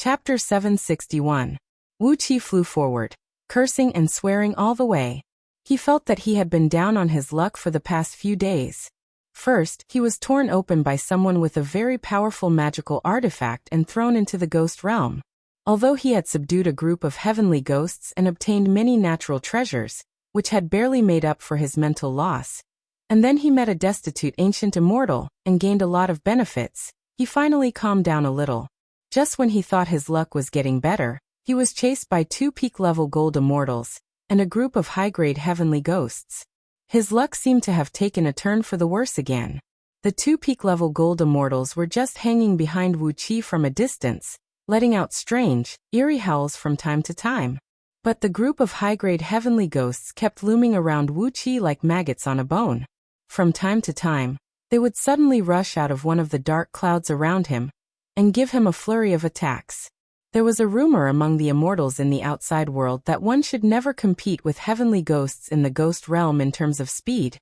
Chapter 761. Wuxia flew forward, cursing and swearing all the way. He felt that he had been down on his luck for the past few days. First, he was torn open by someone with a very powerful magical artifact and thrown into the ghost realm. Although he had subdued a group of heavenly ghosts and obtained many natural treasures, which had barely made up for his mental loss, and then he met a destitute ancient immortal and gained a lot of benefits, he finally calmed down a little. Just when he thought his luck was getting better, he was chased by 2 peak-level gold immortals and a group of high-grade heavenly ghosts. His luck seemed to have taken a turn for the worse again. The 2 peak-level gold immortals were just hanging behind Wuxia from a distance, letting out strange, eerie howls from time to time. But the group of high-grade heavenly ghosts kept looming around Wuxia like maggots on a bone. From time to time, they would suddenly rush out of one of the dark clouds around him and give him a flurry of attacks. There was a rumor among the immortals in the outside world that one should never compete with heavenly ghosts in the ghost realm in terms of speed,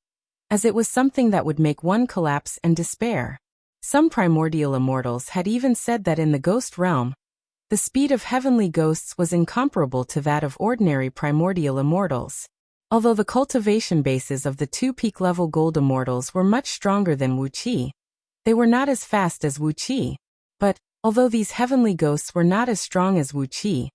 as it was something that would make one collapse and despair. Some primordial immortals had even said that in the ghost realm, the speed of heavenly ghosts was incomparable to that of ordinary primordial immortals. Although the cultivation bases of the 2 peak-level gold immortals were much stronger than Wuxia, they were not as fast as Wuxia. But, although these heavenly ghosts were not as strong as Wuxia,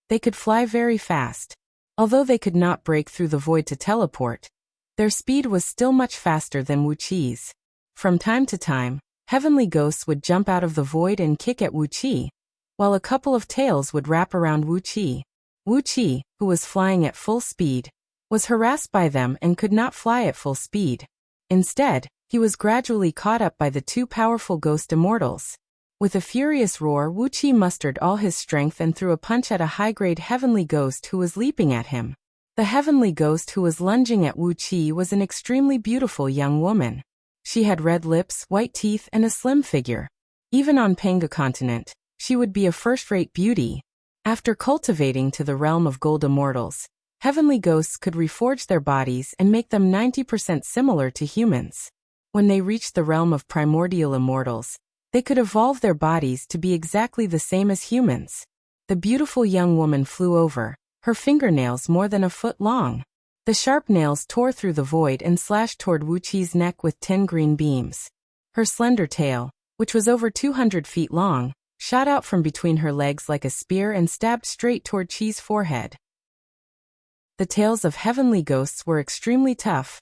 they could fly very fast. Although they could not break through the void to teleport, their speed was still much faster than Wuxia's. From time to time, heavenly ghosts would jump out of the void and kick at Wuxia, while a couple of tails would wrap around Wuxia. Wuxia, who was flying at full speed, was harassed by them and could not fly at full speed. Instead, he was gradually caught up by the 2 powerful ghost immortals. With a furious roar, Wuxia mustered all his strength and threw a punch at a high-grade heavenly ghost who was leaping at him. The heavenly ghost who was lunging at Wuxia was an extremely beautiful young woman. She had red lips, white teeth, and a slim figure. Even on Panga continent, she would be a first-rate beauty. After cultivating to the realm of gold immortals, heavenly ghosts could reforge their bodies and make them 90% similar to humans. When they reached the realm of primordial immortals, they could evolve their bodies to be exactly the same as humans. The beautiful young woman flew over, her fingernails more than a foot long. The sharp nails tore through the void and slashed toward Wuxia's neck with 10 green beams. Her slender tail, which was over 200 feet long, shot out from between her legs like a spear and stabbed straight toward Chi's forehead. The tails of heavenly ghosts were extremely tough,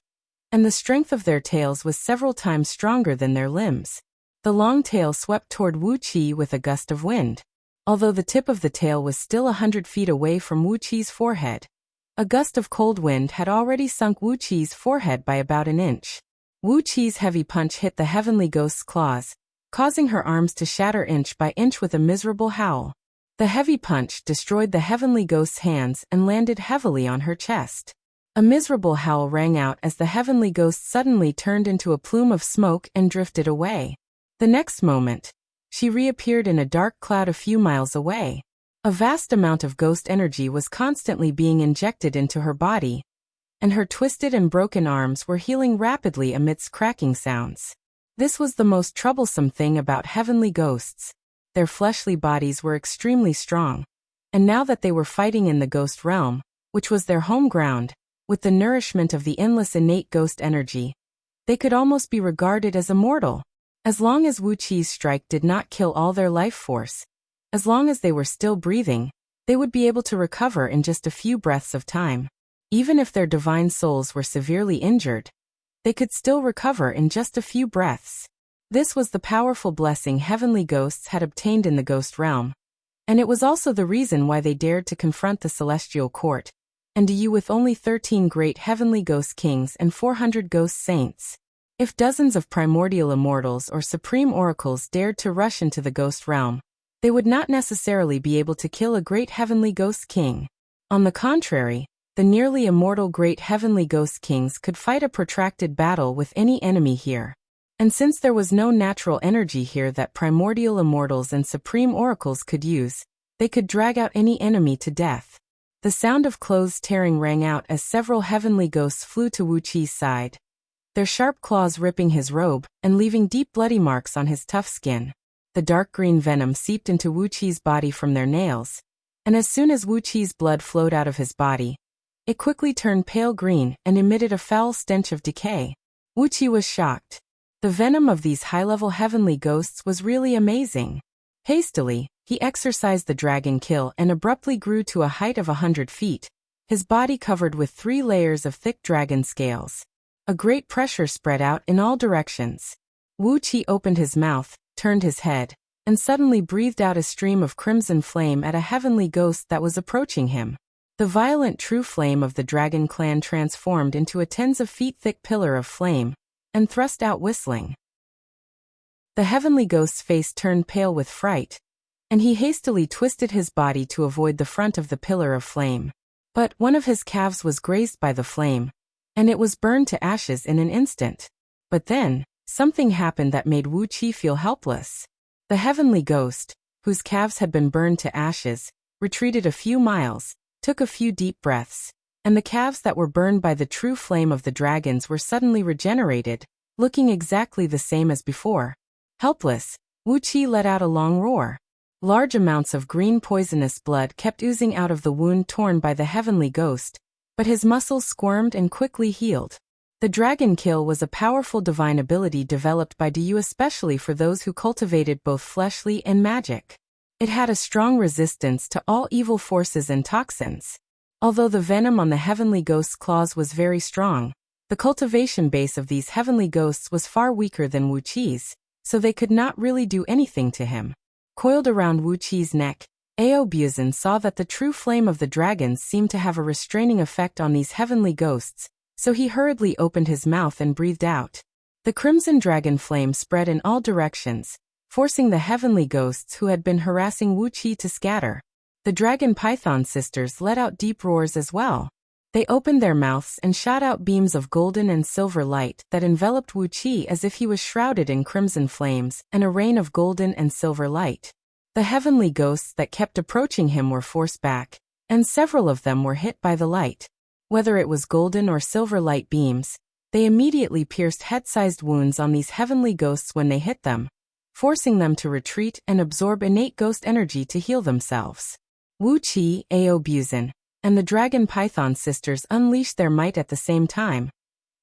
and the strength of their tails was several times stronger than their limbs. The long tail swept toward Wuxia with a gust of wind. Although the tip of the tail was still 100 feet away from Wuxia's forehead, a gust of cold wind had already sunk Wuxia's forehead by about an inch. Wuxia's heavy punch hit the heavenly ghost's claws, causing her arms to shatter inch by inch with a miserable howl. The heavy punch destroyed the heavenly ghost's hands and landed heavily on her chest. A miserable howl rang out as the heavenly ghost suddenly turned into a plume of smoke and drifted away. The next moment, she reappeared in a dark cloud a few miles away. A vast amount of ghost energy was constantly being injected into her body, and her twisted and broken arms were healing rapidly amidst cracking sounds. This was the most troublesome thing about heavenly ghosts. Their fleshly bodies were extremely strong, and now that they were fighting in the ghost realm, which was their home ground, with the nourishment of the endless innate ghost energy, they could almost be regarded as immortal. As long as Wuxia's strike did not kill all their life force, as long as they were still breathing, they would be able to recover in just a few breaths of time. Even if their divine souls were severely injured, they could still recover in just a few breaths. This was the powerful blessing heavenly ghosts had obtained in the ghost realm, and it was also the reason why they dared to confront the celestial court, and you with only 13 great heavenly ghost kings and 400 ghost saints. If dozens of primordial immortals or supreme oracles dared to rush into the ghost realm, they would not necessarily be able to kill a great heavenly ghost king. On the contrary, the nearly immortal great heavenly ghost kings could fight a protracted battle with any enemy here. And since there was no natural energy here that primordial immortals and supreme oracles could use, they could drag out any enemy to death. The sound of clothes tearing rang out as several heavenly ghosts flew to Wuxia's side, their sharp claws ripping his robe and leaving deep bloody marks on his tough skin. the dark green venom seeped into Wuqi's body from their nails, and as soon as Wuqi's blood flowed out of his body, it quickly turned pale green and emitted a foul stench of decay. Wuqi was shocked. The venom of these high-level heavenly ghosts was really amazing. Hastily, he exercised the dragon kill and abruptly grew to a height of 100 feet, his body covered with 3 layers of thick dragon scales. A great pressure spread out in all directions. Wuqi opened his mouth, turned his head, and suddenly breathed out a stream of crimson flame at a heavenly ghost that was approaching him. The violent true flame of the dragon clan transformed into a tens of feet thick pillar of flame, and thrust out whistling. The heavenly ghost's face turned pale with fright, and he hastily twisted his body to avoid the front of the pillar of flame. But one of his calves was grazed by the flame, and it was burned to ashes in an instant. But then, something happened that made Wuqi feel helpless. The heavenly ghost, whose calves had been burned to ashes, retreated a few miles, took a few deep breaths, and the calves that were burned by the true flame of the dragons were suddenly regenerated, looking exactly the same as before. Helpless, Wuqi let out a long roar. Large amounts of green poisonous blood kept oozing out of the wound torn by the heavenly ghost, but his muscles squirmed and quickly healed. The dragon kill was a powerful divine ability developed by Du especially for those who cultivated both fleshly and magic. It had a strong resistance to all evil forces and toxins. Although the venom on the heavenly ghost's claws was very strong, the cultivation base of these heavenly ghosts was far weaker than Wuqi's, so they could not really do anything to him. Coiled around Wuqi's neck, Audiobook saw that the true flame of the dragons seemed to have a restraining effect on these heavenly ghosts, so he hurriedly opened his mouth and breathed out. The crimson dragon flame spread in all directions, forcing the heavenly ghosts who had been harassing Wuqi to scatter. The dragon python sisters let out deep roars as well. They opened their mouths and shot out beams of golden and silver light that enveloped Wuqi as if he was shrouded in crimson flames and a rain of golden and silver light. The heavenly ghosts that kept approaching him were forced back, and several of them were hit by the light. Whether it was golden or silver light beams, they immediately pierced head-sized wounds on these heavenly ghosts when they hit them, forcing them to retreat and absorb innate ghost energy to heal themselves. Wuqi, Audiobook, and the dragon python sisters unleashed their might at the same time,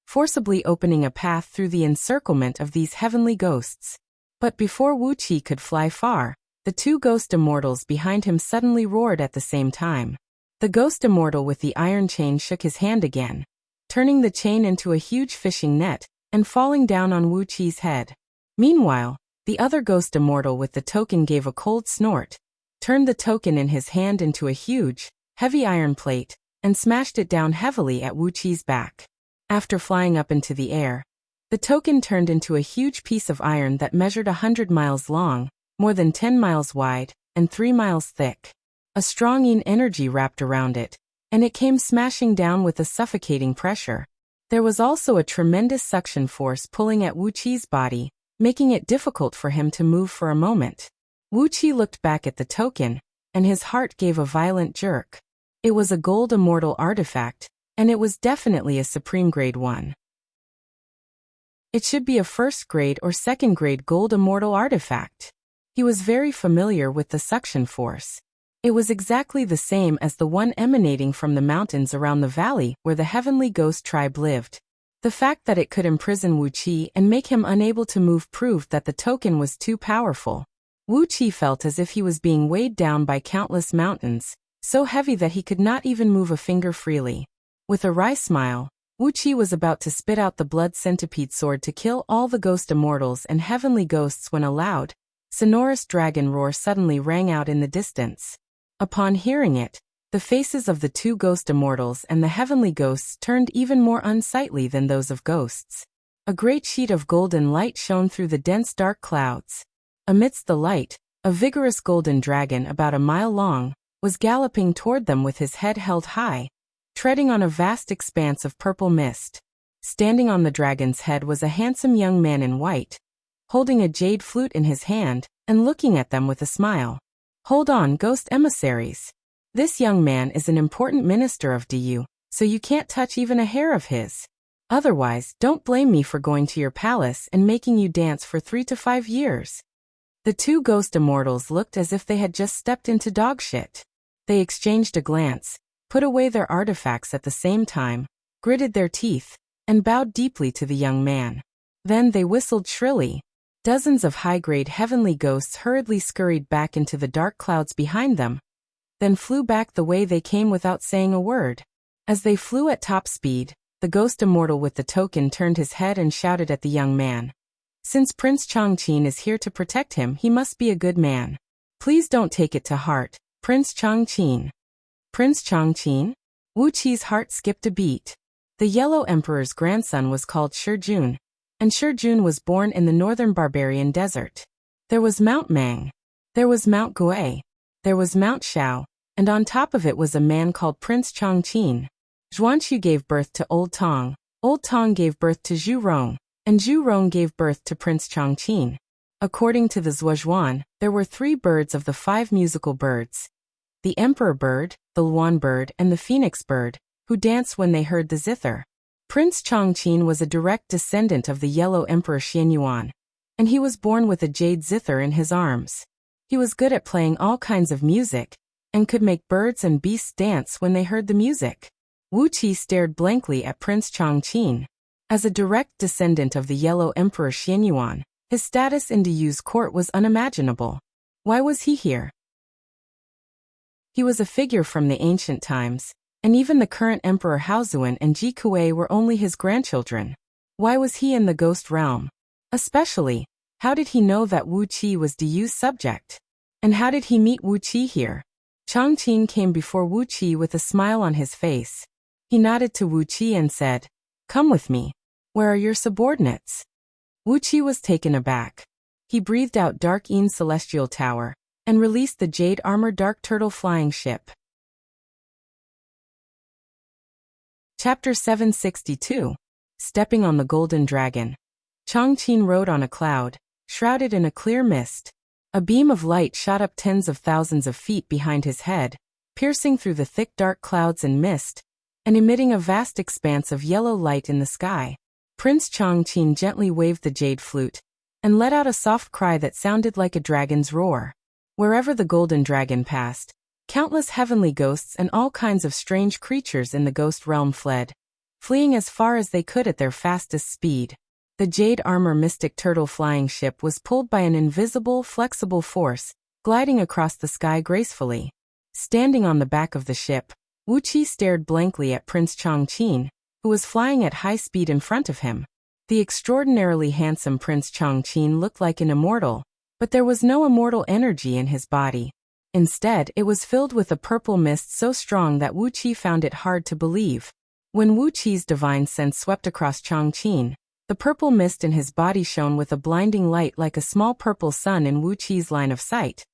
forcibly opening a path through the encirclement of these heavenly ghosts. But before Wuqi could fly far, the 2 ghost immortals behind him suddenly roared at the same time. The ghost immortal with the iron chain shook his hand again, turning the chain into a huge fishing net and falling down on Wuqi's head. Meanwhile, the other ghost immortal with the token gave a cold snort, turned the token in his hand into a huge, heavy iron plate, and smashed it down heavily at Wuqi's back. After flying up into the air, the token turned into a huge piece of iron that measured 100 miles long, more than 10 miles wide, and 3 miles thick. A strong yin energy wrapped around it, and it came smashing down with a suffocating pressure. There was also a tremendous suction force pulling at Wuqi's body, making it difficult for him to move for a moment. Wuqi looked back at the token, and his heart gave a violent jerk. It was a gold immortal artifact, and it was definitely a supreme grade one. It should be a first grade or second grade gold immortal artifact. He was very familiar with the suction force. It was exactly the same as the one emanating from the mountains around the valley where the heavenly ghost tribe lived. The fact that it could imprison Wuqi and make him unable to move proved that the token was too powerful. Wuqi felt as if he was being weighed down by countless mountains, so heavy that he could not even move a finger freely. With a wry smile, Wuqi was about to spit out the blood centipede sword to kill all the ghost immortals and heavenly ghosts when a loud, sonorous dragon roar suddenly rang out in the distance. Upon hearing it, the faces of the 2 ghost immortals and the heavenly ghosts turned even more unsightly than those of ghosts. A great sheet of golden light shone through the dense dark clouds. Amidst the light, a vigorous golden dragon about a mile long was galloping toward them with his head held high, treading on a vast expanse of purple mist. Standing on the dragon's head was a handsome young man in white, holding a jade flute in his hand and looking at them with a smile. "Hold on, ghost emissaries. This young man is an important minister of Du, so you can't touch even a hair of his. Otherwise, don't blame me for going to your palace and making you dance for 3 to 5 years." The two ghost immortals looked as if they had just stepped into dog shit. They exchanged a glance, put away their artifacts at the same time, gritted their teeth, and bowed deeply to the young man. Then they whistled shrilly. Dozens of high-grade heavenly ghosts hurriedly scurried back into the dark clouds behind them, then flew back the way they came without saying a word. As they flew at top speed, the ghost immortal with the token turned his head and shouted at the young man. Since Prince Chongqing is here to protect him, he must be a good man. Please don't take it to heart, Prince Chongqing. Prince Chongqing? Wu Qi's heart skipped a beat. The Yellow Emperor's grandson was called Shijun, and Shijun was born in the northern barbarian desert. There was Mount Mang. There was Mount Gui. There was Mount Shao, and on top of it was a man called Prince Chongqing. Zhuanqiu gave birth to Old Tong gave birth to Zhu Rong, and Zhu Rong gave birth to Prince Chongqing. According to the Zhuozhuan, there were 3 birds of the 5 musical birds: the emperor bird, the luan bird, and the phoenix bird, who danced when they heard the zither. Prince Chongqing was a direct descendant of the Yellow Emperor Xianyuan, and he was born with a jade zither in his arms. He was good at playing all kinds of music, and could make birds and beasts dance when they heard the music. Wu Qi stared blankly at Prince Chongqing. As a direct descendant of the Yellow Emperor Xianyuan, his status in Diyu's court was unimaginable. Why was he here? He was a figure from the ancient times, and even the current Emperor Haozuan and Ji Kuei were only his grandchildren. Why was he in the ghost realm? Especially, how did he know that Wu Qi was Diyu's subject? And how did he meet Wu Qi here? Chongqing came before Wu Qi with a smile on his face. He nodded to Wu Qi and said, "Come with me. Where are your subordinates?" Wu Qi was taken aback. He breathed out Dark Een Celestial Tower, and released the jade armor Dark Turtle flying ship. Chapter 762. Stepping on the Golden Dragon. Chongqing rode on a cloud, shrouded in a clear mist. A beam of light shot up tens of thousands of feet behind his head, piercing through the thick dark clouds and mist, and emitting a vast expanse of yellow light in the sky. Prince Chongqing gently waved the jade flute, and let out a soft cry that sounded like a dragon's roar. Wherever the golden dragon passed, countless heavenly ghosts and all kinds of strange creatures in the ghost realm fled, fleeing as far as they could at their fastest speed. The jade armor mystic turtle flying ship was pulled by an invisible, flexible force, gliding across the sky gracefully. Standing on the back of the ship, Wu Qi stared blankly at Prince Chongqing, who was flying at high speed in front of him. The extraordinarily handsome Prince Chongqing looked like an immortal, but there was no immortal energy in his body. Instead, it was filled with a purple mist so strong that Wu Qi found it hard to believe. When Wu Qi's divine sense swept across Chongqing, the purple mist in his body shone with a blinding light like a small purple sun in Wu Qi's line of sight,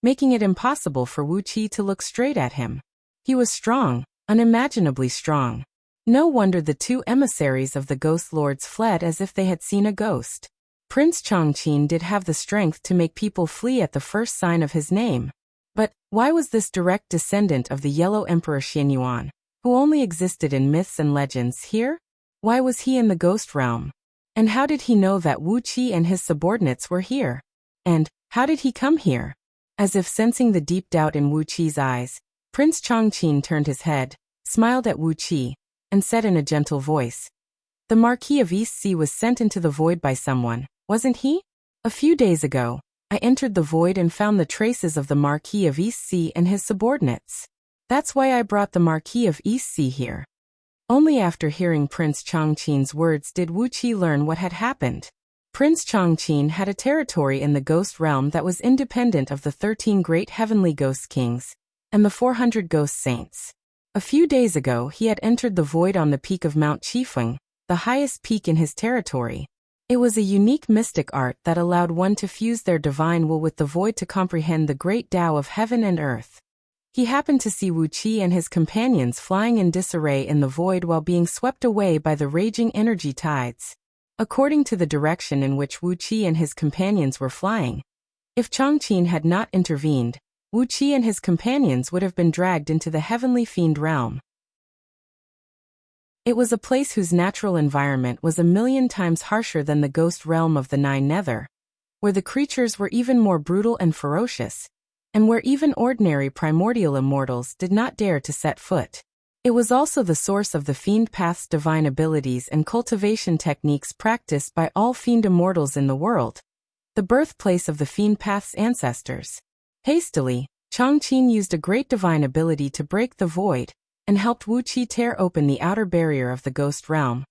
making it impossible for Wu Qi to look straight at him. He was strong, unimaginably strong. No wonder the 2 emissaries of the Ghost Lords fled as if they had seen a ghost. Prince Chongqing did have the strength to make people flee at the first sign of his name. But why was this direct descendant of the Yellow Emperor Xianyuan, who only existed in myths and legends, here? Why was he in the ghost realm? And how did he know that Wu Qi and his subordinates were here? And how did he come here? As if sensing the deep doubt in Wu Qi's eyes, Prince Chongqing turned his head, smiled at Wu Qi, and said in a gentle voice, "The Marquis of East Sea was sent into the void by someone, wasn't he? A few days ago, I entered the void and found the traces of the Marquis of East Sea and his subordinates. That's why I brought the Marquis of East Sea here." Only after hearing Prince Chongqing's words did Wu Qi learn what had happened. Prince Chongqing had a territory in the ghost realm that was independent of the 13 great heavenly ghost kings and the 400 ghost saints. A few days ago he had entered the void on the peak of Mount Qifeng, the highest peak in his territory. It was a unique mystic art that allowed one to fuse their divine will with the void to comprehend the great Tao of heaven and earth. He happened to see Wu Qi and his companions flying in disarray in the void while being swept away by the raging energy tides. According to the direction in which Wu Qi and his companions were flying, if Chongqing had not intervened, Wu Qi and his companions would have been dragged into the heavenly fiend realm. It was a place whose natural environment was 1,000,000 times harsher than the ghost realm of the Nine Nether, where the creatures were even more brutal and ferocious, and where even ordinary primordial immortals did not dare to set foot. It was also the source of the Fiend Path's divine abilities and cultivation techniques practiced by all fiend immortals in the world, the birthplace of the Fiend Path's ancestors. Hastily, Changqing used a great divine ability to break the void, and helped Wuqi tear open the outer barrier of the ghost realm,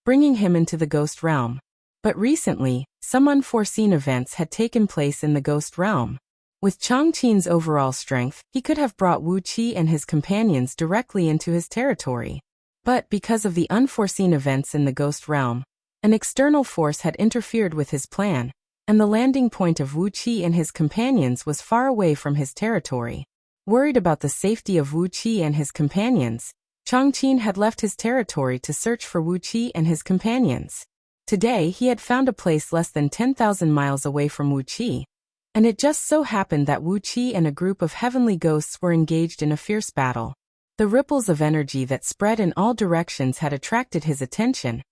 bringing him into the ghost realm. But recently, some unforeseen events had taken place in the ghost realm. With Changqing's overall strength, he could have brought Wuqi and his companions directly into his territory. But because of the unforeseen events in the ghost realm, an external force had interfered with his plan, and the landing point of Wuqi and his companions was far away from his territory. Worried about the safety of Wuqi and his companions, Changqing had left his territory to search for Wuqi and his companions. Today he had found a place less than 10,000 miles away from Wuqi, and it just so happened that Wuqi and a group of heavenly ghosts were engaged in a fierce battle. The ripples of energy that spread in all directions had attracted his attention,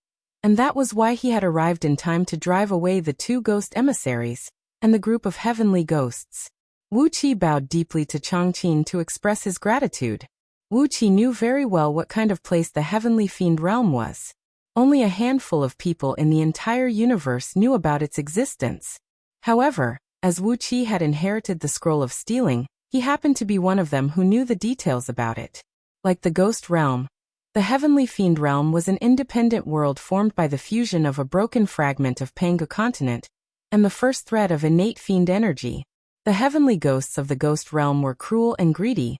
and that was why he had arrived in time to drive away the two ghost emissaries and the group of heavenly ghosts. Wuqi bowed deeply to Changqing to express his gratitude. Wuqi knew very well what kind of place the heavenly fiend realm was. Only a handful of people in the entire universe knew about its existence. However, as Wuqi had inherited the scroll of stealing, he happened to be one of them who knew the details about it. Like the ghost realm, the heavenly fiend realm was an independent world formed by the fusion of a broken fragment of Panga continent and the first thread of innate fiend energy. The heavenly ghosts of the ghost realm were cruel and greedy,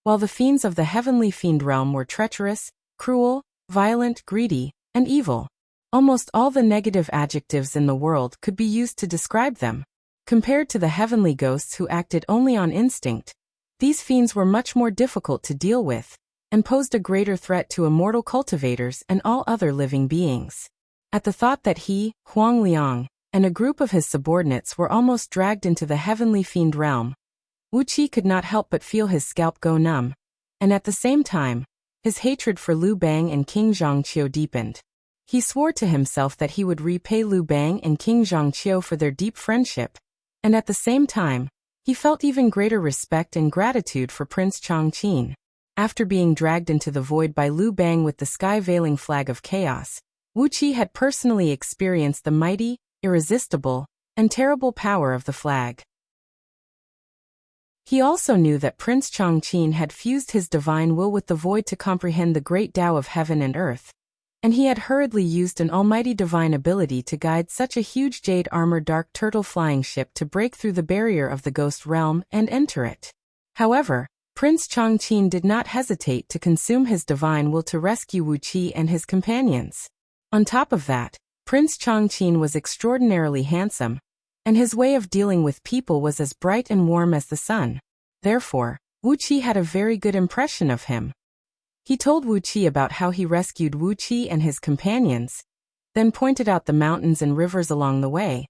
while the fiends of the heavenly fiend realm were treacherous, cruel, violent, greedy, and evil. Almost all the negative adjectives in the world could be used to describe them. Compared to the heavenly ghosts who acted only on instinct, these fiends were much more difficult to deal with, and posed a greater threat to immortal cultivators and all other living beings. At the thought that he, Huang Liang, and a group of his subordinates were almost dragged into the heavenly fiend realm, Wuqi could not help but feel his scalp go numb, and at the same time, his hatred for Liu Bang and King Zhangqiu deepened. He swore to himself that he would repay Liu Bang and King Zhangqiu for their deep friendship, and at the same time, he felt even greater respect and gratitude for Prince Changqing. After being dragged into the void by Liu Bang with the sky-veiling flag of chaos, Wuqi had personally experienced the mighty, irresistible, and terrible power of the flag. He also knew that Prince Changqing had fused his divine will with the void to comprehend the great Tao of heaven and earth, and he had hurriedly used an almighty divine ability to guide such a huge jade-armored dark turtle flying ship to break through the barrier of the ghost realm and enter it. However, Prince Changqing did not hesitate to consume his divine will to rescue Wuqi and his companions. On top of that, Prince Changqing was extraordinarily handsome, and his way of dealing with people was as bright and warm as the sun. Therefore, Wuqi had a very good impression of him. He told Wuqi about how he rescued Wuqi and his companions, then pointed out the mountains and rivers along the way,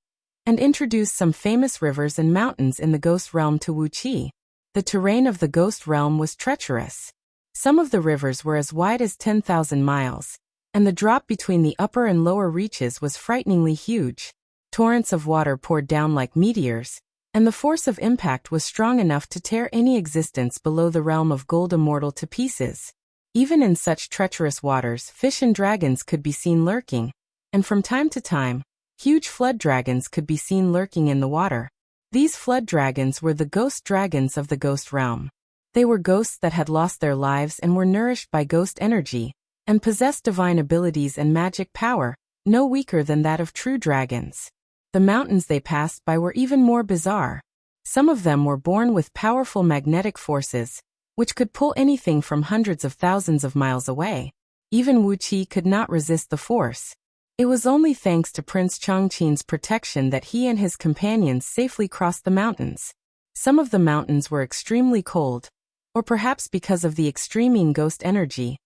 and introduced some famous rivers and mountains in the ghost realm to Wuqi. The terrain of the ghost realm was treacherous. Some of the rivers were as wide as 10,000 miles, and the drop between the upper and lower reaches was frighteningly huge. Torrents of water poured down like meteors, and the force of impact was strong enough to tear any existence below the realm of gold immortal to pieces. Even in such treacherous waters, fish and dragons could be seen lurking, and from time to time, huge flood dragons could be seen lurking in the water. These flood dragons were the ghost dragons of the ghost realm. They were ghosts that had lost their lives and were nourished by ghost energy, and possessed divine abilities and magic power, no weaker than that of true dragons. The mountains they passed by were even more bizarre. Some of them were born with powerful magnetic forces, which could pull anything from hundreds of thousands of miles away. Even Wuqi could not resist the force. It was only thanks to Prince Changqing's protection that he and his companions safely crossed the mountains. Some of the mountains were extremely cold, or perhaps because of the extreme ghost energy,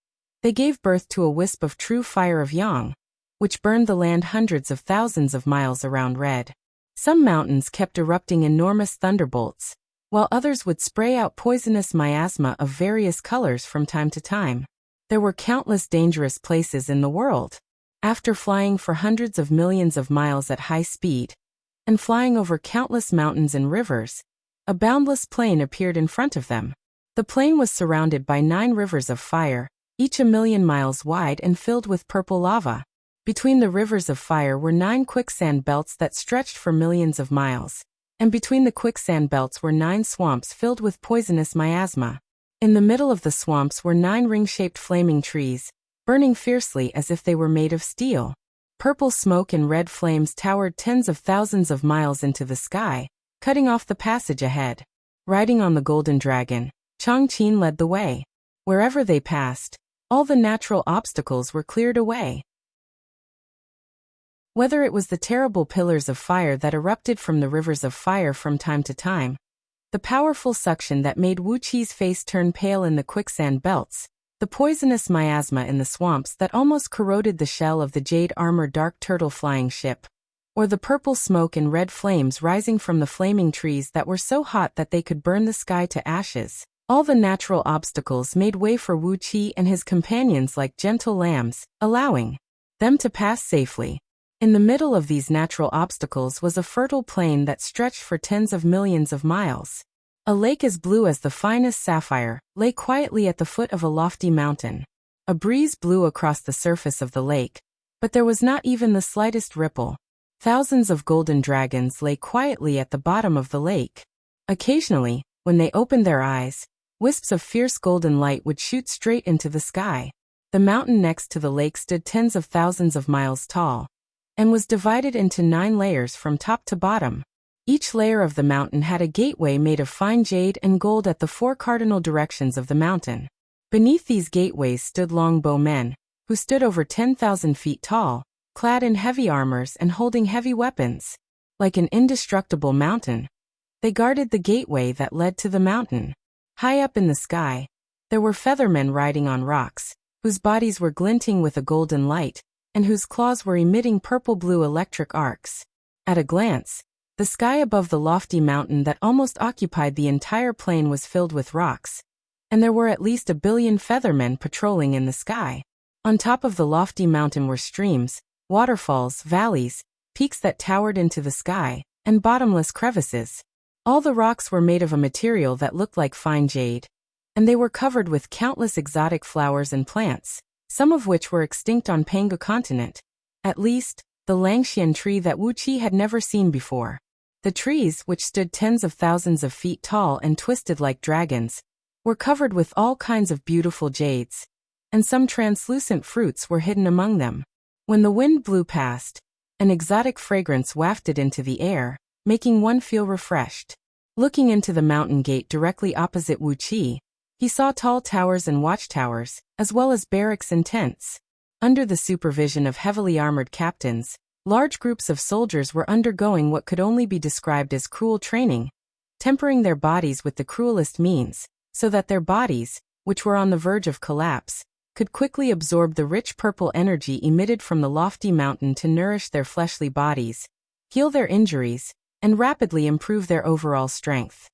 they gave birth to a wisp of true fire of yang, which burned the land hundreds of thousands of miles around red. Some mountains kept erupting enormous thunderbolts, while others would spray out poisonous miasma of various colors from time to time. There were countless dangerous places in the world. After flying for hundreds of millions of miles at high speed, and flying over countless mountains and rivers, a boundless plain appeared in front of them. The plain was surrounded by 9 rivers of fire, each 1,000,000 miles wide and filled with purple lava. Between the rivers of fire were 9 quicksand belts that stretched for millions of miles, and between the quicksand belts were 9 swamps filled with poisonous miasma. In the middle of the swamps were 9 ring-shaped flaming trees, burning fiercely as if they were made of steel. Purple smoke and red flames towered tens of thousands of miles into the sky, cutting off the passage ahead. Riding on the golden dragon, Changqin led the way. Wherever they passed, all the natural obstacles were cleared away. Whether it was the terrible pillars of fire that erupted from the rivers of fire from time to time, the powerful suction that made Wuqi's face turn pale in the quicksand belts, the poisonous miasma in the swamps that almost corroded the shell of the jade-armored dark turtle flying ship, or the purple smoke and red flames rising from the flaming trees that were so hot that they could burn the sky to ashes, all the natural obstacles made way for Wuqi and his companions like gentle lambs, allowing them to pass safely. In the middle of these natural obstacles was a fertile plain that stretched for tens of millions of miles. A lake as blue as the finest sapphire lay quietly at the foot of a lofty mountain. A breeze blew across the surface of the lake, but there was not even the slightest ripple. Thousands of golden dragons lay quietly at the bottom of the lake. Occasionally, when they opened their eyes, wisps of fierce golden light would shoot straight into the sky. The mountain next to the lake stood tens of thousands of miles tall, and was divided into 9 layers from top to bottom. Each layer of the mountain had a gateway made of fine jade and gold at the 4 cardinal directions of the mountain. Beneath these gateways stood longbow men, who stood over 10,000 feet tall, clad in heavy armors and holding heavy weapons. Like an indestructible mountain, they guarded the gateway that led to the mountain. High up in the sky, there were feathermen riding on rocks, whose bodies were glinting with a golden light, and whose claws were emitting purple-blue electric arcs. At a glance, the sky above the lofty mountain that almost occupied the entire plain was filled with rocks, and there were at least 1 billion feathermen patrolling in the sky. On top of the lofty mountain were streams, waterfalls, valleys, peaks that towered into the sky, and bottomless crevices. All the rocks were made of a material that looked like fine jade, and they were covered with countless exotic flowers and plants, some of which were extinct on Panga continent. At least, the Langxian tree that Wuqi had never seen before. The trees, which stood tens of thousands of feet tall and twisted like dragons, were covered with all kinds of beautiful jades, and some translucent fruits were hidden among them. When the wind blew past, an exotic fragrance wafted into the air, making one feel refreshed. Looking into the mountain gate directly opposite Wuqi, he saw tall towers and watchtowers, as well as barracks and tents. Under the supervision of heavily armored captains, large groups of soldiers were undergoing what could only be described as cruel training, tempering their bodies with the cruelest means, so that their bodies, which were on the verge of collapse, could quickly absorb the rich purple energy emitted from the lofty mountain to nourish their fleshly bodies, heal their injuries, and rapidly improve their overall strength.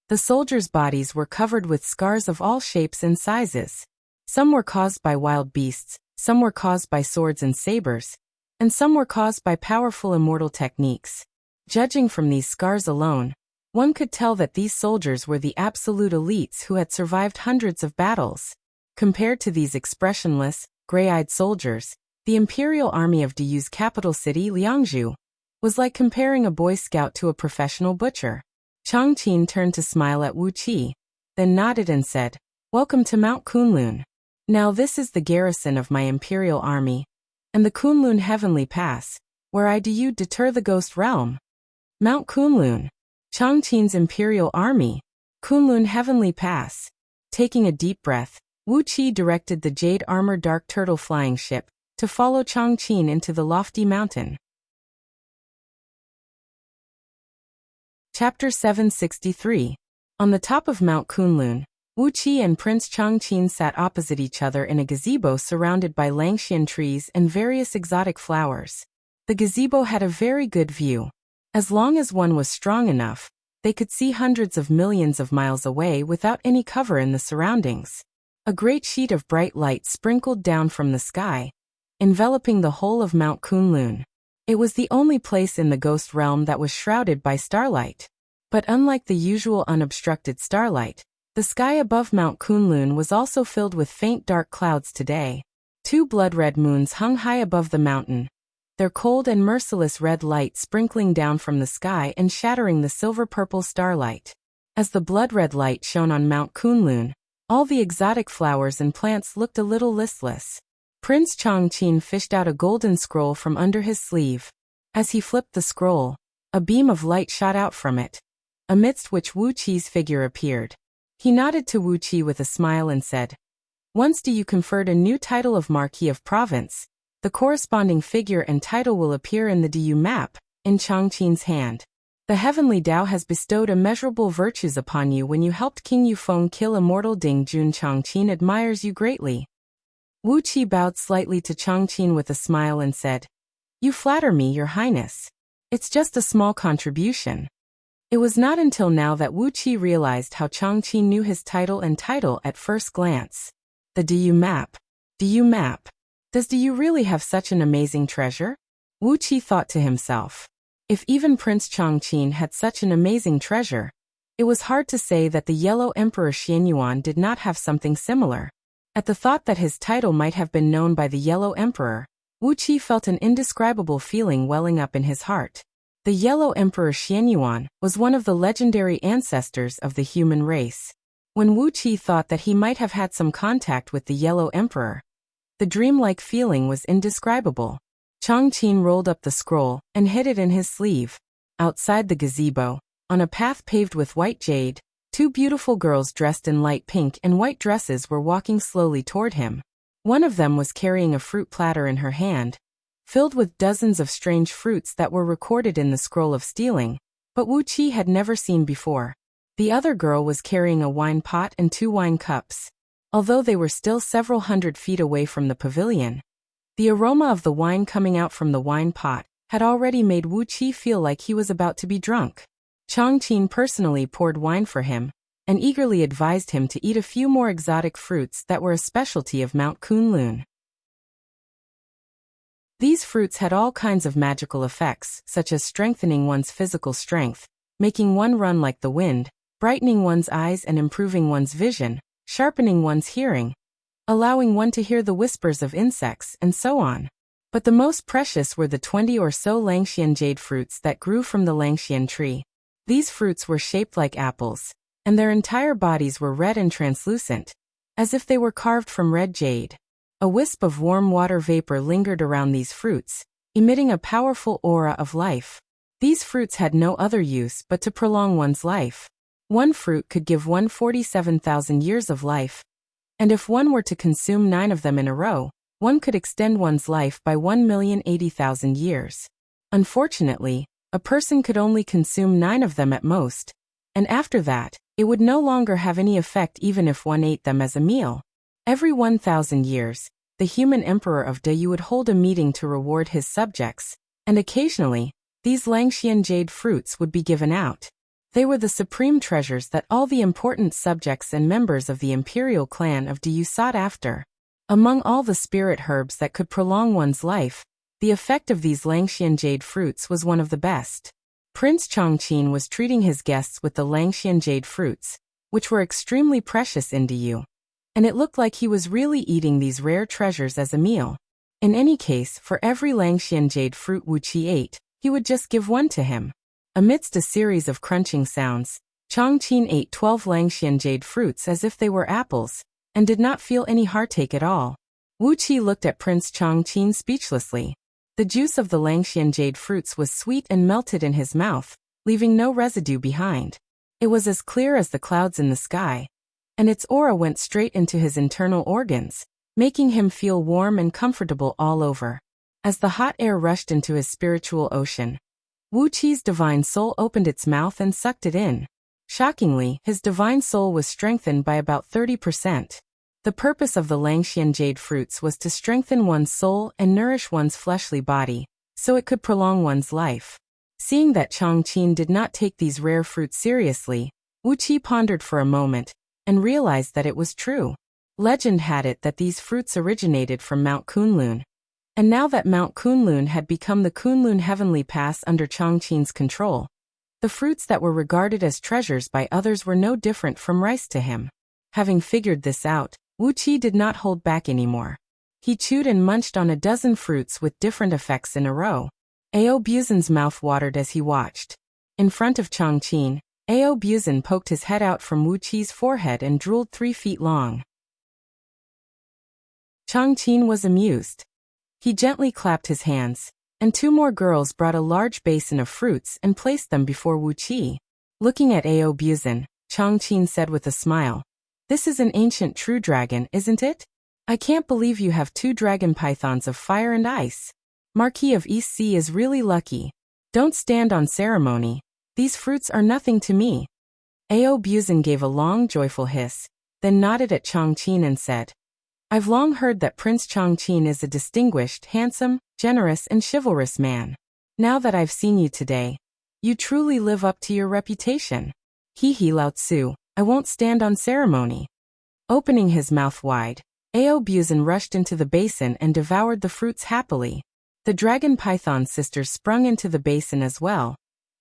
The soldiers' bodies were covered with scars of all shapes and sizes. Some were caused by wild beasts, some were caused by swords and sabers, and some were caused by powerful immortal techniques. Judging from these scars alone, one could tell that these soldiers were the absolute elites who had survived hundreds of battles. Compared to these expressionless, gray-eyed soldiers, the imperial army of Diyu's capital city, Liangzhu, was like comparing a boy scout to a professional butcher. Changqin turned to smile at Wuqi, then nodded and said, "Welcome to Mount Kunlun. Now this is the garrison of my imperial army, and the Kunlun Heavenly Pass, where I Diyu deter the ghost realm." Mount Kunlun. Changqin's imperial army. Kunlun Heavenly Pass. Taking a deep breath, Wuqi directed the jade-armored dark turtle flying ship to follow Changqin into the lofty mountain. Chapter 763. On the top of Mount Kunlun, Wuqi and Prince Changqin sat opposite each other in a gazebo surrounded by Langxian trees and various exotic flowers. The gazebo had a very good view. As long as one was strong enough, they could see hundreds of millions of miles away without any cover in the surroundings. A great sheet of bright light sprinkled down from the sky, enveloping the whole of Mount Kunlun. It was the only place in the ghost realm that was shrouded by starlight. But unlike the usual unobstructed starlight, the sky above Mount Kunlun was also filled with faint dark clouds today. 2 blood-red moons hung high above the mountain, their cold and merciless red light sprinkling down from the sky and shattering the silver-purple starlight. As the blood-red light shone on Mount Kunlun, all the exotic flowers and plants looked a little listless. Prince Chongqing fished out a golden scroll from under his sleeve. As he flipped the scroll, a beam of light shot out from it, amidst which Wu Qi's figure appeared. He nodded to Wu Qi with a smile and said, "Once you conferred a new title of Marquis of Province, the corresponding figure and title will appear in the Du map, in Chongqing's hand. The heavenly Tao has bestowed immeasurable virtues upon you when you helped King Yufeng kill immortal Ding Jun. Chongqing admires you greatly." Wu Qi bowed slightly to Chongqing with a smile and said, "You flatter me, Your Highness. It's just a small contribution." It was not until now that Wu Qi realized how Chongqing knew his title at first glance. The Du map. Du map. Does Du really have such an amazing treasure? Wu Qi thought to himself. If even Prince Chongqing had such an amazing treasure, it was hard to say that the Yellow Emperor Xianyuan did not have something similar. At the thought that his title might have been known by the Yellow Emperor, Wu Qi felt an indescribable feeling welling up in his heart. The Yellow Emperor Xianyuan was one of the legendary ancestors of the human race. When Wu Qi thought that he might have had some contact with the Yellow Emperor, the dreamlike feeling was indescribable. Chongqing rolled up the scroll and hid it in his sleeve. Outside the gazebo, on a path paved with white jade, 2 beautiful girls dressed in light pink and white dresses were walking slowly toward him. One of them was carrying a fruit platter in her hand, filled with dozens of strange fruits that were recorded in the scroll of stealing, but Wu Qi had never seen before. The other girl was carrying a wine pot and 2 wine cups. Although they were still several hundred feet away from the pavilion, the aroma of the wine coming out from the wine pot had already made Wu Qi feel like he was about to be drunk. Chongqing personally poured wine for him, and eagerly advised him to eat a few more exotic fruits that were a specialty of Mount Kunlun. These fruits had all kinds of magical effects, such as strengthening one's physical strength, making one run like the wind, brightening one's eyes and improving one's vision, sharpening one's hearing, allowing one to hear the whispers of insects, and so on. But the most precious were the 20 or so Langxian jade fruits that grew from the Langxian tree. These fruits were shaped like apples, and their entire bodies were red and translucent, as if they were carved from red jade. A wisp of warm water vapor lingered around these fruits, emitting a powerful aura of life. These fruits had no other use but to prolong one's life. One fruit could give one 47,000 years of life, and if one were to consume 9 of them in a row, one could extend one's life by 1,080,000 years. Unfortunately, a person could only consume 9 of them at most, and after that, it would no longer have any effect even if one ate them as a meal. Every 1,000 years, the human emperor of Dayu would hold a meeting to reward his subjects, and occasionally, these Langxian jade fruits would be given out. They were the supreme treasures that all the important subjects and members of the imperial clan of Dayu sought after. Among all the spirit herbs that could prolong one's life, the effect of these Langxian jade fruits was one of the best. Prince Chongqing was treating his guests with the Langxian jade fruits, which were extremely precious in Dayu, and it looked like he was really eating these rare treasures as a meal. In any case, for every Langxian jade fruit Wu Qi ate, he would just give one to him. Amidst a series of crunching sounds, Chongqing ate 12 Langxian jade fruits as if they were apples, and did not feel any heartache at all. Wu Qi looked at Prince Chongqing speechlessly. The juice of the Langxian jade fruits was sweet and melted in his mouth, leaving no residue behind. It was as clear as the clouds in the sky, and its aura went straight into his internal organs, making him feel warm and comfortable all over. As the hot air rushed into his spiritual ocean, Wu Qi's divine soul opened its mouth and sucked it in. Shockingly, his divine soul was strengthened by about 30%. The purpose of the Langxian jade fruits was to strengthen one's soul and nourish one's fleshly body, so it could prolong one's life. Seeing that Chongqing did not take these rare fruits seriously, Wu Qi pondered for a moment, and realized that it was true. Legend had it that these fruits originated from Mount Kunlun, And now that Mount Kunlun had become the Kunlun Heavenly Pass under Changqing's control, the fruits that were regarded as treasures by others were no different from rice to him. Having figured this out, Wuqi did not hold back anymore. He chewed and munched on a dozen fruits with different effects in a row. Ao Buzan's mouth watered as he watched. In front of Changqing, Ao Buzan poked his head out from Wuqi's forehead and drooled 3 feet long. Changqing was amused. He gently clapped his hands, and 2 more girls brought a large basin of fruits and placed them before Wuqi. Looking at Ao Buzan, Changqing said with a smile, "This is an ancient true dragon, isn't it? I can't believe you have 2 dragon pythons of fire and ice. Marquis of East Sea is really lucky. Don't stand on ceremony. These fruits are nothing to me." Ao Buzan gave a long joyful hiss, then nodded at Changqing and said, "I've long heard that Prince Changqing is a distinguished, handsome, generous and chivalrous man. Now that I've seen you today, you truly live up to your reputation. He Lao Tzu, I won't stand on ceremony." Opening his mouth wide, Ao Buzan rushed into the basin and devoured the fruits happily. The dragon python sisters sprung into the basin as well,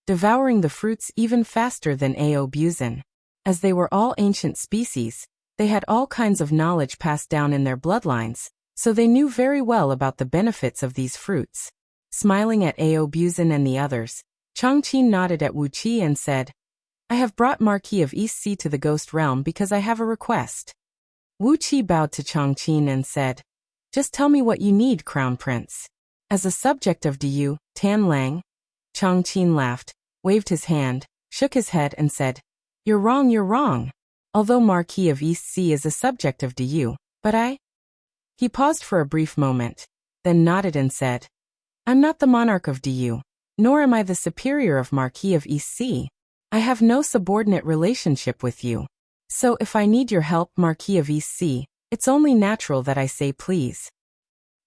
devouring the fruits even faster than Ao Buzan. As they were all ancient species, they had all kinds of knowledge passed down in their bloodlines, so they knew very well about the benefits of these fruits. Smiling at Ao Buzan and the others, Changqing nodded at Wuqi and said, "I have brought Marquis of East Sea to the Ghost Realm because I have a request." Wuqi bowed to Changqing and said, "Just tell me what you need, Crown Prince." As a subject of Du, Tan Lang, Changqing laughed, waved his hand, shook his head and said, "You're wrong, you're wrong. Although Marquis of East Sea is a subject of Du, but I—" He paused for a brief moment, then nodded and said, "I'm not the monarch of Du, nor am I the superior of Marquis of East Sea. I have no subordinate relationship with you. So if I need your help, Marquis of East Sea, it's only natural that I say please."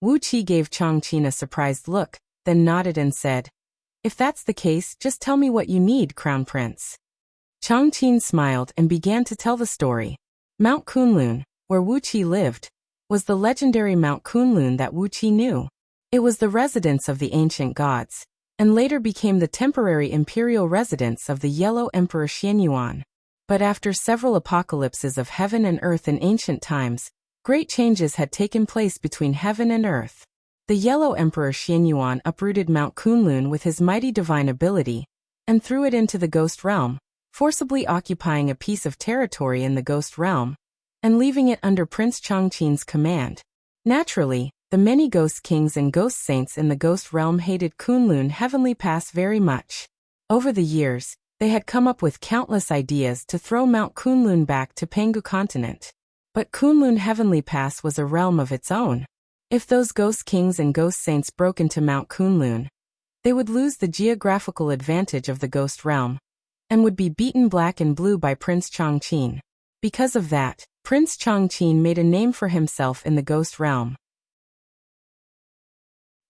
Wuqi gave Changqing a surprised look, then nodded and said, "If that's the case, just tell me what you need, Crown Prince." Changqing smiled and began to tell the story. Mount Kunlun, where Wuqi lived, was the legendary Mount Kunlun that Wuqi knew. It was the residence of the ancient gods, and later became the temporary imperial residence of the Yellow Emperor Xianyuan. But after several apocalypses of heaven and earth in ancient times, great changes had taken place between heaven and earth. The Yellow Emperor Xianyuan uprooted Mount Kunlun with his mighty divine ability, and threw it into the Ghost Realm, forcibly occupying a piece of territory in the Ghost Realm, and leaving it under Prince Changqing's command. Naturally, the many ghost kings and ghost saints in the Ghost Realm hated Kunlun Heavenly Pass very much. Over the years, they had come up with countless ideas to throw Mount Kunlun back to Pangu continent. But Kunlun Heavenly Pass was a realm of its own. If those ghost kings and ghost saints broke into Mount Kunlun, they would lose the geographical advantage of the Ghost Realm, and would be beaten black and blue by Prince Changqing. Because of that, Prince Changqing made a name for himself in the Ghost Realm.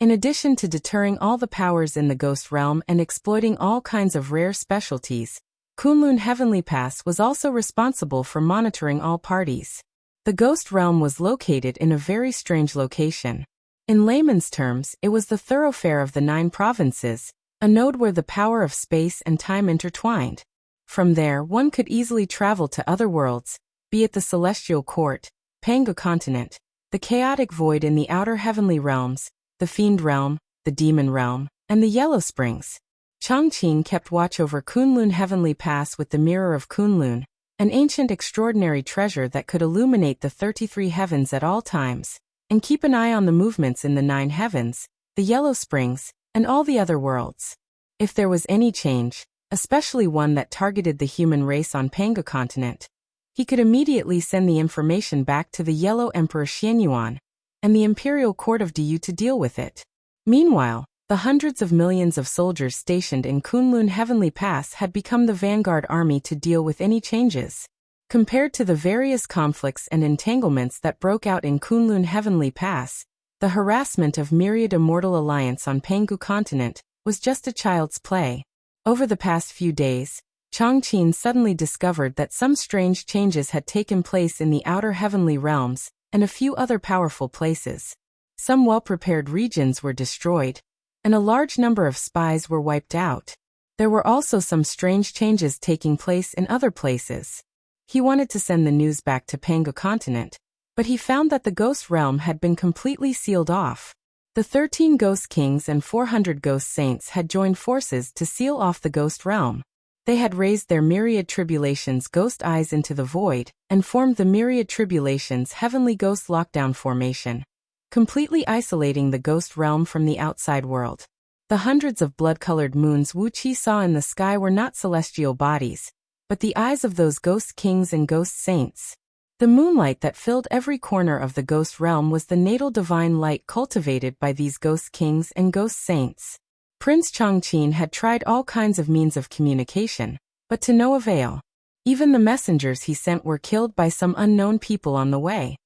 In addition to deterring all the powers in the Ghost Realm and exploiting all kinds of rare specialties, Kunlun Heavenly Pass was also responsible for monitoring all parties. The Ghost Realm was located in a very strange location. In layman's terms, it was the thoroughfare of the 9 provinces, a node where the power of space and time intertwined. From there, one could easily travel to other worlds, be it the Celestial Court, Pangu continent, the chaotic void in the outer heavenly realms, the Fiend Realm, the Demon Realm, and the Yellow Springs. Changqing kept watch over Kunlun Heavenly Pass with the Mirror of Kunlun, an ancient extraordinary treasure that could illuminate the 33 heavens at all times, and keep an eye on the movements in the 9 heavens, the Yellow Springs, and all the other worlds. If there was any change, especially one that targeted the human race on Pangu continent, he could immediately send the information back to the Yellow Emperor Xianyuan and the Imperial Court of Du to deal with it. Meanwhile, the hundreds of millions of soldiers stationed in Kunlun Heavenly Pass had become the vanguard army to deal with any changes. Compared to the various conflicts and entanglements that broke out in Kunlun Heavenly Pass, the harassment of Myriad Immortal Alliance on Pangu continent was just a child's play. Over the past few days, Changqing suddenly discovered that some strange changes had taken place in the outer heavenly realms and a few other powerful places. Some well-prepared regions were destroyed, and a large number of spies were wiped out. There were also some strange changes taking place in other places. He wanted to send the news back to Pangu continent, but he found that the ghost realm had been completely sealed off. The 13 ghost kings and 400 ghost saints had joined forces to seal off the ghost realm. They had raised their myriad tribulations ghost eyes into the void, and formed the myriad tribulations heavenly ghost lockdown formation, completely isolating the ghost realm from the outside world. The hundreds of blood-colored moons Wuxia saw in the sky were not celestial bodies, but the eyes of those ghost kings and ghost saints. The moonlight that filled every corner of the ghost realm was the natal divine light cultivated by these ghost kings and ghost saints. Prince Chongqing had tried all kinds of means of communication, but to no avail. Even the messengers he sent were killed by some unknown people on the way.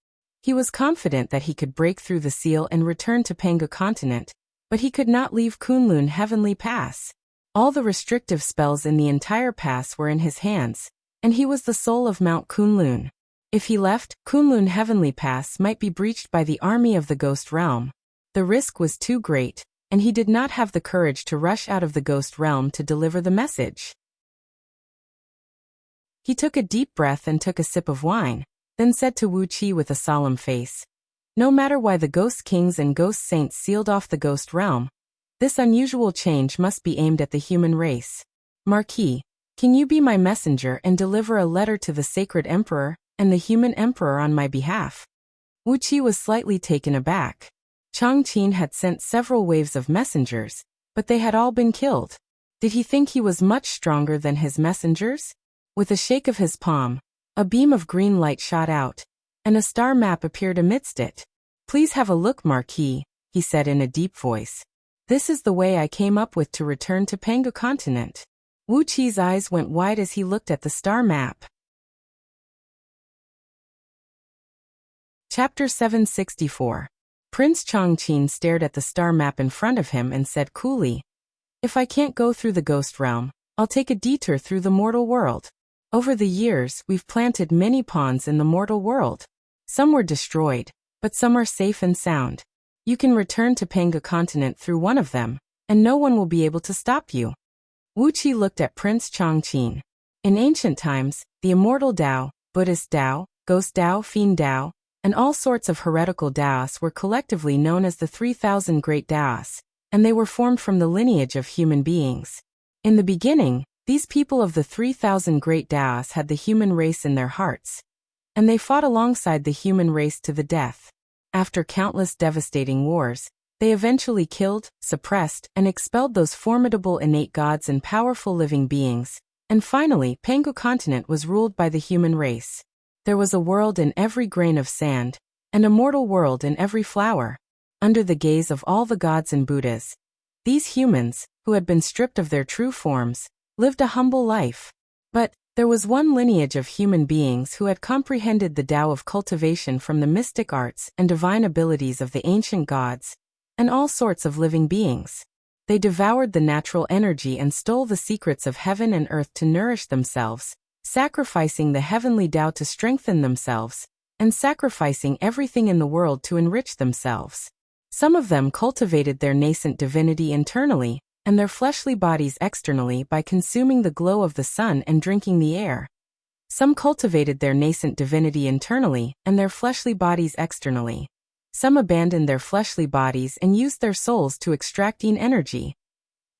He was confident that he could break through the seal and return to Pangu continent, but he could not leave Kunlun Heavenly Pass. All the restrictive spells in the entire pass were in his hands, and he was the soul of Mount Kunlun. If he left, Kunlun Heavenly Pass might be breached by the army of the ghost realm. The risk was too great, and he did not have the courage to rush out of the ghost realm to deliver the message. He took a deep breath and took a sip of wine, then said to Wuxia with a solemn face, "No matter why the ghost kings and ghost saints sealed off the ghost realm, this unusual change must be aimed at the human race. Marquis, can you be my messenger and deliver a letter to the sacred emperor and the human emperor on my behalf?" Wuxia was slightly taken aback. Chongqing had sent several waves of messengers, but they had all been killed. Did he think he was much stronger than his messengers? With a shake of his palm, a beam of green light shot out, and a star map appeared amidst it. "Please have a look, Marquis," he said in a deep voice. "This is the way I came up with to return to Pangu continent." Wuqi's eyes went wide as he looked at the star map. Chapter 764. Prince Chongqing stared at the star map in front of him and said coolly, "If I can't go through the ghost realm, I'll take a detour through the mortal world. Over the years, we've planted many pawns in the mortal world. Some were destroyed, but some are safe and sound. You can return to Pangu continent through one of them, and no one will be able to stop you." Wuxia looked at Prince Chongqing. In ancient times, the immortal Tao, Buddhist Tao, Ghost Tao, Fiend Tao, and all sorts of heretical Taoists were collectively known as the 3,000 Great Taoists, and they were formed from the lineage of human beings. In the beginning, these people of the 3,000 Great Taoists had the human race in their hearts, and they fought alongside the human race to the death. After countless devastating wars, they eventually killed, suppressed, and expelled those formidable innate gods and powerful living beings, and finally Pangu continent was ruled by the human race. There was a world in every grain of sand, and a mortal world in every flower. Under the gaze of all the gods and Buddhas, these humans, who had been stripped of their true forms, lived a humble life. But there was one lineage of human beings who had comprehended the Tao of cultivation from the mystic arts and divine abilities of the ancient gods, and all sorts of living beings. They devoured the natural energy and stole the secrets of heaven and earth to nourish themselves, sacrificing the heavenly Tao to strengthen themselves, and sacrificing everything in the world to enrich themselves. Some of them cultivated their nascent divinity internally, and their fleshly bodies externally by consuming the glow of the sun and drinking the air. Some cultivated their nascent divinity internally, and their fleshly bodies externally. Some abandoned their fleshly bodies and used their souls to extract yin energy.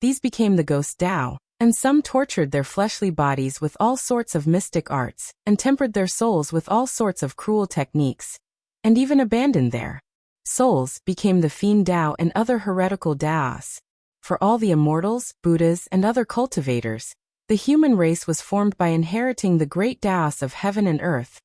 These became the ghost Tao. And some tortured their fleshly bodies with all sorts of mystic arts, and tempered their souls with all sorts of cruel techniques, and even abandoned their souls became the Fiend Tao and other heretical Taoists. For all the immortals, Buddhas, and other cultivators, the human race was formed by inheriting the great Taoists of heaven and earth,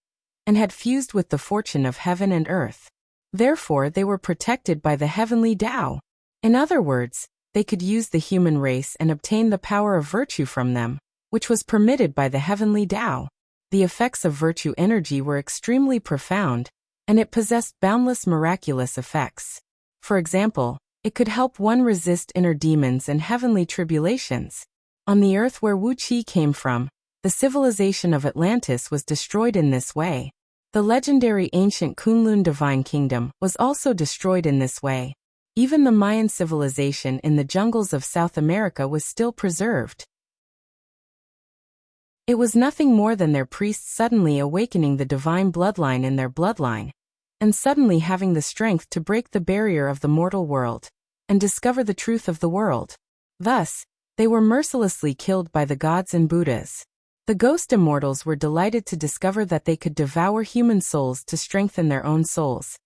and had fused with the fortune of heaven and earth. Therefore they were protected by the heavenly Tao. In other words, they could use the human race and obtain the power of virtue from them, which was permitted by the heavenly Tao. The effects of virtue energy were extremely profound, and it possessed boundless miraculous effects. For example, it could help one resist inner demons and heavenly tribulations. On the earth where Wuxia came from, the civilization of Atlantis was destroyed in this way. The legendary ancient Kunlun divine kingdom was also destroyed in this way. Even the Mayan civilization in the jungles of South America was still preserved. It was nothing more than their priests suddenly awakening the divine bloodline in their bloodline, and suddenly having the strength to break the barrier of the mortal world, and discover the truth of the world. Thus, they were mercilessly killed by the gods and Buddhas. The ghost immortals were delighted to discover that they could devour human souls to strengthen their own souls.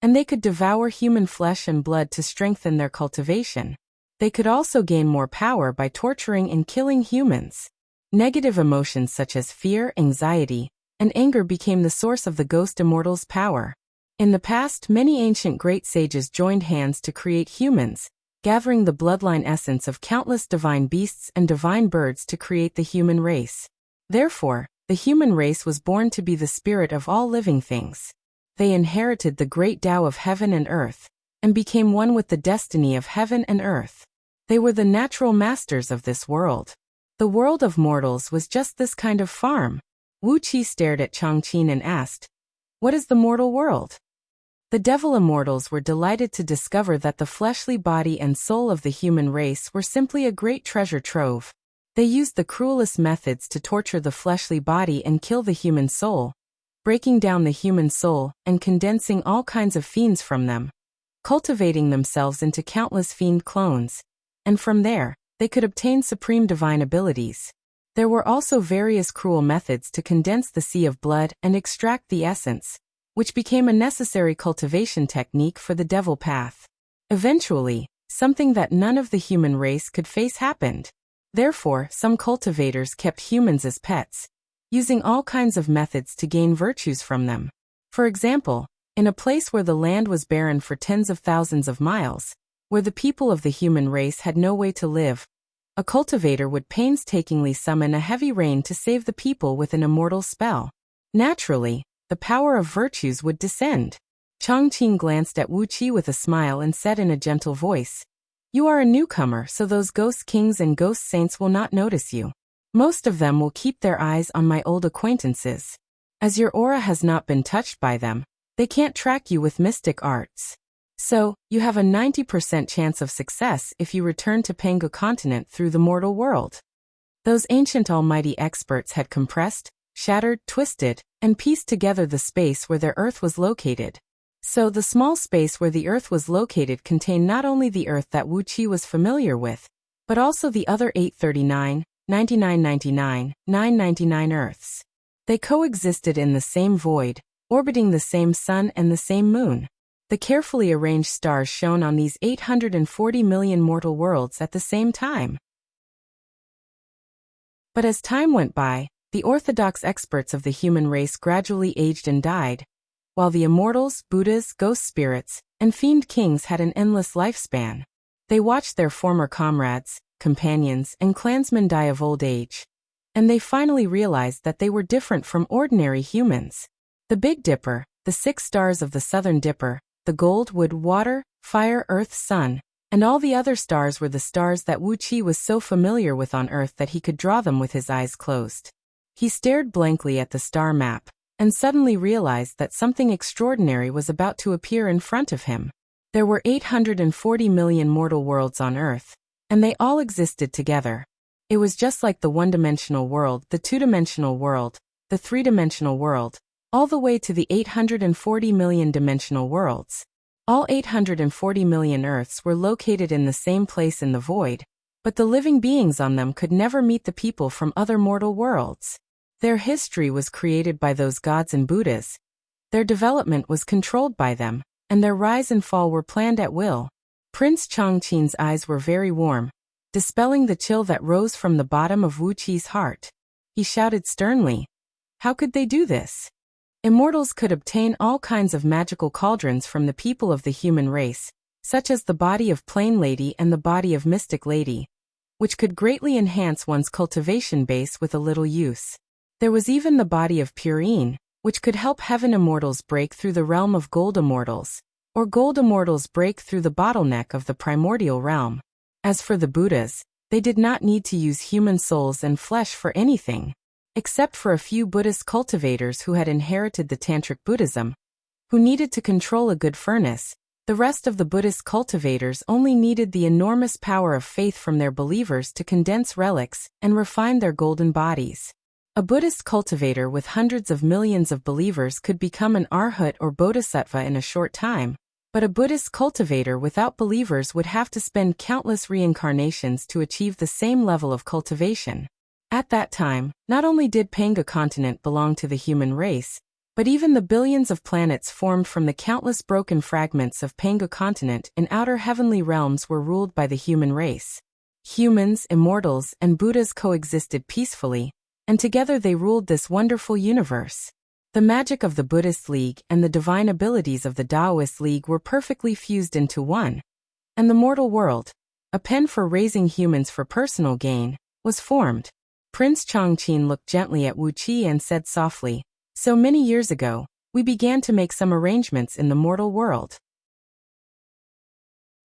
And they could devour human flesh and blood to strengthen their cultivation. They could also gain more power by torturing and killing humans. Negative emotions such as fear, anxiety, and anger became the source of the ghost immortals' power. In the past, many ancient great sages joined hands to create humans, gathering the bloodline essence of countless divine beasts and divine birds to create the human race. Therefore, the human race was born to be the spirit of all living things. They inherited the great Tao of heaven and earth, and became one with the destiny of heaven and earth. They were the natural masters of this world. The world of mortals was just this kind of farm. Wuxia stared at Changqin and asked, "What is the mortal world?" The devil immortals were delighted to discover that the fleshly body and soul of the human race were simply a great treasure trove. They used the cruelest methods to torture the fleshly body and kill the human soul, breaking down the human soul and condensing all kinds of fiends from them, cultivating themselves into countless fiend clones, and from there, they could obtain supreme divine abilities. There were also various cruel methods to condense the sea of blood and extract the essence, which became a necessary cultivation technique for the devil path. Eventually, something that none of the human race could face happened. Therefore, some cultivators kept humans as pets, using all kinds of methods to gain virtues from them. For example, in a place where the land was barren for tens of thousands of miles, where the people of the human race had no way to live, a cultivator would painstakingly summon a heavy rain to save the people with an immortal spell. Naturally, the power of virtues would descend. Changqin glanced at Wuqi with a smile and said in a gentle voice, "You are a newcomer, so those ghost kings and ghost saints will not notice you. Most of them will keep their eyes on my old acquaintances. As your aura has not been touched by them, they can't track you with mystic arts. So, you have a 90% chance of success if you return to Pangu continent through the mortal world." Those ancient almighty experts had compressed, shattered, twisted, and pieced together the space where their Earth was located. So the small space where the Earth was located contained not only the Earth that Wuqi was familiar with, but also the other 839, 9999, 999 Earths. They coexisted in the same void, orbiting the same sun and the same moon. The carefully arranged stars shone on these 840 million mortal worlds at the same time. But as time went by, the orthodox experts of the human race gradually aged and died, while the immortals, Buddhas, ghost spirits, and fiend kings had an endless lifespan. They watched their former comrades, companions, and clansmen die of old age. And they finally realized that they were different from ordinary humans. The Big Dipper, the 6 stars of the Southern Dipper, the gold, wood, water, fire, earth, sun, and all the other stars were the stars that Wuqi was so familiar with on Earth that he could draw them with his eyes closed. He stared blankly at the star map, and suddenly realized that something extraordinary was about to appear in front of him. There were 840 million mortal worlds on Earth, and they all existed together. It was just like the one-dimensional world, the two-dimensional world, the three-dimensional world, all the way to the 840 million dimensional worlds. All 840 million Earths were located in the same place in the void, but the living beings on them could never meet the people from other mortal worlds. Their history was created by those gods and Buddhas. Their development was controlled by them, and their rise and fall were planned at will. Prince Changqin's eyes were very warm, dispelling the chill that rose from the bottom of Wuqi's heart. He shouted sternly, "How could they do this?" Immortals could obtain all kinds of magical cauldrons from the people of the human race, such as the body of Plain Lady and the body of Mystic Lady, which could greatly enhance one's cultivation base with a little use. There was even the body of Purine, which could help heaven immortals break through the realm of gold immortals, or gold immortals break through the bottleneck of the primordial realm. As for the Buddhas, they did not need to use human souls and flesh for anything. Except for a few Buddhist cultivators who had inherited the Tantric Buddhism, who needed to control a good furnace, the rest of the Buddhist cultivators only needed the enormous power of faith from their believers to condense relics and refine their golden bodies. A Buddhist cultivator with hundreds of millions of believers could become an arhat or bodhisattva in a short time, but a Buddhist cultivator without believers would have to spend countless reincarnations to achieve the same level of cultivation. At that time, not only did Panga continent belong to the human race, but even the billions of planets formed from the countless broken fragments of Panga continent in outer heavenly realms were ruled by the human race. Humans, immortals, and Buddhas coexisted peacefully, and together they ruled this wonderful universe. The magic of the Buddhist League and the divine abilities of the Taoist League were perfectly fused into one, and the mortal world, a pen for raising humans for personal gain, was formed. Prince Chongqing looked gently at Wuxia and said softly, "So many years ago, we began to make some arrangements in the mortal world.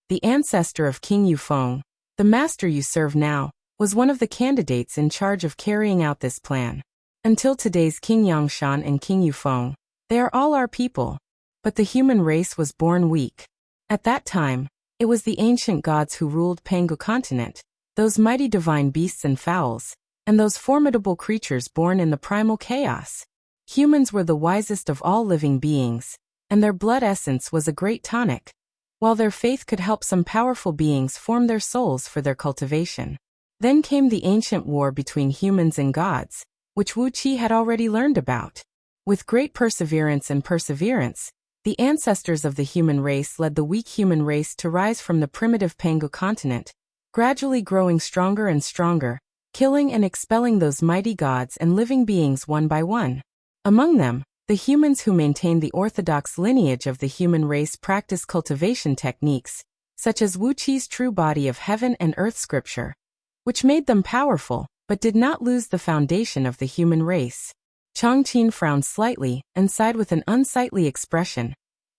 The ancestor of King Yufeng, the master you serve now, was one of the candidates in charge of carrying out this plan. Until today's King Yangshan and King Yufeng, they are all our people. But the human race was born weak. At that time, it was the ancient gods who ruled Pangu continent, those mighty divine beasts and fowls, and those formidable creatures born in the primal chaos. Humans were the wisest of all living beings, and their blood essence was a great tonic, while their faith could help some powerful beings form their souls for their cultivation. Then came the ancient war between humans and gods, which Wuqi had already learned about. With great perseverance, the ancestors of the human race led the weak human race to rise from the primitive Pangu continent, gradually growing stronger and stronger, killing and expelling those mighty gods and living beings one by one. Among them, the humans who maintained the orthodox lineage of the human race practiced cultivation techniques, such as Wuqi's true body of heaven and earth scripture, which made them powerful, but did not lose the foundation of the human race. Chongqing frowned slightly and sighed with an unsightly expression,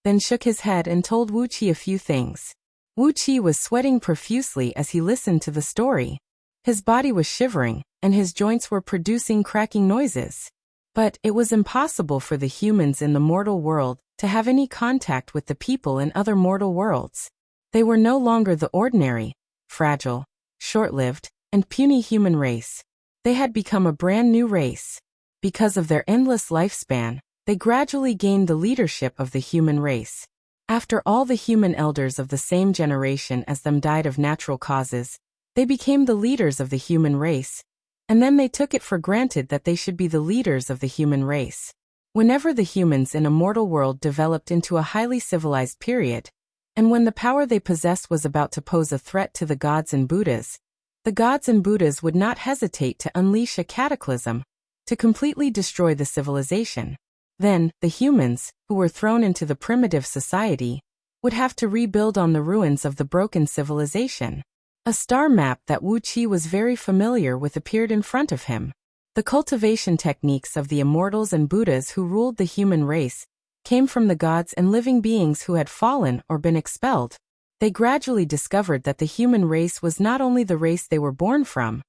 then shook his head and told Wuqi a few things. Wuqi was sweating profusely as he listened to the story. His body was shivering, and his joints were producing cracking noises. But it was impossible for the humans in the mortal world to have any contact with the people in other mortal worlds. They were no longer the ordinary, fragile, short-lived, and puny human race. They had become a brand new race. Because of their endless lifespan, they gradually gained the leadership of the human race. After all the human elders of the same generation as them died of natural causes, they became the leaders of the human race, and then they took it for granted that they should be the leaders of the human race. Whenever the humans in a mortal world developed into a highly civilized period, and when the power they possessed was about to pose a threat to the gods and Buddhas, the gods and Buddhas would not hesitate to unleash a cataclysm to completely destroy the civilization. Then, the humans, who were thrown into the primitive society, would have to rebuild on the ruins of the broken civilization. A star map that Wuqi was very familiar with appeared in front of him. The cultivation techniques of the immortals and Buddhas who ruled the human race came from the gods and living beings who had fallen or been expelled. They gradually discovered that the human race was not only the race they were born from,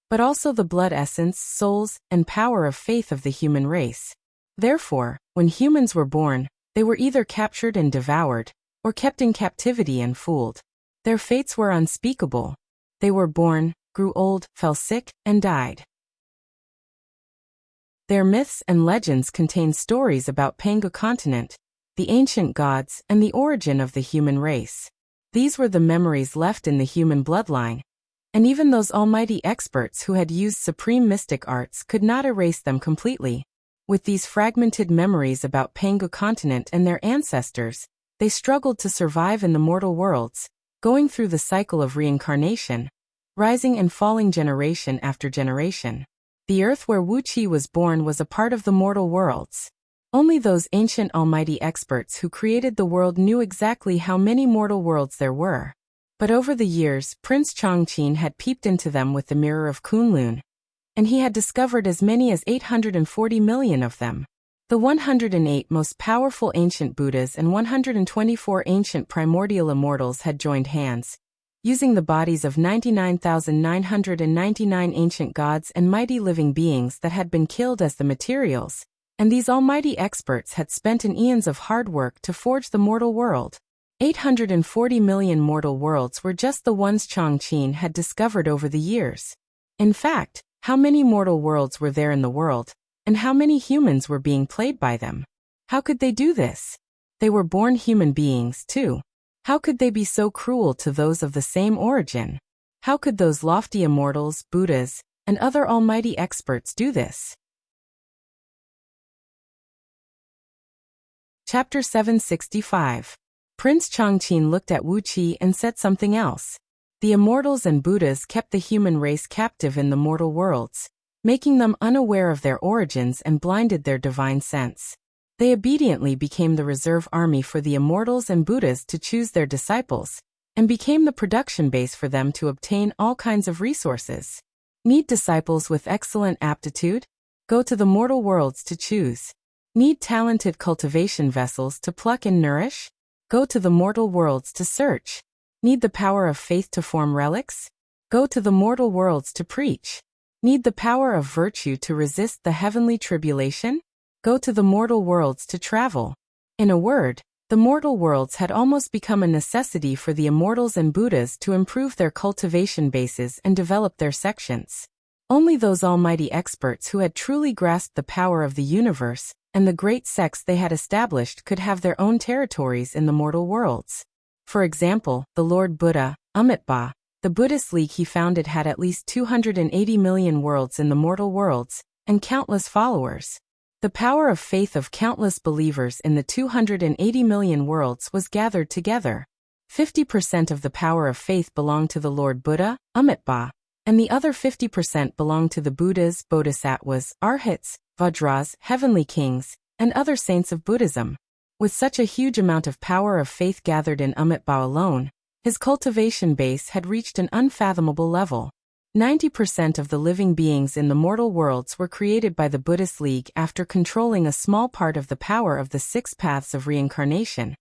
but also the blood essence, souls, and power of faith of the human race. Therefore, when humans were born, they were either captured and devoured, or kept in captivity and fooled. Their fates were unspeakable. They were born, grew old, fell sick, and died. Their myths and legends contain stories about Pangu continent, the ancient gods, and the origin of the human race. These were the memories left in the human bloodline, and even those almighty experts who had used supreme mystic arts could not erase them completely. With these fragmented memories about Pangu continent and their ancestors, they struggled to survive in the mortal worlds, going through the cycle of reincarnation, rising and falling generation after generation. The earth where Wuqi was born was a part of the mortal worlds. Only those ancient almighty experts who created the world knew exactly how many mortal worlds there were. But over the years, Prince Chongqing had peeped into them with the mirror of Kunlun, and he had discovered as many as 840 million of them. The 108 most powerful ancient Buddhas and 124 ancient primordial immortals had joined hands, using the bodies of 99,999 ancient gods and mighty living beings that had been killed as the materials, and these almighty experts had spent an eons of hard work to forge the mortal world. 840 million mortal worlds were just the ones Changqin had discovered over the years. In fact, how many mortal worlds were there in the world, and how many humans were being played by them? How could they do this? They were born human beings, too. How could they be so cruel to those of the same origin? How could those lofty immortals, Buddhas, and other almighty experts do this? Chapter 765. Prince Changqin looked at Wuxia and said something else. The immortals and Buddhas kept the human race captive in the mortal worlds, making them unaware of their origins and blinded their divine sense. They obediently became the reserve army for the immortals and Buddhas to choose their disciples, and became the production base for them to obtain all kinds of resources. Need disciples with excellent aptitude? Go to the mortal worlds to choose. Need talented cultivation vessels to pluck and nourish? Go to the mortal worlds to search. Need the power of faith to form relics? Go to the mortal worlds to preach. Need the power of virtue to resist the heavenly tribulation? Go to the mortal worlds to travel. In a word, the mortal worlds had almost become a necessity for the immortals and Buddhas to improve their cultivation bases and develop their sections. Only those almighty experts who had truly grasped the power of the universe and the great sects they had established could have their own territories in the mortal worlds. For example, the Lord Buddha, Amitabha, the Buddhist League he founded had at least 280 million worlds in the mortal worlds, and countless followers. The power of faith of countless believers in the 280 million worlds was gathered together. 50% of the power of faith belonged to the Lord Buddha, Amitabha, and the other 50% belonged to the Buddhas, Bodhisattvas, Arhats, Vajras, heavenly kings, and other saints of Buddhism. With such a huge amount of power of faith gathered in Amitabha alone, his cultivation base had reached an unfathomable level. 90% of the living beings in the mortal worlds were created by the Buddhist League after controlling a small part of the power of the 6 paths of reincarnation,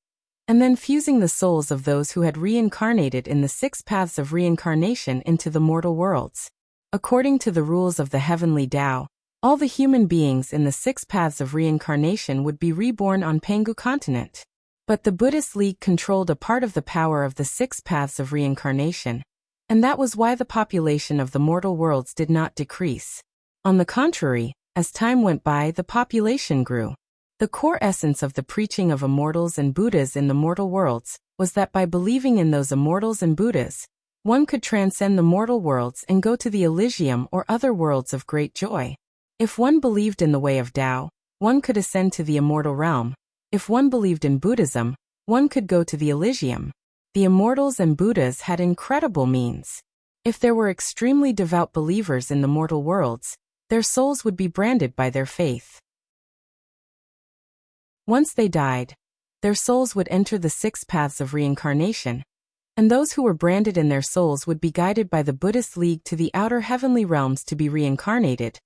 and then fusing the souls of those who had reincarnated in the 6 paths of reincarnation into the mortal worlds. According to the rules of the heavenly Tao, all the human beings in the 6 paths of reincarnation would be reborn on Pangu continent. But the Buddhist League controlled a part of the power of the 6 paths of reincarnation, and that was why the population of the mortal worlds did not decrease. On the contrary, as time went by, the population grew. The core essence of the preaching of immortals and Buddhas in the mortal worlds was that by believing in those immortals and Buddhas, one could transcend the mortal worlds and go to the Elysium or other worlds of great joy. If one believed in the way of Tao, one could ascend to the immortal realm. If one believed in Buddhism, one could go to the Elysium. The immortals and Buddhas had incredible means. If there were extremely devout believers in the mortal worlds, their souls would be branded by their faith. Once they died, their souls would enter the 6 paths of reincarnation, and those who were branded in their souls would be guided by the Buddhist League to the outer heavenly realms to be reincarnated,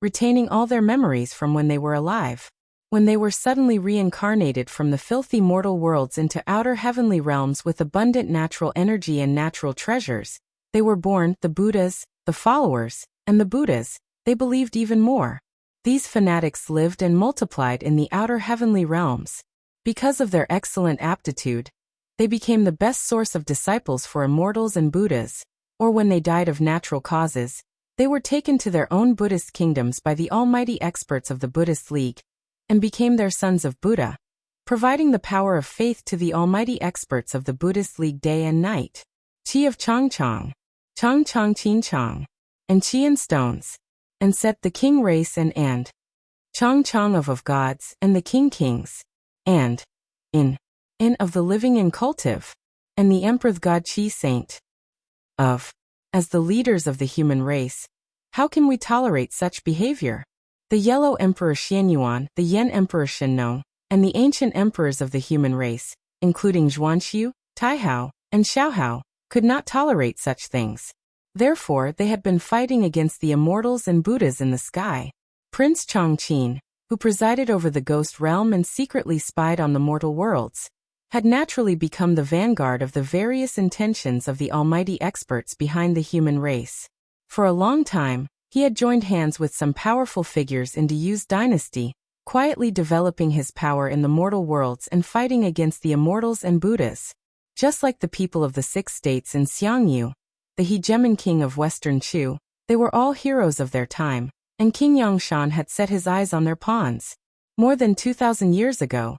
retaining all their memories from when they were alive. When they were suddenly reincarnated from the filthy mortal worlds into outer heavenly realms with abundant natural energy and natural treasures, they were born, the Buddhas, the followers, and the Buddhas. They believed even more. These fanatics lived and multiplied in the outer heavenly realms. Because of their excellent aptitude, they became the best source of disciples for immortals and Buddhas, or when they died of natural causes, they were taken to their own Buddhist kingdoms by the almighty experts of the Buddhist League, and became their sons of Buddha, providing the power of faith to the almighty experts of the Buddhist League day and night. Qi of Changchang, Changchang Qinchang, and Qi and stones, and set the king race and Changchang of gods, and the king kings, and in of the living and cultive, and the emperor god Qi saint of, as the leaders of the human race. How can we tolerate such behavior? The Yellow Emperor Xianyuan, the Yen Emperor Shenong, and the ancient emperors of the human race, including Zhuanxiu, Taihao, and Xiaohao, could not tolerate such things. Therefore, they had been fighting against the immortals and Buddhas in the sky. Prince Changqin, who presided over the ghost realm and secretly spied on the mortal worlds, had naturally become the vanguard of the various intentions of the almighty experts behind the human race. For a long time, he had joined hands with some powerful figures in Diyu's dynasty, quietly developing his power in the mortal worlds and fighting against the immortals and Buddhas. Just like the people of the Six States in Xiangyu, the hegemon king of Western Chu, they were all heroes of their time, and King Yangshan had set his eyes on their pawns. More than 2,000 years ago,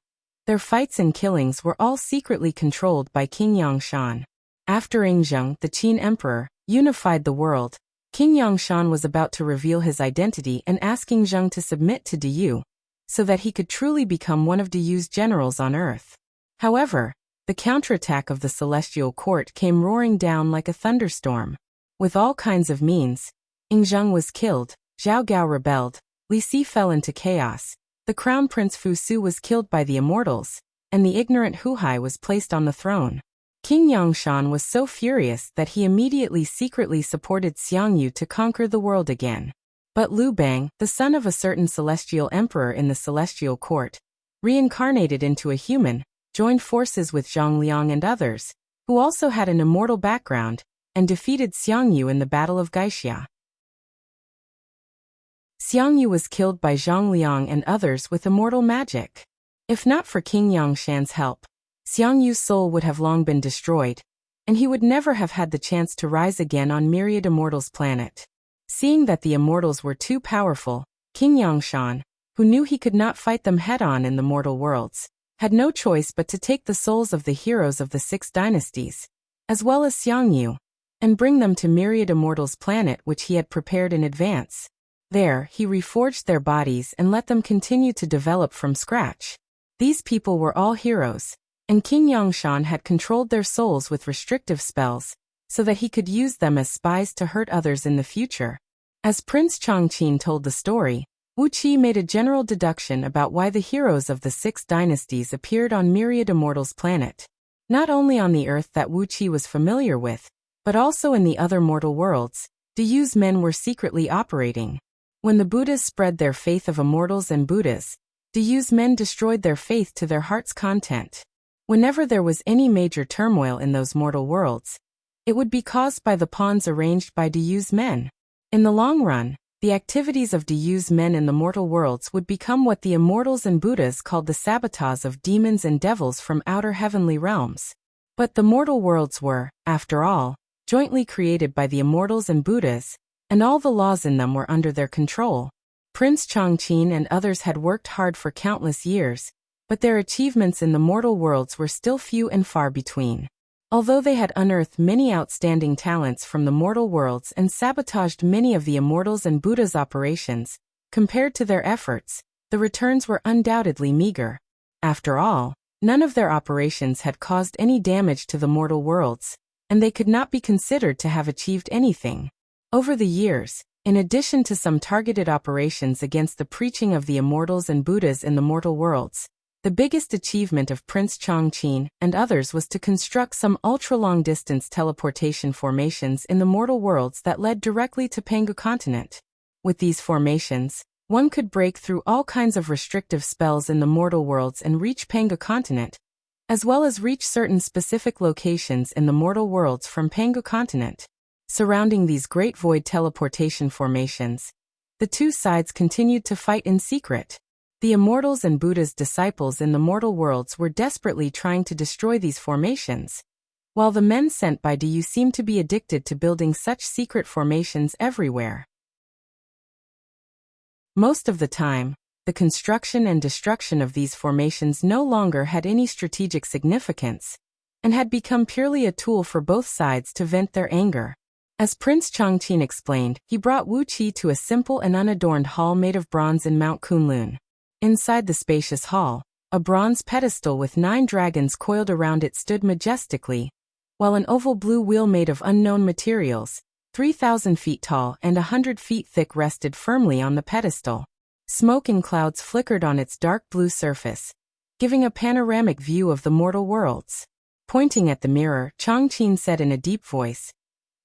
their fights and killings were all secretly controlled by King Yangshan. After Yingzheng, the Qin emperor, unified the world, King Yangshan was about to reveal his identity and ask Yingzheng to submit to Diyu, so that he could truly become one of Diyu's generals on earth. However, the counterattack of the celestial court came roaring down like a thunderstorm. With all kinds of means, Yingzheng was killed, Zhao Gao rebelled, Li Si fell into chaos, the crown prince Fu Su was killed by the immortals, and the ignorant Hu Hai was placed on the throne. King Yangshan was so furious that he immediately secretly supported Xiangyu to conquer the world again. But Liu Bang, the son of a certain celestial emperor in the celestial court, reincarnated into a human, joined forces with Zhang Liang and others, who also had an immortal background, and defeated Xiangyu in the Battle of Gaixia. Xiangyu was killed by Zhang Liang and others with immortal magic. If not for King Yangshan's help, Xiangyu's soul would have long been destroyed, and he would never have had the chance to rise again on Myriad Immortals' planet. Seeing that the immortals were too powerful, King Yangshan, who knew he could not fight them head-on in the mortal worlds, had no choice but to take the souls of the heroes of the six dynasties, as well as Xiangyu, and bring them to Myriad Immortals' planet which he had prepared in advance. There, he reforged their bodies and let them continue to develop from scratch. These people were all heroes, and King Yangshan had controlled their souls with restrictive spells, so that he could use them as spies to hurt others in the future. As Prince Chongqing told the story, Wuxia made a general deduction about why the heroes of the six dynasties appeared on Myriad Immortals' planet. Not only on the earth that Wuxia was familiar with, but also in the other mortal worlds, Diyu's men were secretly operating. When the Buddhas spread their faith of immortals and Buddhas, Diyu's men destroyed their faith to their heart's content. Whenever there was any major turmoil in those mortal worlds, it would be caused by the pawns arranged by Diyu's men. In the long run, the activities of Diyu's men in the mortal worlds would become what the immortals and Buddhas called the sabotage of demons and devils from outer heavenly realms. But the mortal worlds were, after all, jointly created by the immortals and Buddhas, and all the laws in them were under their control. Prince Chongqing and others had worked hard for countless years, but their achievements in the mortal worlds were still few and far between. Although they had unearthed many outstanding talents from the mortal worlds and sabotaged many of the immortals and Buddhas' operations, compared to their efforts, the returns were undoubtedly meager. After all, none of their operations had caused any damage to the mortal worlds, and they could not be considered to have achieved anything. Over the years, in addition to some targeted operations against the preaching of the immortals and Buddhas in the mortal worlds, the biggest achievement of Prince Chongqing and others was to construct some ultra-long-distance teleportation formations in the mortal worlds that led directly to Pangu continent. With these formations, one could break through all kinds of restrictive spells in the mortal worlds and reach Pangu continent, as well as reach certain specific locations in the mortal worlds from Pangu continent. Surrounding these great void teleportation formations, the two sides continued to fight in secret. The immortals and Buddha's disciples in the mortal worlds were desperately trying to destroy these formations, while the men sent by Diyu seemed to be addicted to building such secret formations everywhere. Most of the time, the construction and destruction of these formations no longer had any strategic significance, and had become purely a tool for both sides to vent their anger. As Prince Chongqing explained, he brought Wuqia to a simple and unadorned hall made of bronze in Mount Kunlun. Inside the spacious hall, a bronze pedestal with 9 dragons coiled around it stood majestically, while an oval blue wheel made of unknown materials, 3,000 feet tall and 100 feet thick rested firmly on the pedestal. Smoke and clouds flickered on its dark blue surface, giving a panoramic view of the mortal worlds. Pointing at the mirror, Chongqing said in a deep voice,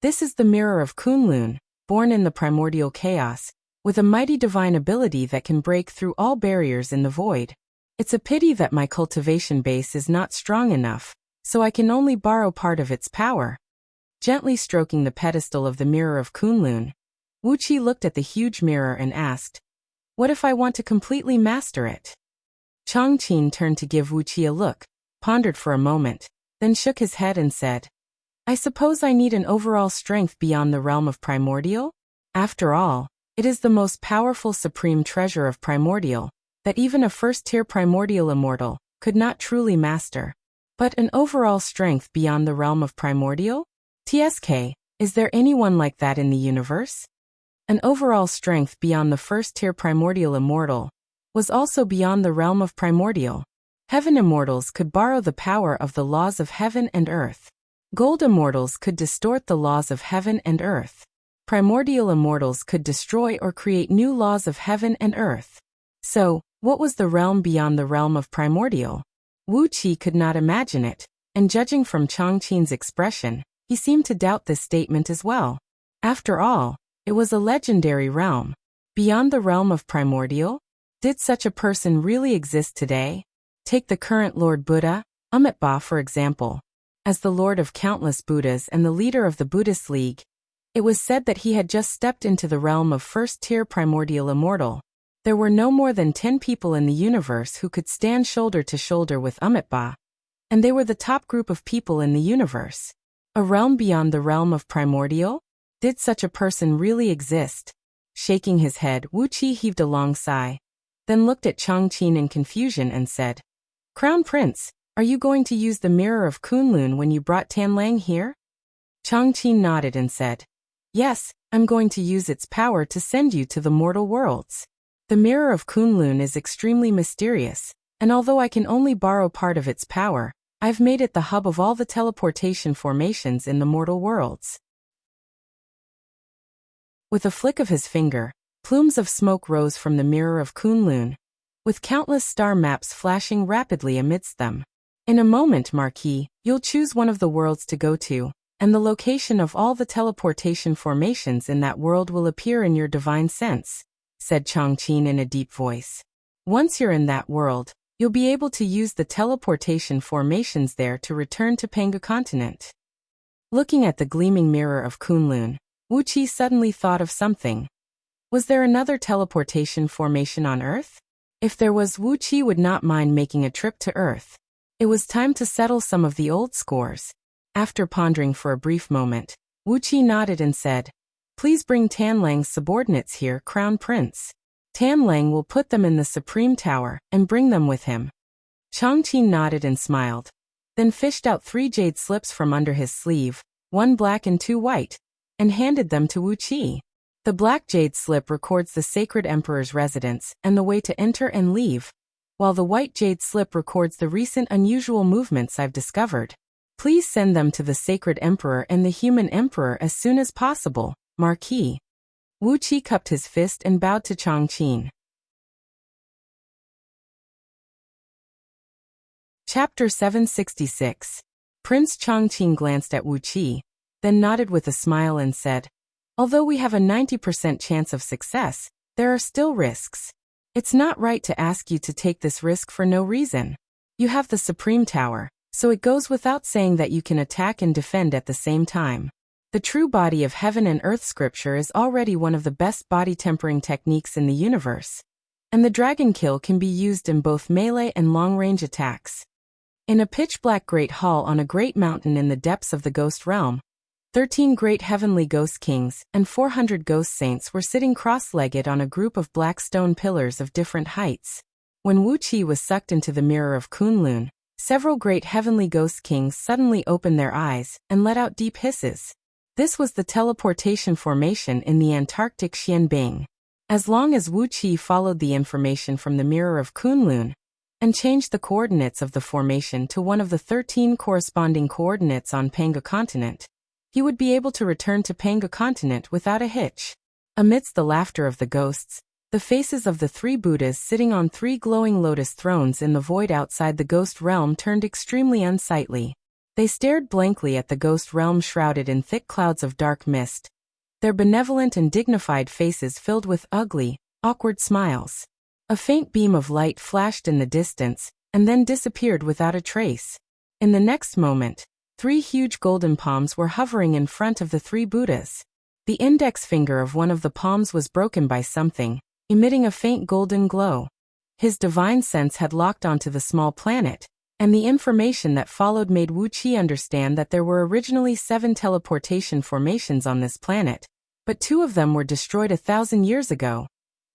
"This is the mirror of Kunlun, born in the primordial chaos, with a mighty divine ability that can break through all barriers in the void. It's a pity that my cultivation base is not strong enough, so I can only borrow part of its power. Gently stroking the pedestal of the mirror of Kunlun, Wuqi looked at the huge mirror and asked, "What if I want to completely master it?" Changqing turned to give Wuqi a look, pondered for a moment, then shook his head and said, "I suppose I need an overall strength beyond the realm of primordial? After all, it is the most powerful supreme treasure of primordial, that even a first-tier primordial immortal could not truly master. But an overall strength beyond the realm of primordial? TSK, is there anyone like that in the universe?" An overall strength beyond the first-tier primordial immortal was also beyond the realm of primordial. Heaven immortals could borrow the power of the laws of heaven and earth. Gold immortals could distort the laws of heaven and earth. Primordial immortals could destroy or create new laws of heaven and earth. So, what was the realm beyond the realm of primordial? Wu Qi could not imagine it, and judging from Changqing's expression, he seemed to doubt this statement as well. After all, it was a legendary realm. Beyond the realm of primordial? Did such a person really exist today? Take the current Lord Buddha, Amitabha for example. As the Lord of countless Buddhas and the leader of the Buddhist League, it was said that he had just stepped into the realm of first-tier primordial immortal. There were no more than 10 people in the universe who could stand shoulder to shoulder with Amitabha, and they were the top group of people in the universe. A realm beyond the realm of primordial? Did such a person really exist? Shaking his head, Wu Qi heaved a long sigh, then looked at Changqing in confusion and said, "Crown Prince, are you going to use the mirror of Kunlun when you brought Tanlang here?" Changqing nodded and said, "Yes, I'm going to use its power to send you to the mortal worlds. The mirror of Kunlun is extremely mysterious, and although I can only borrow part of its power, I've made it the hub of all the teleportation formations in the mortal worlds." With a flick of his finger, plumes of smoke rose from the mirror of Kunlun, with countless star maps flashing rapidly amidst them. "In a moment, Marquis, you'll choose one of the worlds to go to, and the location of all the teleportation formations in that world will appear in your divine sense," said Changqing in a deep voice. "Once you're in that world, you'll be able to use the teleportation formations there to return to Panga continent." Looking at the gleaming mirror of Kunlun, Wu Qi suddenly thought of something. Was there another teleportation formation on Earth? If there was, Wu Qi would not mind making a trip to Earth. It was time to settle some of the old scores. After pondering for a brief moment, Wu Qi nodded and said, "Please bring Tanlang's subordinates here, Crown Prince. Tanlang will put them in the Supreme Tower and bring them with him." Changqing nodded and smiled, then fished out 3 jade slips from under his sleeve, 1 black and 2 white, and handed them to Wu Qi. The black jade slip records the sacred emperor's residence and the way to enter and leave, while the white jade slip records the recent unusual movements I've discovered. Please send them to the sacred emperor and the human emperor as soon as possible, Marquis. Wu Qi cupped his fist and bowed to Changqing. Chapter 766. Prince Changqing glanced at Wu Qi, then nodded with a smile and said, "Although we have a 90% chance of success, there are still risks. It's not right to ask you to take this risk for no reason. You have the Supreme Tower, so it goes without saying that you can attack and defend at the same time. The true body of heaven and earth scripture is already one of the best body tempering techniques in the universe, and the dragon kill can be used in both melee and long-range attacks." In a pitch-black great hall on a great mountain in the depths of the ghost realm, 13 great heavenly ghost kings and 400 ghost saints were sitting cross-legged on a group of black stone pillars of different heights. When Wu Qi was sucked into the mirror of Kunlun, several great heavenly ghost kings suddenly opened their eyes and let out deep hisses. This was the teleportation formation in the Antarctic Xianbing. As long as Wu Qi followed the information from the mirror of Kunlun and changed the coordinates of the formation to one of the 13 corresponding coordinates on Panga continent, he would be able to return to Panga continent without a hitch. Amidst the laughter of the ghosts, the faces of the 3 Buddhas sitting on 3 glowing lotus thrones in the void outside the ghost realm turned extremely unsightly. They stared blankly at the ghost realm shrouded in thick clouds of dark mist, their benevolent and dignified faces filled with ugly, awkward smiles. A faint beam of light flashed in the distance, and then disappeared without a trace. In the next moment, 3 huge golden palms were hovering in front of the 3 Buddhas. The index finger of one of the palms was broken by something, emitting a faint golden glow. His divine sense had locked onto the small planet, and the information that followed made Wuxia understand that there were originally 7 teleportation formations on this planet, but 2 of them were destroyed 1,000 years ago,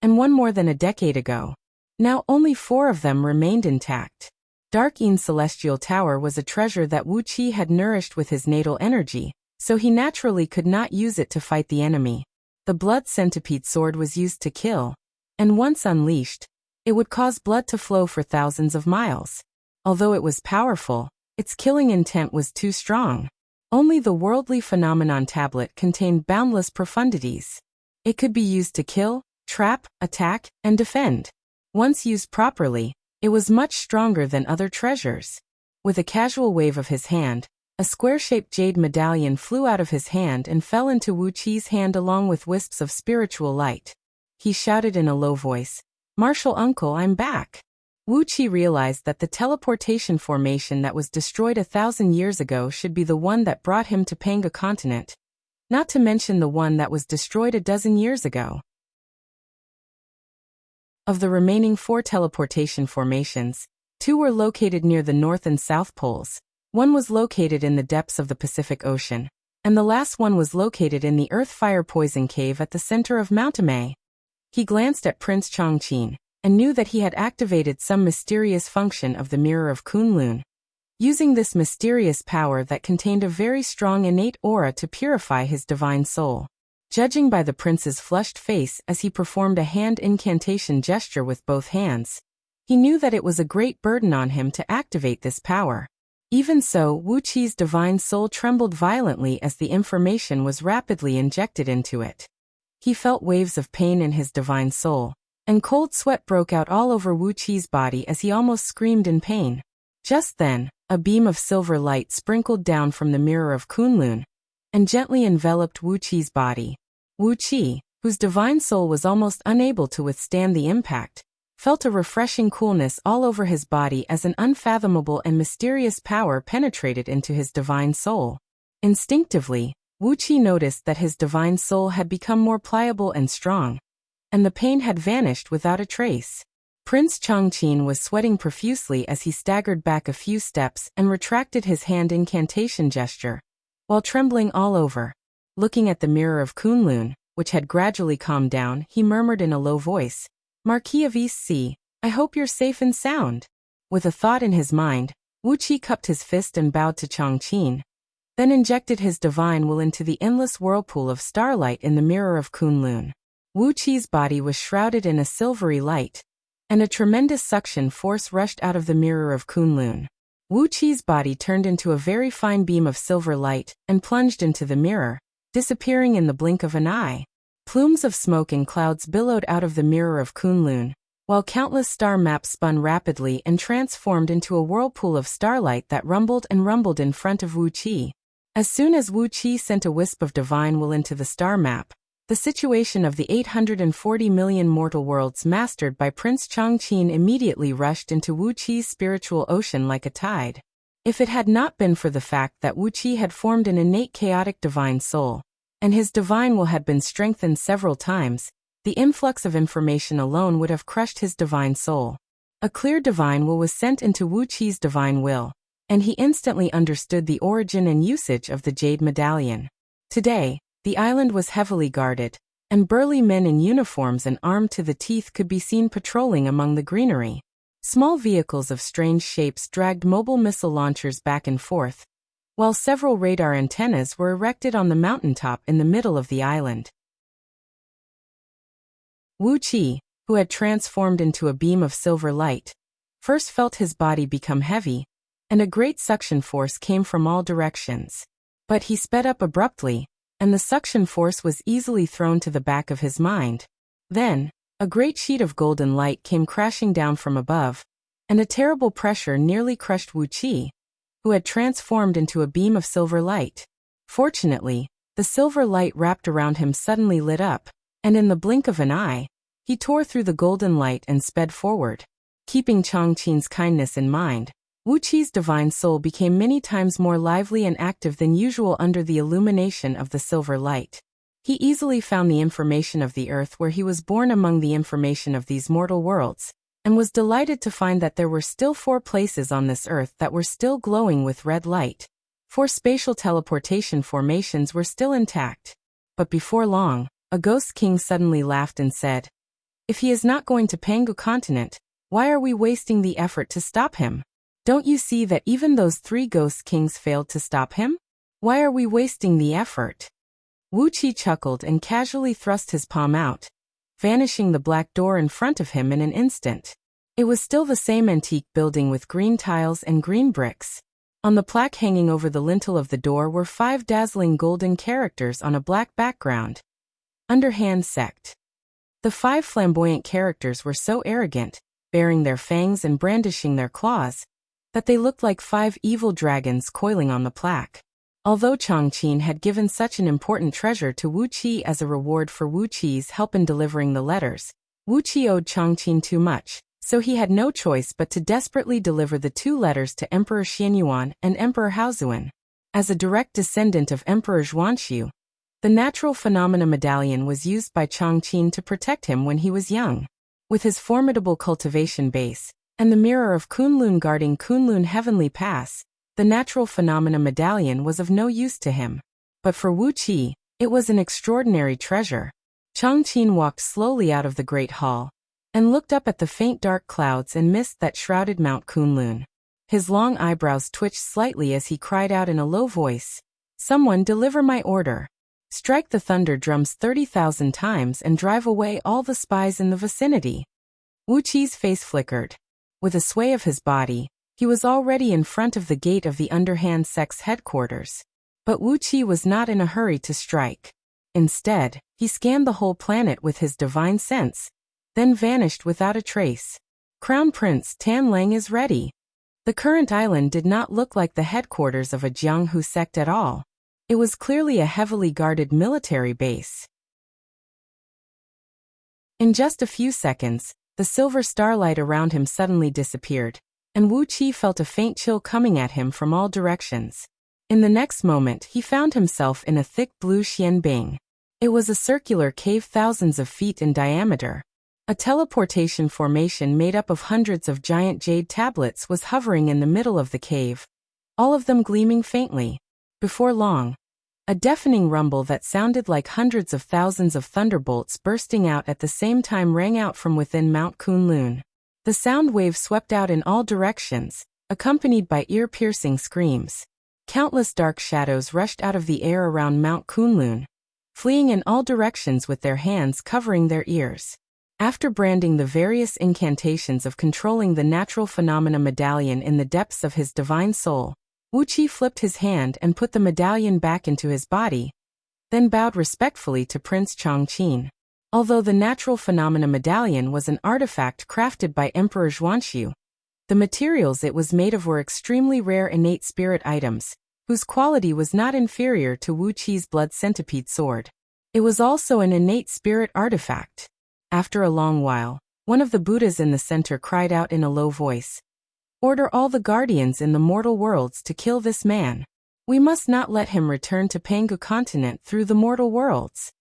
and 1 more than a decade ago. Now only 4 of them remained intact. Dark Een Celestial Tower was a treasure that Wuxia had nourished with his natal energy, so he naturally could not use it to fight the enemy. The blood centipede sword was used to kill, and once unleashed, it would cause blood to flow for thousands of miles. Although it was powerful, its killing intent was too strong. Only the worldly phenomenon tablet contained boundless profundities. It could be used to kill, trap, attack, and defend. Once used properly, it was much stronger than other treasures. With a casual wave of his hand, a square-shaped jade medallion flew out of his hand and fell into Wuqi's hand along with wisps of spiritual light. He shouted in a low voice, "Martial Uncle, I'm back." Wuqi realized that the teleportation formation that was destroyed 1,000 years ago should be the one that brought him to Panga continent, not to mention the one that was destroyed a dozen years ago. Of the remaining 4 teleportation formations, 2 were located near the North and South Poles, 1 was located in the depths of the Pacific Ocean, and the last one was located in the Earth-Fire Poison Cave at the center of Mount Amei. He glanced at Prince Chongqing, and knew that he had activated some mysterious function of the Mirror of Kunlun, using this mysterious power that contained a very strong innate aura to purify his divine soul. Judging by the prince's flushed face as he performed a hand incantation gesture with both hands, he knew that it was a great burden on him to activate this power. Even so, Wuqi's divine soul trembled violently as the information was rapidly injected into it. He felt waves of pain in his divine soul, and cold sweat broke out all over Wuqi's body as he almost screamed in pain. Just then, a beam of silver light sprinkled down from the Mirror of Kunlun, and gently enveloped Wuqi's body. Wuqi, whose divine soul was almost unable to withstand the impact, felt a refreshing coolness all over his body as an unfathomable and mysterious power penetrated into his divine soul. Instinctively, Wuqi noticed that his divine soul had become more pliable and strong, and the pain had vanished without a trace. Prince Chongqing was sweating profusely as he staggered back a few steps and retracted his hand incantation gesture, while trembling all over. Looking at the Mirror of Kunlun, which had gradually calmed down, he murmured in a low voice, "Marquis of East Sea, I hope you're safe and sound." With a thought in his mind, Wuqi cupped his fist and bowed to Chongqing, then injected his divine will into the endless whirlpool of starlight in the Mirror of Kunlun. Wuqi's body was shrouded in a silvery light, and a tremendous suction force rushed out of the Mirror of Kunlun. Wuqi's body turned into a very fine beam of silver light and plunged into the mirror, disappearing in the blink of an eye. Plumes of smoke and clouds billowed out of the Mirror of Kunlun, while countless star maps spun rapidly and transformed into a whirlpool of starlight that rumbled and rumbled in front of Wuqi. As soon as Wuqi sent a wisp of divine will into the star map, the situation of the 840 million mortal worlds mastered by Prince Chongqing immediately rushed into Wuqi's spiritual ocean like a tide. If it had not been for the fact that Wuqi had formed an innate chaotic divine soul, and his divine will had been strengthened several times, the influx of information alone would have crushed his divine soul. A clear divine will was sent into Wuqi's divine will, and he instantly understood the origin and usage of the jade medallion. Today, the island was heavily guarded, and burly men in uniforms and armed to the teeth could be seen patrolling among the greenery. Small vehicles of strange shapes dragged mobile missile launchers back and forth, while several radar antennas were erected on the mountaintop in the middle of the island. Wuqi, who had transformed into a beam of silver light, first felt his body become heavy, and a great suction force came from all directions. But he sped up abruptly, and the suction force was easily thrown to the back of his mind. Then, a great sheet of golden light came crashing down from above, and a terrible pressure nearly crushed Wuqi, who had transformed into a beam of silver light. Fortunately, the silver light wrapped around him suddenly lit up, and in the blink of an eye, He tore through the golden light and sped forward. Keeping Changqing's kindness in mind, Wuqi's divine soul became many times more lively and active than usual under the illumination of the silver light. He easily found the information of the earth where he was born among the information of these mortal worlds, and was delighted to find that there were still 4 places on this earth that were still glowing with red light. 4 spatial teleportation formations were still intact. But before long, a ghost king suddenly laughed and said, "If he is not going to Pangu continent, why are we wasting the effort to stop him? Don't you see that even those 3 ghost kings failed to stop him? Why are we wasting the effort?" Wuqi chuckled and casually thrust his palm out, vanishing the black door in front of him in an instant. It was still the same antique building with green tiles and green bricks. On the plaque hanging over the lintel of the door were 5 dazzling golden characters on a black background. Underhand sect. The 5 flamboyant characters were so arrogant, baring their fangs and brandishing their claws, that they looked like 5 evil dragons coiling on the plaque. Although Changqing had given such an important treasure to Wuqi as a reward for Wuqi's help in delivering the letters, Wuqi owed Changqing too much, so he had no choice but to desperately deliver the 2 letters to Emperor Xianyuan and Emperor Haozuan. As a direct descendant of Emperor Zhuanxiu, the natural phenomena medallion was used by Changqing to protect him when he was young. With his formidable cultivation base, and the mirror of Kunlun guarding Kunlun Heavenly Pass, the natural phenomena medallion was of no use to him. But for Wuqi, it was an extraordinary treasure. Changqing walked slowly out of the great hall, and looked up at the faint dark clouds and mist that shrouded Mount Kunlun. His long eyebrows twitched slightly as he cried out in a low voice, "Someone deliver my order. Strike the thunder drums 30,000 times and drive away all the spies in the vicinity." Wuqi's face flickered. With a sway of his body, he was already in front of the gate of the underhand sect's headquarters. But Wuqi was not in a hurry to strike. Instead, he scanned the whole planet with his divine sense, then vanished without a trace. "Crown Prince Tan Lang is ready." The current island did not look like the headquarters of a Jianghu sect at all. It was clearly a heavily guarded military base. In just a few seconds, the silver starlight around him suddenly disappeared, and Wuqi felt a faint chill coming at him from all directions. In the next moment he found himself in a thick blue xianbing. It was a circular cave thousands of feet in diameter. A teleportation formation made up of hundreds of giant jade tablets was hovering in the middle of the cave, all of them gleaming faintly. Before long, a deafening rumble that sounded like hundreds of thousands of thunderbolts bursting out at the same time rang out from within Mount Kunlun. The sound wave swept out in all directions, accompanied by ear-piercing screams. Countless dark shadows rushed out of the air around Mount Kunlun, fleeing in all directions with their hands covering their ears. After branding the various incantations of controlling the natural phenomena medallion in the depths of his divine soul, Wuqi flipped his hand and put the medallion back into his body, then bowed respectfully to Prince Changqing. Although the natural phenomena medallion was an artifact crafted by Emperor Zhuanxiu, the materials it was made of were extremely rare innate spirit items, whose quality was not inferior to Wuqi's blood centipede sword. It was also an innate spirit artifact. After a long while, one of the Buddhas in the center cried out in a low voice, "Order all the guardians in the mortal worlds to kill this man. We must not let him return to Pangu continent through the mortal worlds."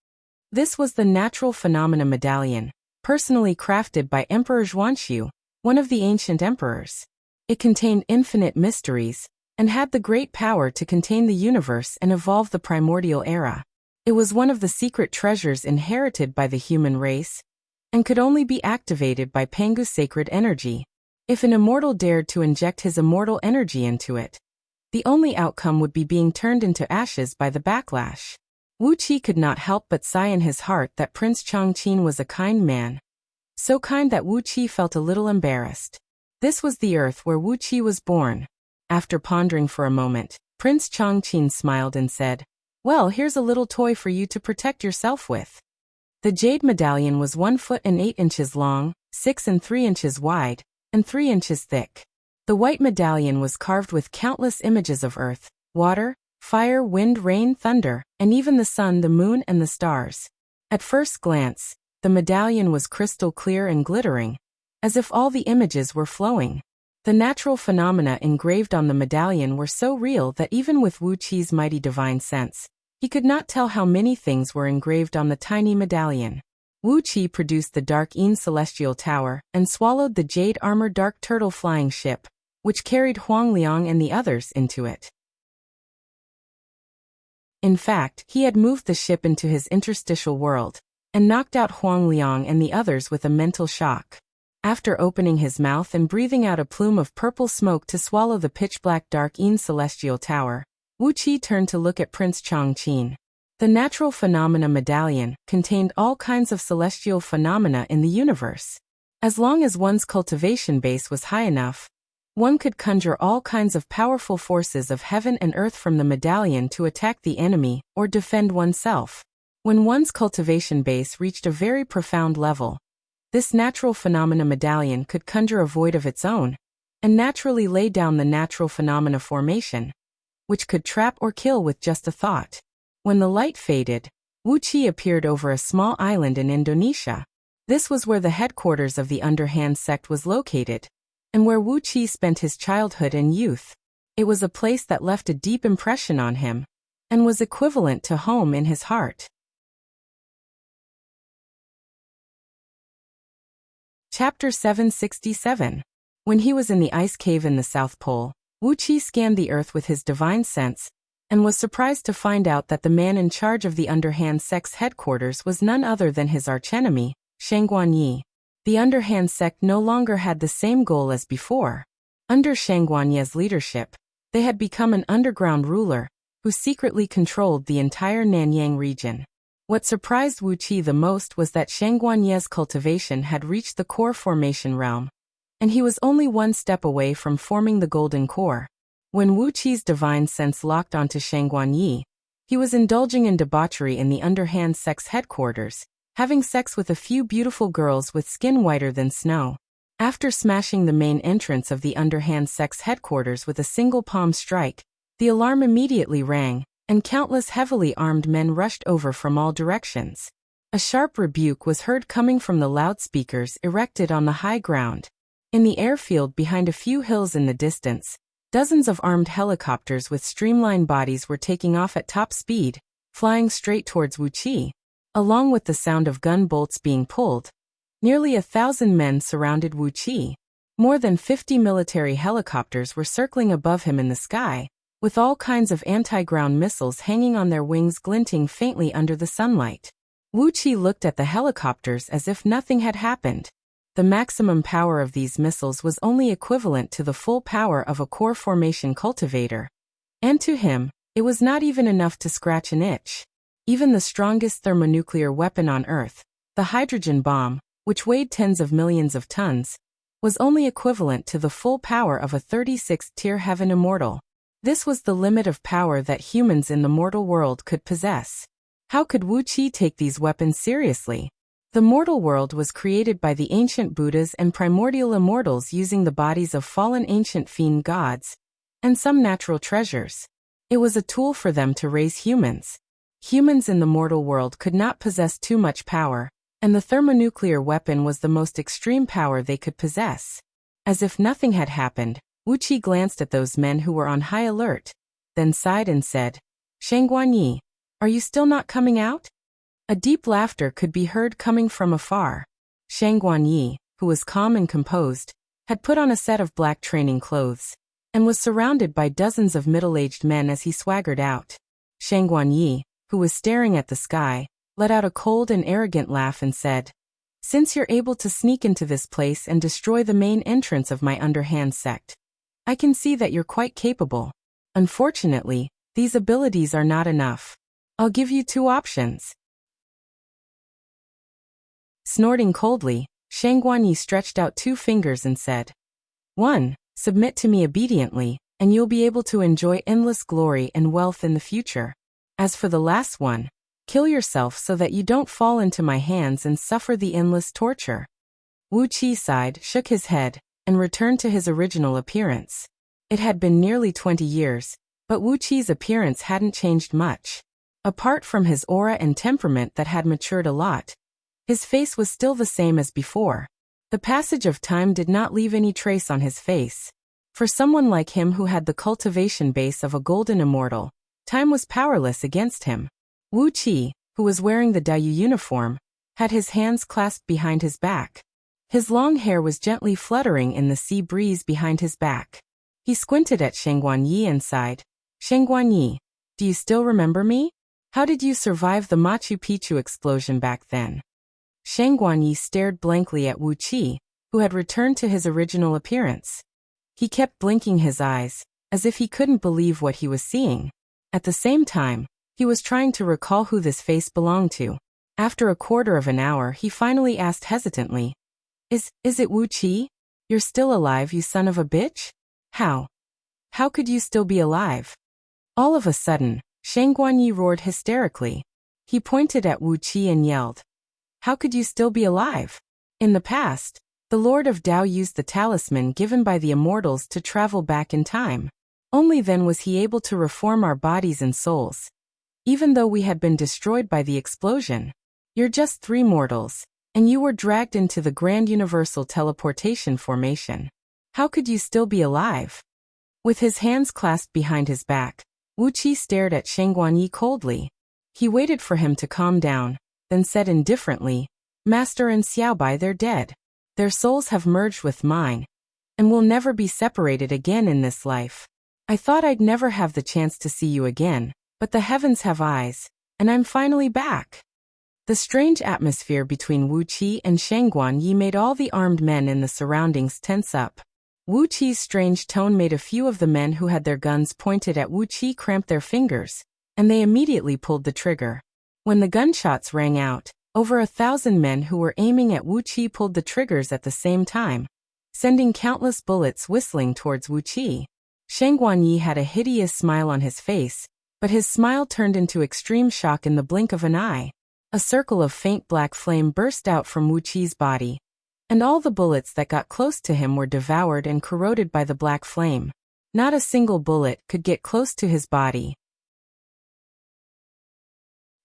This was the natural phenomena medallion, personally crafted by Emperor Zhuanxiu, one of the ancient emperors. It contained infinite mysteries, and had the great power to contain the universe and evolve the primordial era. It was one of the secret treasures inherited by the human race, and could only be activated by Pangu's sacred energy. If an immortal dared to inject his immortal energy into it, the only outcome would be being turned into ashes by the backlash. Wuqi could not help but sigh in his heart that Prince Changqing was a kind man. So kind that Wuqi felt a little embarrassed. This was the earth where Wuqi was born. After pondering for a moment, Prince Changqing smiled and said, "Well, here's a little toy for you to protect yourself with." The jade medallion was 1 foot and 8 inches long, 6 and 3 inches wide, and 3 inches thick. The white medallion was carved with countless images of earth, water, fire, wind, rain, thunder, and even the sun, the moon, and the stars. At first glance, The medallion was crystal clear and glittering, as if all the images were flowing. The natural phenomena engraved on the medallion were so real that even with Wuqi's mighty divine sense, he could not tell how many things were engraved on the tiny medallion. Wuqi produced the dark Yin celestial tower and swallowed the jade armor dark turtle flying ship, which carried Huang Liang and the others into it. In fact, he had moved the ship into his interstitial world, and knocked out Huang Liang and the others with a mental shock. After opening his mouth and breathing out a plume of purple smoke to swallow the pitch-black dark Yin celestial tower, Wuqi turned to look at Prince Chongqing. The natural phenomena medallion contained all kinds of celestial phenomena in the universe. As long as one's cultivation base was high enough, one could conjure all kinds of powerful forces of heaven and earth from the medallion to attack the enemy or defend oneself. When one's cultivation base reached a very profound level, this natural phenomena medallion could conjure a void of its own, and naturally lay down the natural phenomena formation, which could trap or kill with just a thought. When the light faded, Wuqi appeared over a small island in Indonesia. This was where the headquarters of the Underhand sect was located, and where Wuqi spent his childhood and youth. It was a place that left a deep impression on him, and was equivalent to home in his heart. Chapter 767. When he was in the ice cave in the South Pole, Wuqi scanned the earth with his divine sense, and was surprised to find out that the man in charge of the Underhand sect's headquarters was none other than his archenemy, Shangguanyi. The Underhand sect no longer had the same goal as before. Under Shangguanyi's leadership, they had become an underground ruler, who secretly controlled the entire Nanyang region. What surprised Wuqi the most was that Shangguanyi's cultivation had reached the core formation realm, and he was only one step away from forming the golden core. When Wuqi's divine sense locked onto Shangguanyi, he was indulging in debauchery in the Underhand sect's headquarters, having sex with a few beautiful girls with skin whiter than snow. After smashing the main entrance of the Underhand sect's headquarters with a single palm strike, the alarm immediately rang, and countless heavily armed men rushed over from all directions. A sharp rebuke was heard coming from the loudspeakers erected on the high ground. In the airfield behind a few hills in the distance, dozens of armed helicopters with streamlined bodies were taking off at top speed, flying straight towards Wuqi. Along with the sound of gun bolts being pulled, nearly 1,000 men surrounded Wuqi. More than 50 military helicopters were circling above him in the sky, with all kinds of anti-ground missiles hanging on their wings glinting faintly under the sunlight. Wuqi looked at the helicopters as if nothing had happened. The maximum power of these missiles was only equivalent to the full power of a core formation cultivator. And to him, it was not even enough to scratch an itch. Even the strongest thermonuclear weapon on Earth, the hydrogen bomb, which weighed tens of millions of tons, was only equivalent to the full power of a 36th-tier heaven immortal. This was the limit of power that humans in the mortal world could possess. How could Wuqi take these weapons seriously? The mortal world was created by the ancient Buddhas and primordial immortals using the bodies of fallen ancient fiend gods, and some natural treasures. It was a tool for them to raise humans. Humans in the mortal world could not possess too much power, and the thermonuclear weapon was the most extreme power they could possess. As if nothing had happened, Wuqi glanced at those men who were on high alert, then sighed and said, "Shangguanyi, are you still not coming out?" A deep laughter could be heard coming from afar. Shangguanyi, who was calm and composed, had put on a set of black training clothes, and was surrounded by dozens of middle-aged men as he swaggered out. Shangguanyi, who was staring at the sky, let out a cold and arrogant laugh and said, "Since you're able to sneak into this place and destroy the main entrance of my Underhand sect, I can see that you're quite capable. Unfortunately, these abilities are not enough. I'll give you two options." Snorting coldly, Shangguanyi stretched out 2 fingers and said, "1. Submit to me obediently, and you'll be able to enjoy endless glory and wealth in the future. As for the last one, kill yourself so that you don't fall into my hands and suffer the endless torture." Wuqi sighed, shook his head, and returned to his original appearance. It had been nearly 20 years, but Wuqi's appearance hadn't changed much. Apart from his aura and temperament that had matured a lot, His face was still the same as before. The passage of time did not leave any trace on his face. For someone like him who had the cultivation base of a golden immortal, time was powerless against him. Wuxia, who was wearing the Dayu uniform, had his hands clasped behind his back. His long hair was gently fluttering in the sea breeze behind his back. He squinted at Shengguanyi and sighed. Shengguanyi, do you still remember me? How did you survive the Machu Picchu explosion back then? Shengguanyi stared blankly at Wuxia, who had returned to his original appearance. He kept blinking his eyes, as if he couldn't believe what he was seeing. At the same time, he was trying to recall who this face belonged to. After a quarter of an hour, he finally asked hesitantly, Is it Wuxia? You're still alive, you son of a bitch? How? How could you still be alive? All of a sudden, Shengguanyi roared hysterically. He pointed at Wuxia and yelled, How could you still be alive? In the past, the Lord of Tao used the talisman given by the immortals to travel back in time. Only then was he able to reform our bodies and souls. Even though we had been destroyed by the explosion. You're just 3 mortals, and you were dragged into the grand universal teleportation formation. How could you still be alive? With his hands clasped behind his back, Wuxia stared at Shengguanyi coldly. He waited for him to calm down, then said indifferently, Master and Xiaobai, they're dead. Their souls have merged with mine, and will never be separated again in this life. I thought I'd never have the chance to see you again, but the heavens have eyes, and I'm finally back. The strange atmosphere between Wuxia and Shengguanyi made all the armed men in the surroundings tense up. Wuqi's strange tone made a few of the men who had their guns pointed at Wuxia cramp their fingers, and they immediately pulled the trigger. When the gunshots rang out, over 1,000 men who were aiming at Wuxia pulled the triggers at the same time, sending countless bullets whistling towards Wuxia. Shengguanyi had a hideous smile on his face, but his smile turned into extreme shock in the blink of an eye. A circle of faint black flame burst out from Wuqi's body, and all the bullets that got close to him were devoured and corroded by the black flame. Not a single bullet could get close to his body.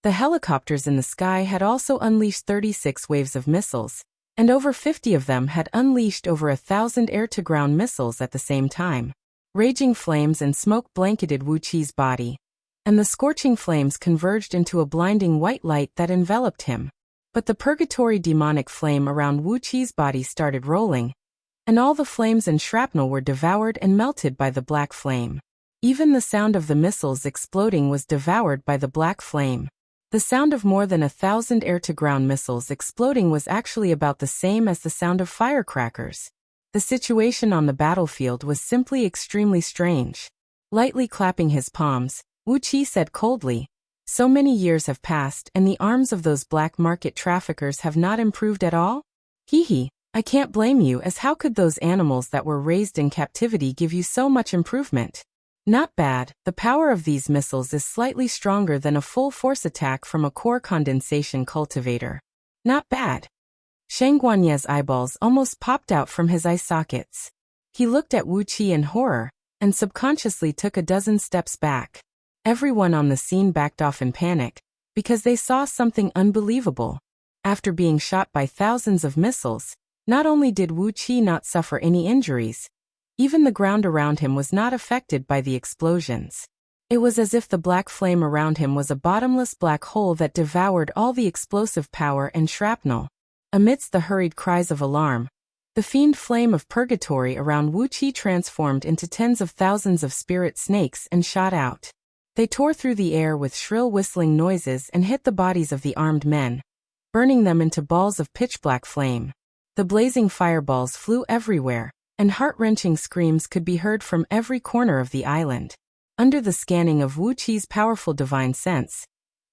The helicopters in the sky had also unleashed 36 waves of missiles, and over 50 of them had unleashed over 1,000 air-to-ground missiles at the same time. Raging flames and smoke blanketed Wuqi's body, and the scorching flames converged into a blinding white light that enveloped him. But the purgatory demonic flame around Wuqi's body started rolling, and all the flames and shrapnel were devoured and melted by the black flame. Even the sound of the missiles exploding was devoured by the black flame. The sound of more than 1,000 air-to-ground missiles exploding was actually about the same as the sound of firecrackers. The situation on the battlefield was simply extremely strange. Lightly clapping his palms, Wuxia said coldly, So many years have passed and the arms of those black market traffickers have not improved at all? Hee, I can't blame you, as how could those animals that were raised in captivity give you so much improvement? Not bad. The power of these missiles is slightly stronger than a full force attack from a core condensation cultivator. Not bad. Shengguanyi's eyeballs almost popped out from his eye sockets. He looked at Wuxia in horror, and subconsciously took a dozen steps back. Everyone on the scene backed off in panic, because they saw something unbelievable. After being shot by thousands of missiles, not only did Wuxia not suffer any injuries, even the ground around him was not affected by the explosions. It was as if the black flame around him was a bottomless black hole that devoured all the explosive power and shrapnel. Amidst the hurried cries of alarm, the fiend flame of purgatory around Wuxia transformed into tens of thousands of spirit snakes and shot out. They tore through the air with shrill whistling noises and hit the bodies of the armed men, burning them into balls of pitch-black flame. The blazing fireballs flew everywhere, and heart-wrenching screams could be heard from every corner of the island. Under the scanning of Wuqi's powerful divine sense,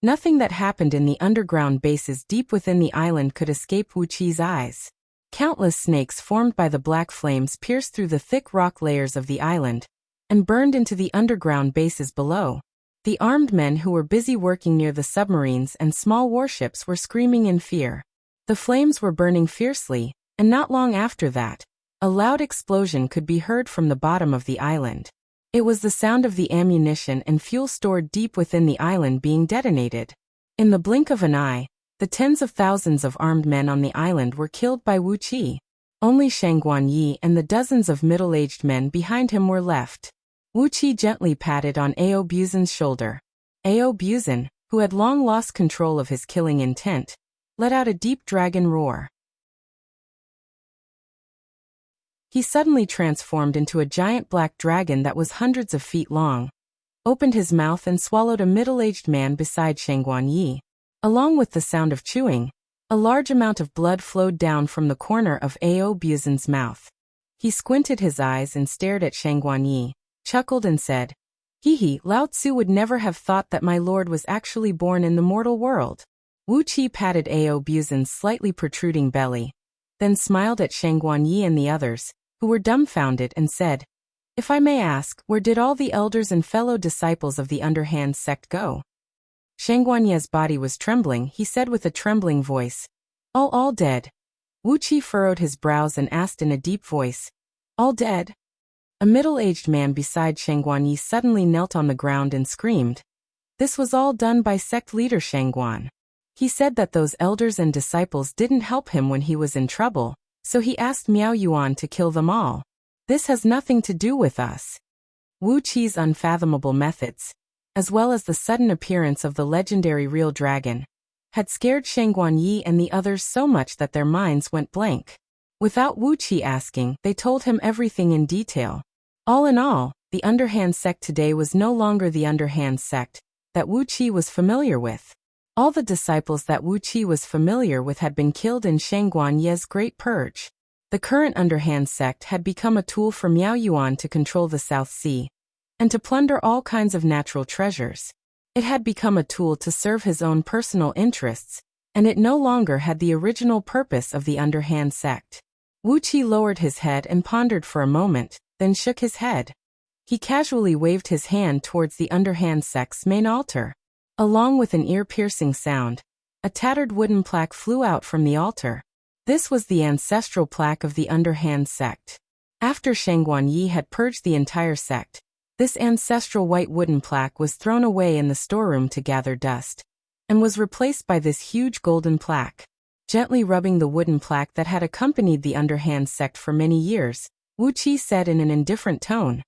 nothing that happened in the underground bases deep within the island could escape Wuqi's eyes. Countless snakes formed by the black flames pierced through the thick rock layers of the island, and burned into the underground bases below. The armed men who were busy working near the submarines and small warships were screaming in fear. The flames were burning fiercely, and not long after that, a loud explosion could be heard from the bottom of the island. It was the sound of the ammunition and fuel stored deep within the island being detonated. In the blink of an eye, The tens of thousands of armed men on the island were killed by Wuqi. Only Shangguan Yi and the dozens of middle-aged men behind him were left. Wuqi gently patted on Ao Buzan's shoulder. Ao Buzan, who had long lost control of his killing intent, let out a deep dragon roar. He suddenly transformed into a giant black dragon that was hundreds of feet long, opened his mouth and swallowed a middle-aged man beside Shangguan Yi. Along with the sound of chewing, a large amount of blood flowed down from the corner of Ao Buzan's mouth. He squinted his eyes and stared at Shangguan Yi, chuckled and said, "Hee, Lao Tzu would never have thought that my lord was actually born in the mortal world." Wuqi patted Ao Buzan's slightly protruding belly, then smiled at Shangguan Yi and the others, who were dumbfounded, and said, "If I may ask, where did all the elders and fellow disciples of the underhand sect go?" Shangguan Yi's body was trembling. He said with a trembling voice, All dead." Wuqi furrowed his brows and asked in a deep voice, "All dead?" A middle-aged man beside Shangguan Yi suddenly knelt on the ground and screamed. This was all done by sect leader Shangguan. He said that those elders and disciples didn't help him when he was in trouble, so he asked Miao Yuan to kill them all. "This has nothing to do with us." Wuqi's unfathomable methods, as well as the sudden appearance of the legendary real dragon, had scared Shangguan Yi and the others so much that their minds went blank. Without Wuqi asking, they told him everything in detail. All in all, the underhand sect today was no longer the underhand sect that Wuqi was familiar with. All the disciples that Wuqi was familiar with had been killed in Shangguan Yi's Great Purge. The current underhand sect had become a tool for Miao Yuan to control the South Sea and to plunder all kinds of natural treasures. It had become a tool to serve his own personal interests, and it no longer had the original purpose of the underhand sect. Wuqi lowered his head and pondered for a moment, then shook his head. He casually waved his hand towards the underhand sect's main altar. Along with an ear-piercing sound, a tattered wooden plaque flew out from the altar. This was the ancestral plaque of the underhand sect. After Shangguan Yi had purged the entire sect, this ancestral white wooden plaque was thrown away in the storeroom to gather dust, and was replaced by this huge golden plaque. Gently rubbing the wooden plaque that had accompanied the underhand sect for many years, Wuqi said in an indifferent tone,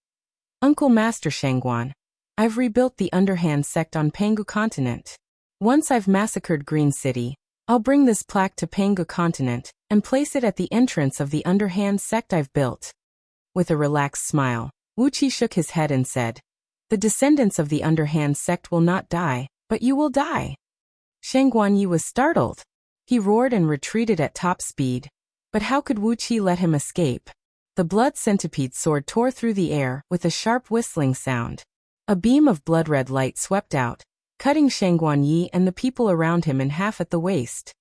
"Uncle Master Shangguan, I've rebuilt the underhand sect on Pangu continent. Once I've massacred Green City, I'll bring this plaque to Pangu continent and place it at the entrance of the underhand sect I've built." With a relaxed smile, Wuqi shook his head and said, "The descendants of the underhand sect will not die, but you will die." Shangguan Yi was startled. He roared and retreated at top speed. But how could Wuqi let him escape? The blood centipede sword tore through the air with a sharp whistling sound. A beam of blood-red light swept out, cutting Shangguan Yi and the people around him in half at the waist.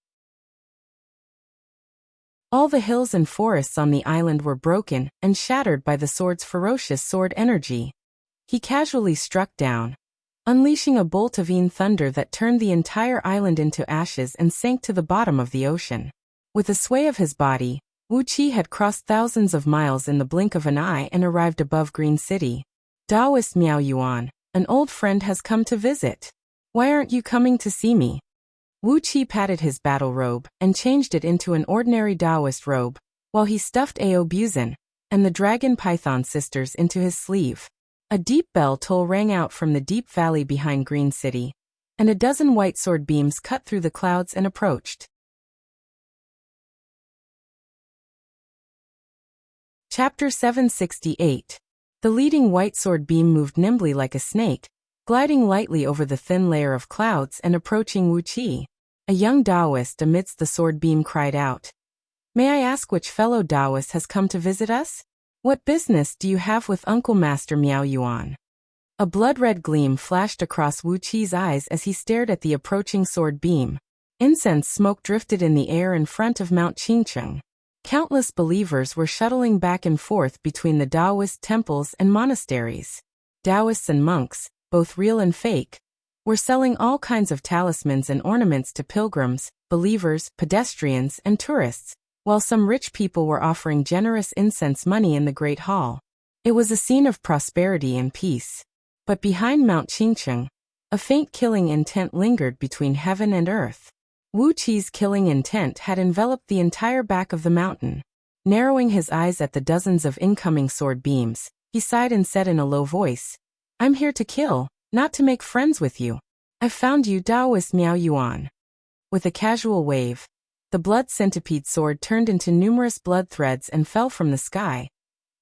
All the hills and forests on the island were broken and shattered by the sword's ferocious sword energy. He casually struck down, unleashing a bolt of thunder that turned the entire island into ashes and sank to the bottom of the ocean. With a sway of his body, Wuqi had crossed thousands of miles in the blink of an eye and arrived above Green City. "Taoist Miao Yuan, an old friend has come to visit. Why aren't you coming to see me?" Wuqi patted his battle robe and changed it into an ordinary Taoist robe, while he stuffed Ao Buzan and the dragon python sisters into his sleeve. A deep bell toll rang out from the deep valley behind Green City, and a dozen white sword beams cut through the clouds and approached. Chapter 768. The leading white sword beam moved nimbly like a snake, gliding lightly over the thin layer of clouds and approaching Wuqi. A young Taoist amidst the sword beam cried out, "May I ask which fellow Taoist has come to visit us? What business do you have with Uncle Master Miao Yuan?" A blood-red gleam flashed across Wuqi's eyes as he stared at the approaching sword beam. Incense smoke drifted in the air in front of Mount Qingcheng. Countless believers were shuttling back and forth between the Taoist temples and monasteries. Taoists and monks, both real and fake, were selling all kinds of talismans and ornaments to pilgrims, believers, pedestrians, and tourists, while some rich people were offering generous incense money in the Great Hall. It was a scene of prosperity and peace. But behind Mount Qingcheng, a faint killing intent lingered between heaven and earth. Wu Qi's killing intent had enveloped the entire back of the mountain. Narrowing his eyes at the dozens of incoming sword beams, he sighed and said in a low voice, "I'm here to kill, not to make friends with you. I've found you, Taoist Miao Yuan." With a casual wave, the blood centipede sword turned into numerous blood threads and fell from the sky,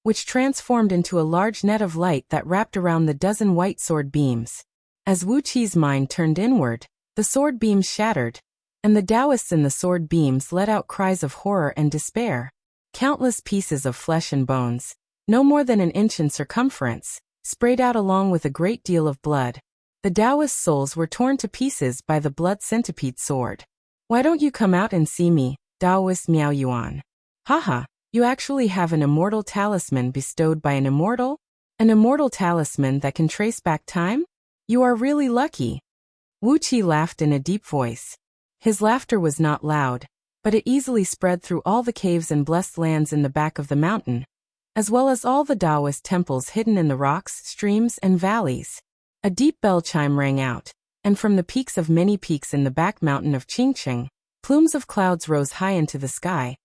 which transformed into a large net of light that wrapped around the dozen white sword beams. As Wu Qi's mind turned inward, the sword beams shattered, and the Taoists in the sword beams let out cries of horror and despair. Countless pieces of flesh and bones, no more than an inch in circumference, sprayed out along with a great deal of blood. The Taoist souls were torn to pieces by the blood centipede sword. "Why don't you come out and see me, Taoist Miao Yuan? Haha, you actually have an immortal talisman bestowed by an immortal? An immortal talisman that can trace back time? You are really lucky." Wu Qi laughed in a deep voice. His laughter was not loud, but it easily spread through all the caves and blessed lands in the back of the mountain, as well as all the Taoist temples hidden in the rocks, streams, and valleys. A deep bell chime rang out, and from the peaks of many peaks in the back mountain of Qingqing, plumes of clouds rose high into the sky,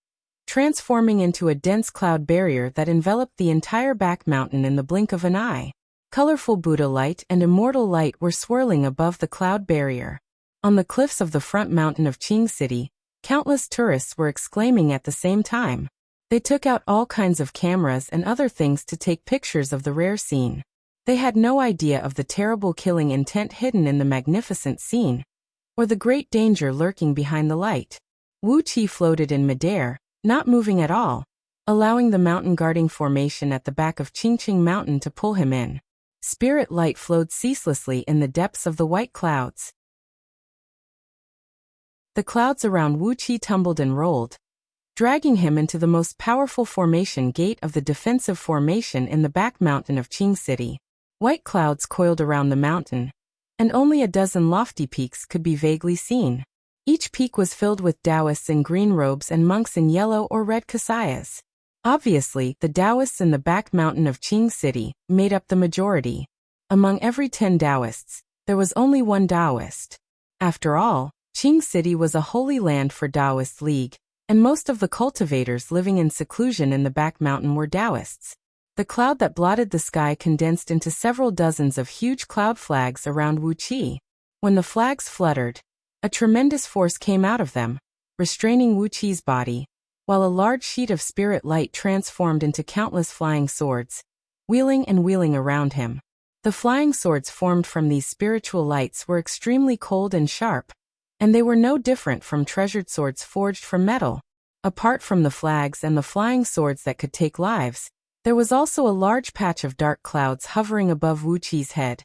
transforming into a dense cloud barrier that enveloped the entire back mountain in the blink of an eye. Colorful Buddha light and immortal light were swirling above the cloud barrier. On the cliffs of the front mountain of Qing City, countless tourists were exclaiming at the same time. They took out all kinds of cameras and other things to take pictures of the rare scene. They had no idea of the terrible killing intent hidden in the magnificent scene, or the great danger lurking behind the light. Wu Qi floated in midair, not moving at all, allowing the mountain guarding formation at the back of Qingqing Mountain to pull him in. Spirit light flowed ceaselessly in the depths of the white clouds. The clouds around Wu Qi tumbled and rolled, dragging him into the most powerful formation gate of the defensive formation in the back mountain of Qing City. White clouds coiled around the mountain, and only a dozen lofty peaks could be vaguely seen. Each peak was filled with Taoists in green robes and monks in yellow or red kasayas. Obviously, the Taoists in the back mountain of Qing City made up the majority. Among every 10 Taoists, there was only one Taoist. After all, Qing City was a holy land for Taoist League, and most of the cultivators living in seclusion in the back mountain were Taoists. The cloud that blotted the sky condensed into several dozens of huge cloud flags around Wu Qi. When the flags fluttered, a tremendous force came out of them, restraining Wu Qi's body, while a large sheet of spirit light transformed into countless flying swords, wheeling and wheeling around him. The flying swords formed from these spiritual lights were extremely cold and sharp, and they were no different from treasured swords forged from metal. Apart from the flags and the flying swords that could take lives, there was also a large patch of dark clouds hovering above Wu Qi's head,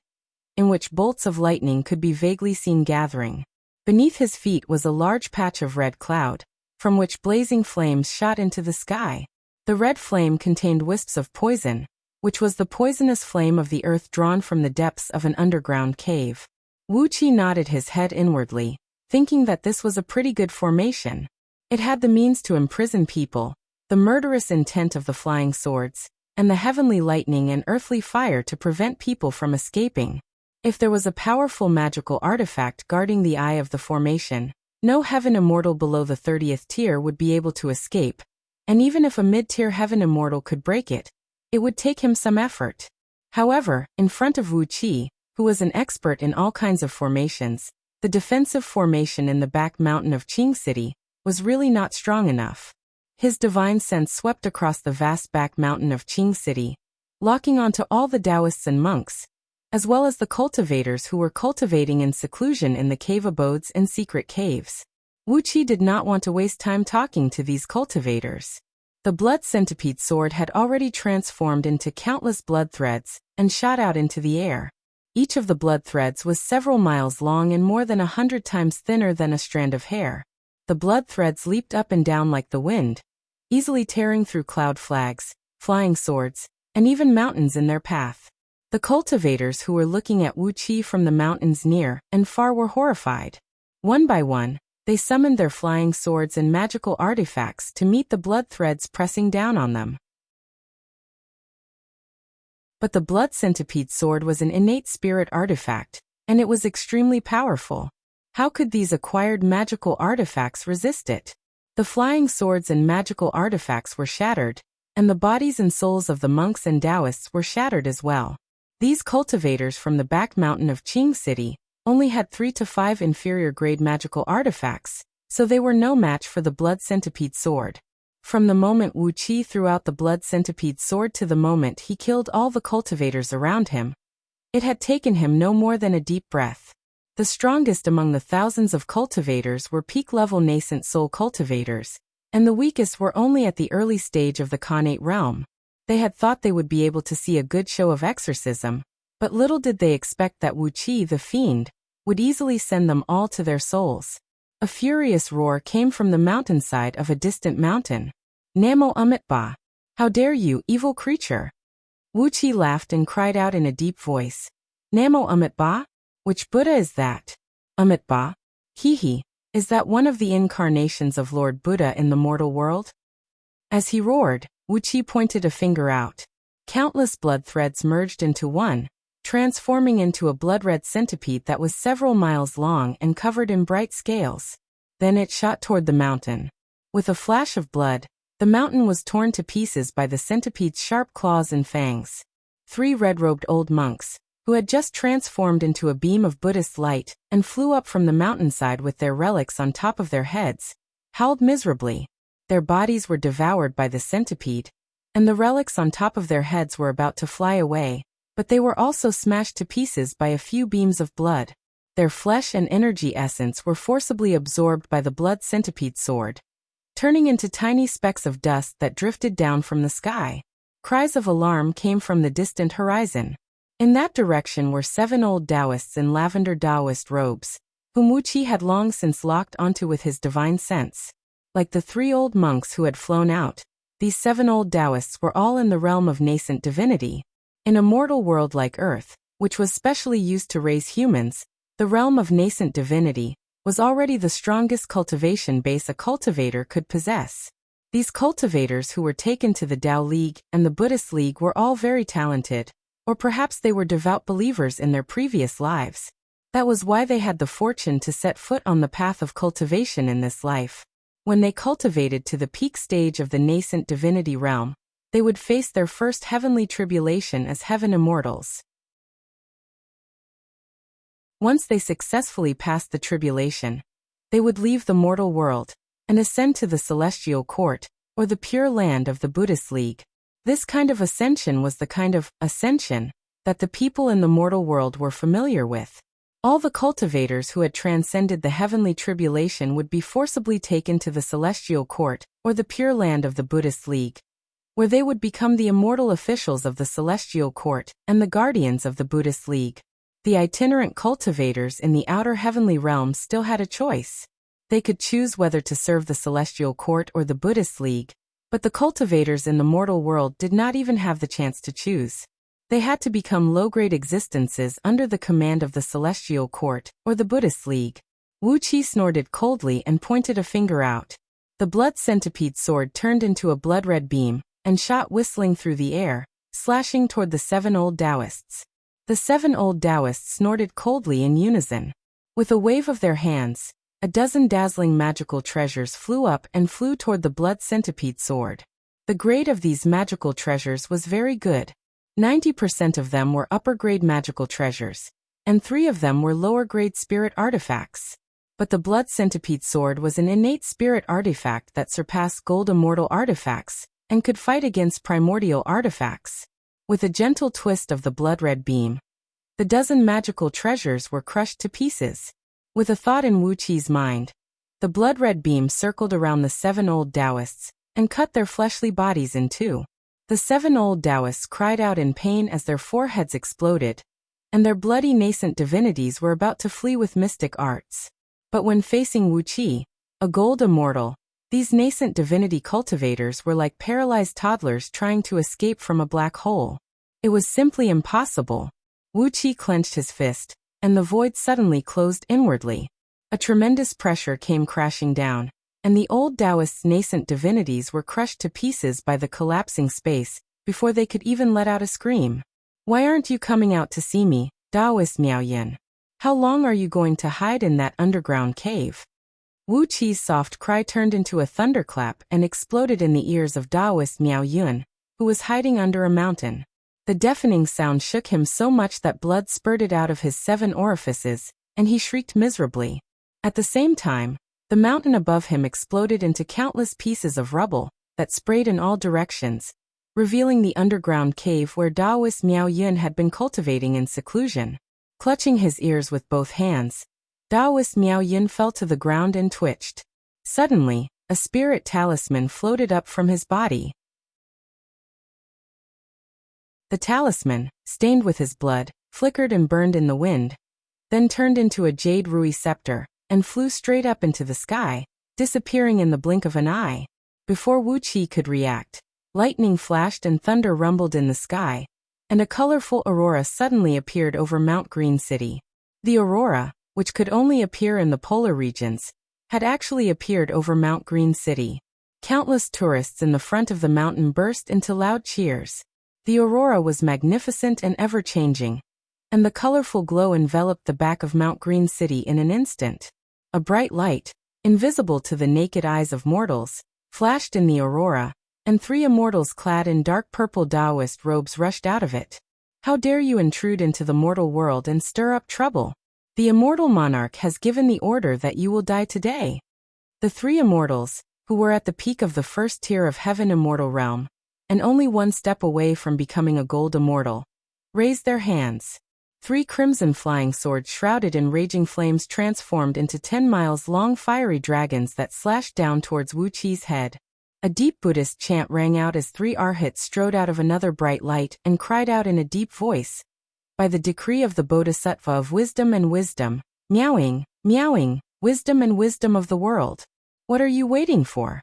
in which bolts of lightning could be vaguely seen gathering. Beneath his feet was a large patch of red cloud, from which blazing flames shot into the sky. The red flame contained wisps of poison, which was the poisonous flame of the earth drawn from the depths of an underground cave. Wu Qi nodded his head inwardly, thinking that this was a pretty good formation. It had the means to imprison people, the murderous intent of the flying swords, and the heavenly lightning and earthly fire to prevent people from escaping. If there was a powerful magical artifact guarding the eye of the formation, no heaven immortal below the 30th tier would be able to escape, and even if a mid-tier heaven immortal could break it, it would take him some effort. However, in front of Wu Qi, who was an expert in all kinds of formations, the defensive formation in the back mountain of Qing City was really not strong enough. His divine sense swept across the vast back mountain of Qing City, locking onto all the Taoists and monks, as well as the cultivators who were cultivating in seclusion in the cave abodes and secret caves. Wu Qi did not want to waste time talking to these cultivators. The blood centipede sword had already transformed into countless blood threads and shot out into the air. Each of the blood threads was several miles long and more than 100 times thinner than a strand of hair. The blood threads leaped up and down like the wind, easily tearing through cloud flags, flying swords, and even mountains in their path. The cultivators who were looking at Wu Qi from the mountains near and far were horrified. One by one, they summoned their flying swords and magical artifacts to meet the blood threads pressing down on them. But the blood centipede sword was an innate spirit artifact, and it was extremely powerful. How could these acquired magical artifacts resist it? The flying swords and magical artifacts were shattered, and the bodies and souls of the monks and Taoists were shattered as well. These cultivators from the back mountain of Qing City only had 3 to 5 inferior-grade magical artifacts, so they were no match for the Blood Centipede sword. From the moment Wu Qi threw out the Blood Centipede sword to the moment he killed all the cultivators around him, it had taken him no more than a deep breath. The strongest among the thousands of cultivators were peak-level nascent soul cultivators, and the weakest were only at the early stage of the Khanate realm. They had thought they would be able to see a good show of exorcism, but little did they expect that Wu Qi the fiend would easily send them all to their souls. A furious roar came from the mountainside of a distant mountain. Namo Amitba! How dare you, evil creature! Wu Qi laughed and cried out in a deep voice. Namo Amitba? Which Buddha is that? Amitba? He, is that one of the incarnations of Lord Buddha in the mortal world? As he roared, Wu Qi pointed a finger out. Countless blood threads merged into one, transforming into a blood-red centipede that was several miles long and covered in bright scales. Then it shot toward the mountain. With a flash of blood, the mountain was torn to pieces by the centipede's sharp claws and fangs. 3 red-robed old monks, who had just transformed into a beam of Buddhist light and flew up from the mountainside with their relics on top of their heads, howled miserably. Their bodies were devoured by the centipede, and the relics on top of their heads were about to fly away, but they were also smashed to pieces by a few beams of blood. Their flesh and energy essence were forcibly absorbed by the blood centipede sword, turning into tiny specks of dust that drifted down from the sky. Cries of alarm came from the distant horizon. In that direction were 7 old Taoists in lavender Taoist robes, whom Wu Qi had long since locked onto with his divine sense. Like the 3 old monks who had flown out, these 7 old Taoists were all in the realm of nascent divinity. In a mortal world like Earth, which was specially used to raise humans, the realm of nascent divinity was already the strongest cultivation base a cultivator could possess. These cultivators who were taken to the Tao League and the Buddhist League were all very talented, or perhaps they were devout believers in their previous lives. That was why they had the fortune to set foot on the path of cultivation in this life. When they cultivated to the peak stage of the nascent divinity realm, they would face their first heavenly tribulation as heaven immortals. Once they successfully passed the tribulation, they would leave the mortal world and ascend to the celestial court, or the pure land of the Buddhist League. This kind of ascension was the kind of ascension that the people in the mortal world were familiar with. All the cultivators who had transcended the heavenly tribulation would be forcibly taken to the celestial court, or the pure land of the Buddhist League, where they would become the immortal officials of the celestial court and the guardians of the Buddhist League. The itinerant cultivators in the outer heavenly realm still had a choice. They could choose whether to serve the celestial court or the Buddhist League, but the cultivators in the mortal world did not even have the chance to choose. They had to become low-grade existences under the command of the celestial court or the Buddhist League. Wu Qi snorted coldly and pointed a finger out. The blood centipede sword turned into a blood-red beam and shot whistling through the air, slashing toward the 7 old Taoists. The 7 old Taoists snorted coldly in unison. With a wave of their hands, a dozen dazzling magical treasures flew up and flew toward the blood centipede sword. The grade of these magical treasures was very good. 90% of them were upper-grade magical treasures, and 3 of them were lower-grade spirit artifacts. But the blood centipede sword was an innate spirit artifact that surpassed gold immortal artifacts and could fight against primordial artifacts. With a gentle twist of the blood-red beam, the dozen magical treasures were crushed to pieces. With a thought in Wu Qi's mind, the blood-red beam circled around the 7 old Taoists and cut their fleshly bodies in 2. The 7 old Taoists cried out in pain as their foreheads exploded, and their bloody nascent divinities were about to flee with mystic arts. But when facing Wu Qi, a gold immortal, these nascent divinity cultivators were like paralyzed toddlers trying to escape from a black hole. It was simply impossible. Wu Qi clenched his fist, and the void suddenly closed inwardly. A tremendous pressure came crashing down, and the old Taoists' nascent divinities were crushed to pieces by the collapsing space before they could even let out a scream. "Why aren't you coming out to see me, Taoist Miao Yin?" How long are you going to hide in that underground cave? Wu Qi's soft cry turned into a thunderclap and exploded in the ears of Taoist Miao Yun, who was hiding under a mountain. The deafening sound shook him so much that blood spurted out of his 7 orifices, and he shrieked miserably. At the same time, the mountain above him exploded into countless pieces of rubble that sprayed in all directions, revealing the underground cave where Taoist Miao Yun had been cultivating in seclusion. Clutching his ears with both hands, Taoist Miao Yun fell to the ground and twitched. Suddenly, a spirit talisman floated up from his body. The talisman, stained with his blood, flickered and burned in the wind, then turned into a jade rui scepter, and flew straight up into the sky, disappearing in the blink of an eye. Before Wu Qi could react, lightning flashed and thunder rumbled in the sky, and a colorful aurora suddenly appeared over Mount Green City. The aurora, which could only appear in the polar regions, had actually appeared over Mount Green City. Countless tourists in the front of the mountain burst into loud cheers. The aurora was magnificent and ever-changing, and the colorful glow enveloped the back of Mount Green City in an instant. A bright light, invisible to the naked eyes of mortals, flashed in the aurora, and 3 immortals clad in dark purple Taoist robes rushed out of it. How dare you intrude into the mortal world and stir up trouble? The immortal monarch has given the order that you will die today. The 3 immortals, who were at the peak of the first tier of heaven immortal realm, and only 1 step away from becoming a gold immortal, raised their hands. 3 crimson flying swords shrouded in raging flames transformed into 10 miles long fiery dragons that slashed down towards Wu Qi's head. A deep Buddhist chant rang out as 3 arhats strode out of another bright light and cried out in a deep voice, "By the decree of the Bodhisattva of wisdom and wisdom, meowing, meowing, wisdom and wisdom of the world. What are you waiting for?"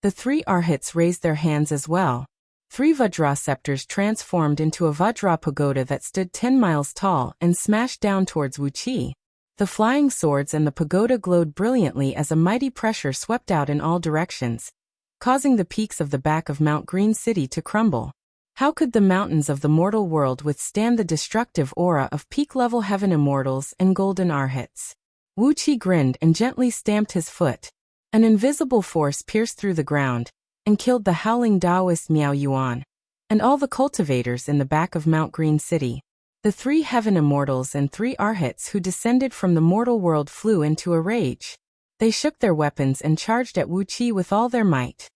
The 3 arhats raised their hands as well. 3 Vajra scepters transformed into a Vajra pagoda that stood 10 miles tall and smashed down towards Wu Qi. The flying swords and the pagoda glowed brilliantly as a mighty pressure swept out in all directions, causing the peaks of the back of Mount Green City to crumble. How could the mountains of the mortal world withstand the destructive aura of peak-level heaven immortals and golden arhats? Wu Qi grinned and gently stamped his foot. An invisible force pierced through the ground and killed the howling Taoist Miao Yuan and all the cultivators in the back of Mount Green City. The 3 heaven immortals and 3 arhats who descended from the mortal world flew into a rage. They shook their weapons and charged at Wu Qi with all their might.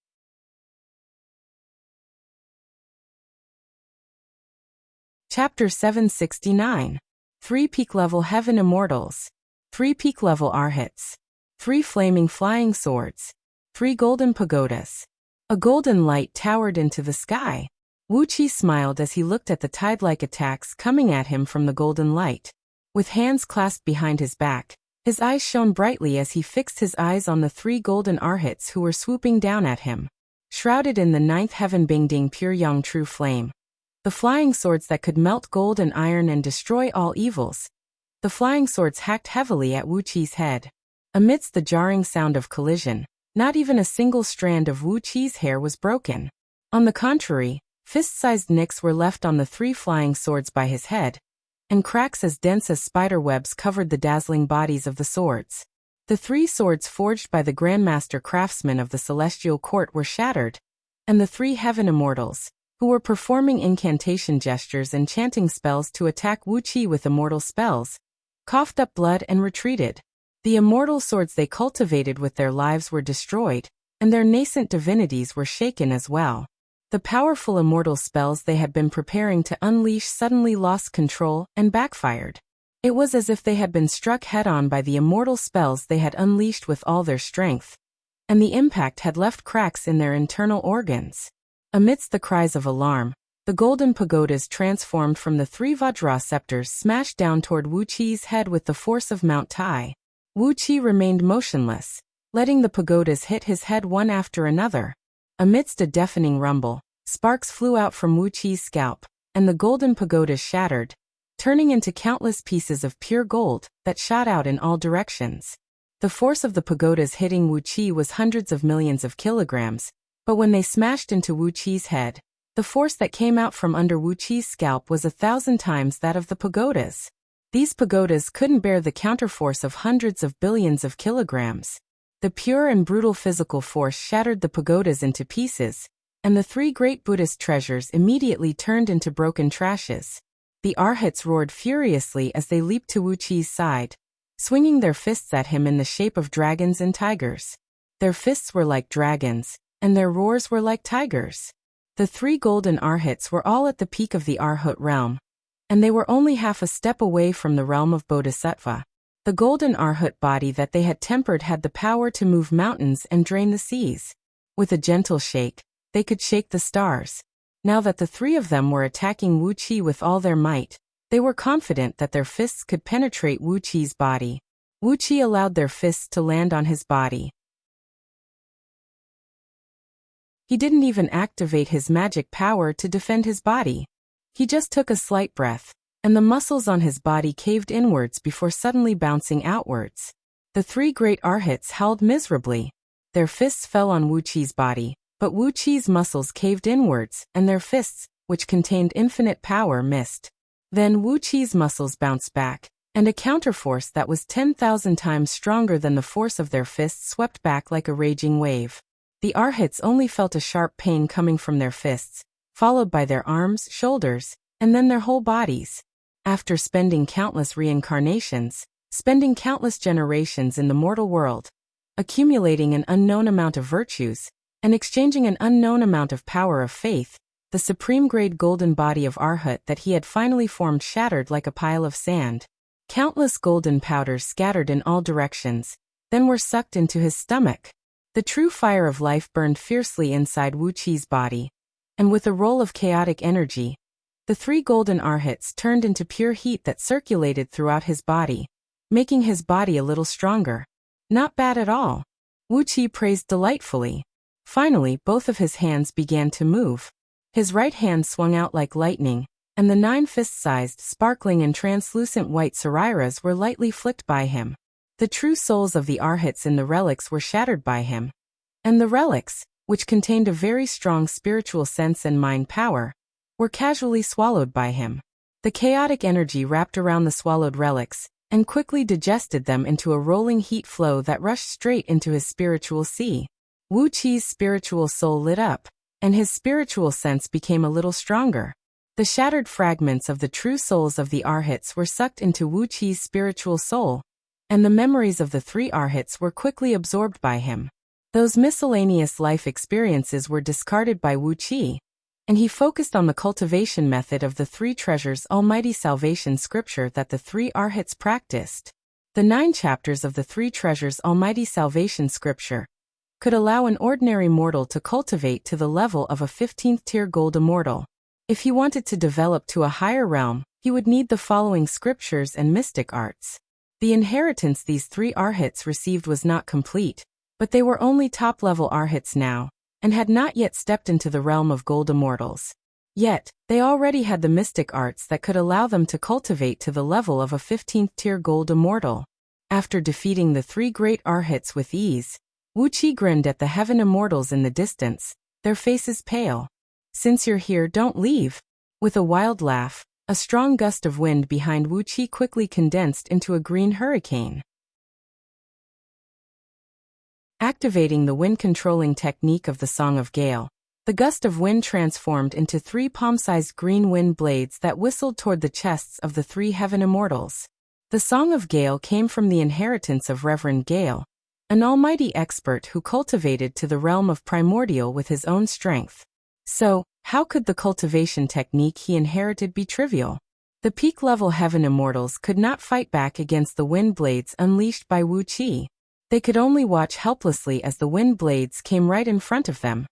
Chapter 769. 3 peak-level heaven immortals. 3 peak-level arhats. 3 flaming flying swords. 3 golden pagodas. A golden light towered into the sky. Wu Qi smiled as he looked at the tide-like attacks coming at him from the golden light. With hands clasped behind his back, his eyes shone brightly as he fixed his eyes on the 3 golden arhats who were swooping down at him. Shrouded in the 9th heaven Bingding Pure Yang True Flame, the flying swords that could melt gold and iron and destroy all evils. The flying swords hacked heavily at Wu Qi's head. Amidst the jarring sound of collision, not even a single strand of Wu Qi's hair was broken. On the contrary, fist-sized nicks were left on the 3 flying swords by his head, and cracks as dense as spider webs covered the dazzling bodies of the swords. The 3 swords forged by the Grandmaster craftsmen of the Celestial Court were shattered, and the 3 heaven immortals, who were performing incantation gestures and chanting spells to attack Wu Qi with immortal spells, coughed up blood and retreated. The immortal swords they cultivated with their lives were destroyed, and their nascent divinities were shaken as well. The powerful immortal spells they had been preparing to unleash suddenly lost control and backfired. It was as if they had been struck head-on by the immortal spells they had unleashed with all their strength, and the impact had left cracks in their internal organs. Amidst the cries of alarm, the golden pagodas transformed from the 3 Vajra scepters smashed down toward Wu Qi's head with the force of Mount Tai. Wu Qi remained motionless, letting the pagodas hit his head one after another. Amidst a deafening rumble, sparks flew out from Wu Qi's scalp, and the golden pagodas shattered, turning into countless pieces of pure gold that shot out in all directions. The force of the pagodas hitting Wu Qi was hundreds of millions of kilograms, but when they smashed into Wu Qi's head, the force that came out from under Wu Qi's scalp was 1,000 times that of the pagodas. These pagodas couldn't bear the counterforce of hundreds of billions of kilograms. The pure and brutal physical force shattered the pagodas into pieces, and the three great Buddhist treasures immediately turned into broken trashes. The arhats roared furiously as they leaped to Wuqi's side, swinging their fists at him in the shape of dragons and tigers. Their fists were like dragons, and their roars were like tigers. The three golden arhats were all at the peak of the Arhat realm, and they were only half a step away from the realm of Bodhisattva. The golden Arhat body that they had tempered had the power to move mountains and drain the seas. With a gentle shake, they could shake the stars. Now that the three of them were attacking Wuqi with all their might, they were confident that their fists could penetrate Wuqi's body. Wuqi allowed their fists to land on his body. He didn't even activate his magic power to defend his body. He just took a slight breath, and the muscles on his body caved inwards before suddenly bouncing outwards. The three great arhats howled miserably. Their fists fell on Wuqi's body, but Wuqi's muscles caved inwards, and their fists, which contained infinite power, missed. Then Wuqi's muscles bounced back, and a counterforce that was 10,000 times stronger than the force of their fists swept back like a raging wave. The arhats only felt a sharp pain coming from their fists, followed by their arms, shoulders, and then their whole bodies. After spending countless reincarnations, spending countless generations in the mortal world, accumulating an unknown amount of virtues, and exchanging an unknown amount of power of faith, the supreme-grade golden body of Arhat that he had finally formed shattered like a pile of sand. Countless golden powders scattered in all directions, then were sucked into his stomach. The true fire of life burned fiercely inside Wuqi's body, and with a roll of chaotic energy, the three golden arhats turned into pure heat that circulated throughout his body, making his body a little stronger. Not bad at all. Wuqi praised delightfully. Finally, both of his hands began to move. His right hand swung out like lightning, and the 9 fist-sized, sparkling and translucent white sariras were lightly flicked by him. The true souls of the arhats in the relics were shattered by him. And the relics, which contained a very strong spiritual sense and mind power, were casually swallowed by him. The chaotic energy wrapped around the swallowed relics, and quickly digested them into a rolling heat flow that rushed straight into his spiritual sea. Wuqi's spiritual soul lit up, and his spiritual sense became a little stronger. The shattered fragments of the true souls of the arhats were sucked into Wuqi's spiritual soul, and the memories of the three arhats were quickly absorbed by him. Those miscellaneous life experiences were discarded by Wuqi, and he focused on the cultivation method of the three treasures almighty salvation scripture that the three arhats practiced. The 9 chapters of the three treasures almighty salvation scripture could allow an ordinary mortal to cultivate to the level of a 15th tier gold immortal. If he wanted to develop to a higher realm, he would need the following scriptures and mystic arts. The inheritance these three arhats received was not complete, but they were only top-level arhats now, and had not yet stepped into the realm of gold immortals. Yet, they already had the mystic arts that could allow them to cultivate to the level of a 15th tier gold immortal. After defeating the three great arhats with ease, Wuqi grinned at the heaven immortals in the distance, their faces pale. "Since you're here, don't leave." With a wild laugh, a strong gust of wind behind Wuqi quickly condensed into a green hurricane. Activating the wind-controlling technique of the Song of Gale, the gust of wind transformed into 3 palm-sized green wind blades that whistled toward the chests of the 3 heaven immortals. The Song of Gale came from the inheritance of Reverend Gale, an almighty expert who cultivated to the realm of primordial with his own strength. So, how could the cultivation technique he inherited be trivial? The peak-level heaven immortals could not fight back against the wind blades unleashed by Wuqi. They could only watch helplessly as the wind blades came right in front of them,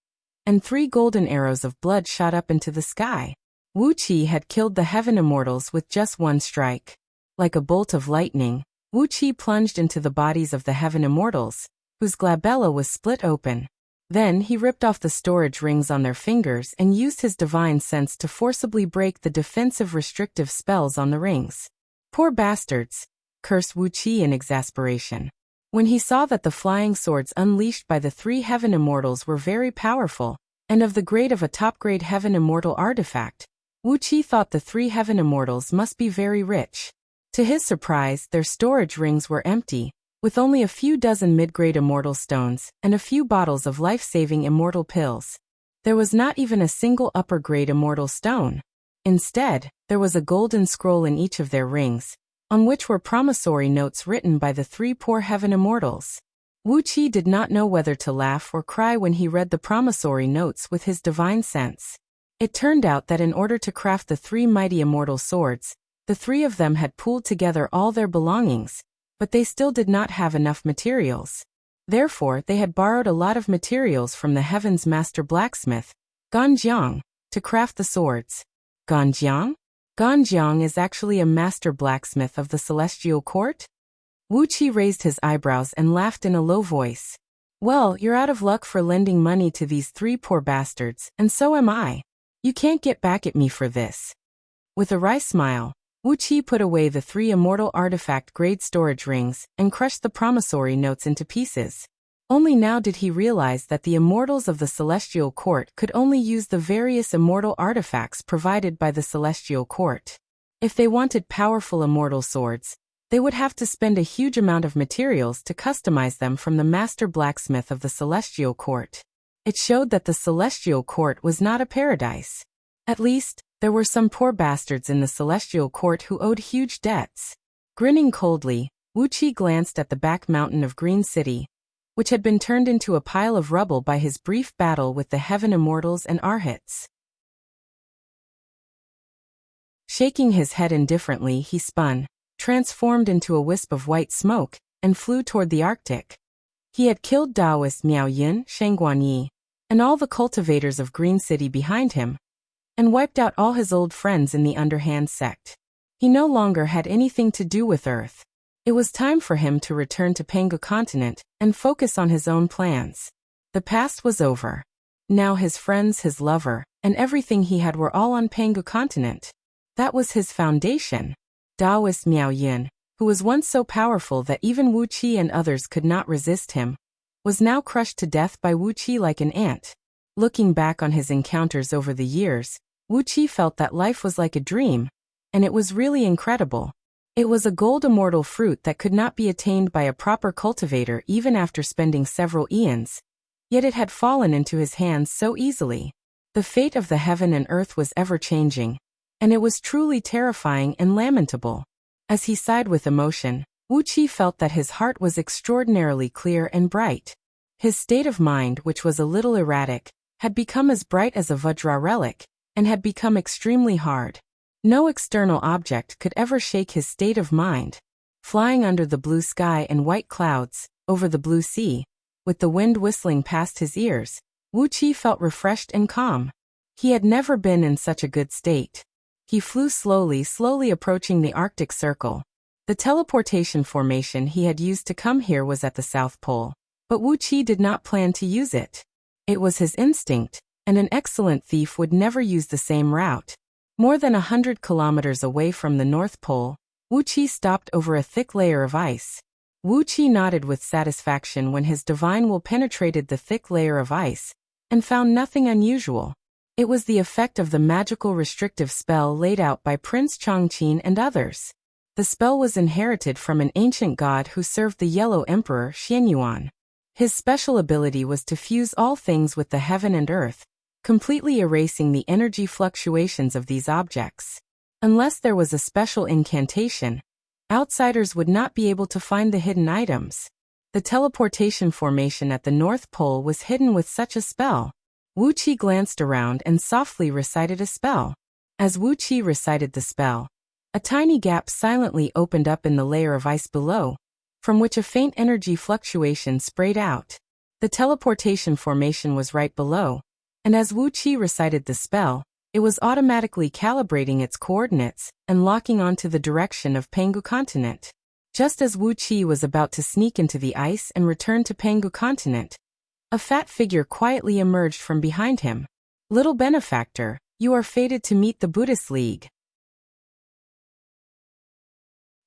and 3 golden arrows of blood shot up into the sky. Wuqi had killed the heaven immortals with just 1 strike. Like a bolt of lightning, Wuqi plunged into the bodies of the heaven immortals, whose glabella was split open. Then he ripped off the storage rings on their fingers and used his divine sense to forcibly break the defensive restrictive spells on the rings. "Poor bastards," cursed Wuqi in exasperation. When he saw that the flying swords unleashed by the 3 heaven immortals were very powerful, and of the grade of a top-grade heaven immortal artifact, Wuqi thought the 3 heaven immortals must be very rich. To his surprise, their storage rings were empty, with only a few dozen mid-grade immortal stones and a few bottles of life-saving immortal pills. There was not even a single upper-grade immortal stone. Instead, there was a golden scroll in each of their rings, on which were promissory notes written by the 3 poor heaven immortals. Wuxia did not know whether to laugh or cry when he read the promissory notes with his divine sense. It turned out that in order to craft the 3 mighty immortal swords, the 3 of them had pooled together all their belongings, but they still did not have enough materials. Therefore, they had borrowed a lot of materials from the heaven's master blacksmith, Ganjiang, to craft the swords. Ganjiang? Ganjiang is actually a master blacksmith of the celestial court? Wuxia raised his eyebrows and laughed in a low voice. Well, you're out of luck for lending money to these 3 poor bastards, and so am I. You can't get back at me for this. With a wry smile, Wuxia put away the 3 immortal artifact-grade storage rings and crushed the promissory notes into pieces. Only now did he realize that the immortals of the celestial court could only use the various immortal artifacts provided by the celestial court. If they wanted powerful immortal swords, they would have to spend a huge amount of materials to customize them from the master blacksmith of the celestial court. It showed that the celestial court was not a paradise. At least, there were some poor bastards in the celestial court who owed huge debts. Grinning coldly, Wuxia glanced at the back mountain of Green City, which had been turned into a pile of rubble by his brief battle with the heaven immortals and arhats. Shaking his head indifferently, he spun, transformed into a wisp of white smoke, and flew toward the Arctic. He had killed Taoist Miao Yin, Shangguanyi, and all the cultivators of Green City behind him, and wiped out all his old friends in the underhand sect. He no longer had anything to do with Earth. It was time for him to return to Pangu continent and focus on his own plans. The past was over. Now his friends, his lover, and everything he had were all on Pangu continent. That was his foundation. Taoist Miao Yin, who was once so powerful that even Wuxia and others could not resist him, was now crushed to death by Wuxia like an ant. Looking back on his encounters over the years, Wuxia felt that life was like a dream, and it was really incredible. It was a gold immortal fruit that could not be attained by a proper cultivator even after spending several eons, yet it had fallen into his hands so easily. The fate of the heaven and earth was ever-changing, and it was truly terrifying and lamentable. As he sighed with emotion, Wuxia felt that his heart was extraordinarily clear and bright. His state of mind, which was a little erratic, had become as bright as a Vajra relic, and had become extremely hard. No external object could ever shake his state of mind. Flying under the blue sky and white clouds, over the blue sea, with the wind whistling past his ears, Wuxia felt refreshed and calm. He had never been in such a good state. He flew slowly approaching the Arctic Circle. The teleportation formation he had used to come here was at the South Pole, but Wuxia did not plan to use it. It was his instinct, and an excellent thief would never use the same route. More than 100 kilometers away from the North Pole, Wuxia stopped over a thick layer of ice. Wuxia nodded with satisfaction when his divine will penetrated the thick layer of ice, and found nothing unusual. It was the effect of the magical restrictive spell laid out by Prince Chongqing and others. The spell was inherited from an ancient god who served the Yellow Emperor Xianyuan. His special ability was to fuse all things with the heaven and earth, completely erasing the energy fluctuations of these objects. Unless there was a special incantation, outsiders would not be able to find the hidden items. The teleportation formation at the North Pole was hidden with such a spell. Wuxia glanced around and softly recited a spell. As Wuxia recited the spell, a tiny gap silently opened up in the layer of ice below, from which a faint energy fluctuation sprayed out. The teleportation formation was right below, and as Wuxia recited the spell, it was automatically calibrating its coordinates and locking onto the direction of Pangu continent. Just as Wuxia was about to sneak into the ice and return to Pangu continent, a fat figure quietly emerged from behind him. "Little benefactor, you are fated to meet the Buddhist League."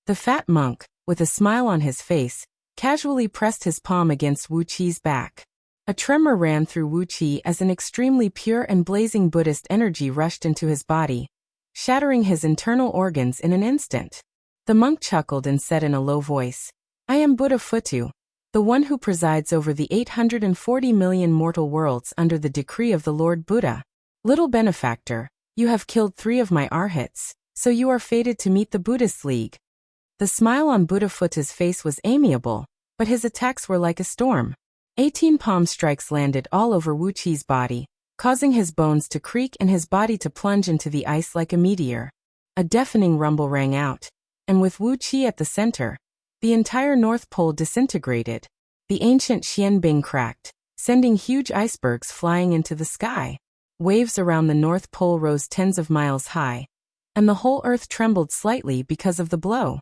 The fat monk, with a smile on his face, casually pressed his palm against Wuqi's back. A tremor ran through Wuxia as an extremely pure and blazing Buddhist energy rushed into his body, shattering his internal organs in an instant. The monk chuckled and said in a low voice, I am Buddha Futu, the one who presides over the 840 million mortal worlds under the decree of the Lord Buddha. Little benefactor, you have killed 3 of my arhats, so you are fated to meet the Buddhist League. The smile on Buddha Futu's face was amiable, but his attacks were like a storm. 18 palm strikes landed all over Wuqi's body, causing his bones to creak and his body to plunge into the ice like a meteor. A deafening rumble rang out, and with Wuqi at the center, the entire North Pole disintegrated. The ancient Xianbing cracked, sending huge icebergs flying into the sky. Waves around the North Pole rose tens of miles high, and the whole Earth trembled slightly because of the blow.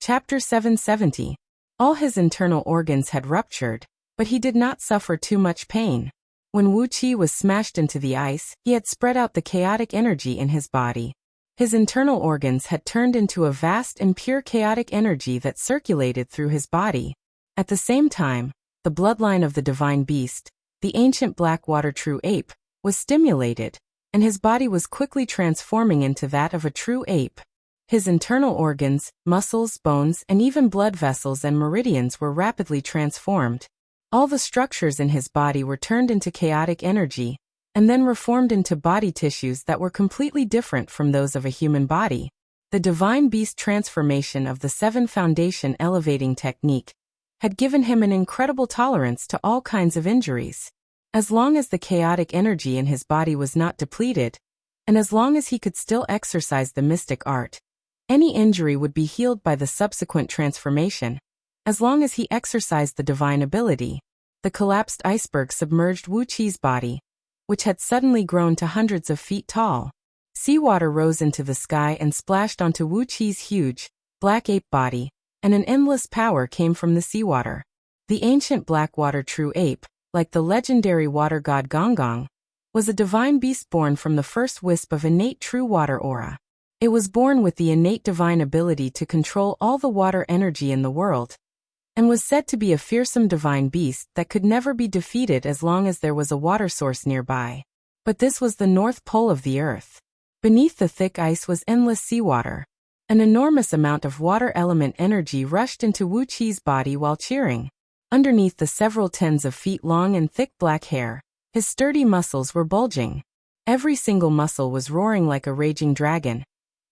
Chapter 770. All his internal organs had ruptured, but he did not suffer too much pain. When Wuqi was smashed into the ice, he had spread out the chaotic energy in his body. His internal organs had turned into a vast and pure chaotic energy that circulated through his body. At the same time, the bloodline of the divine beast, the ancient Blackwater true ape, was stimulated, and his body was quickly transforming into that of a true ape. His internal organs, muscles, bones, and even blood vessels and meridians were rapidly transformed. All the structures in his body were turned into chaotic energy, and then reformed into body tissues that were completely different from those of a human body. The divine beast transformation of the 7 foundation elevating technique had given him an incredible tolerance to all kinds of injuries. As long as the chaotic energy in his body was not depleted, and as long as he could still exercise the mystic art, any injury would be healed by the subsequent transformation. As long as he exercised the divine ability, the collapsed iceberg submerged Wuqi's body, which had suddenly grown to hundreds of feet tall. Seawater rose into the sky and splashed onto Wuqi's huge, black ape body, and an endless power came from the seawater. The ancient Blackwater true ape, like the legendary water god Gonggong, was a divine beast born from the first wisp of innate true water aura. It was born with the innate divine ability to control all the water energy in the world, and was said to be a fearsome divine beast that could never be defeated as long as there was a water source nearby. But this was the North Pole of the Earth. Beneath the thick ice was endless seawater. An enormous amount of water element energy rushed into Wuqi's body while cheering. Underneath the several tens of feet long and thick black hair, his sturdy muscles were bulging. Every single muscle was roaring like a raging dragon,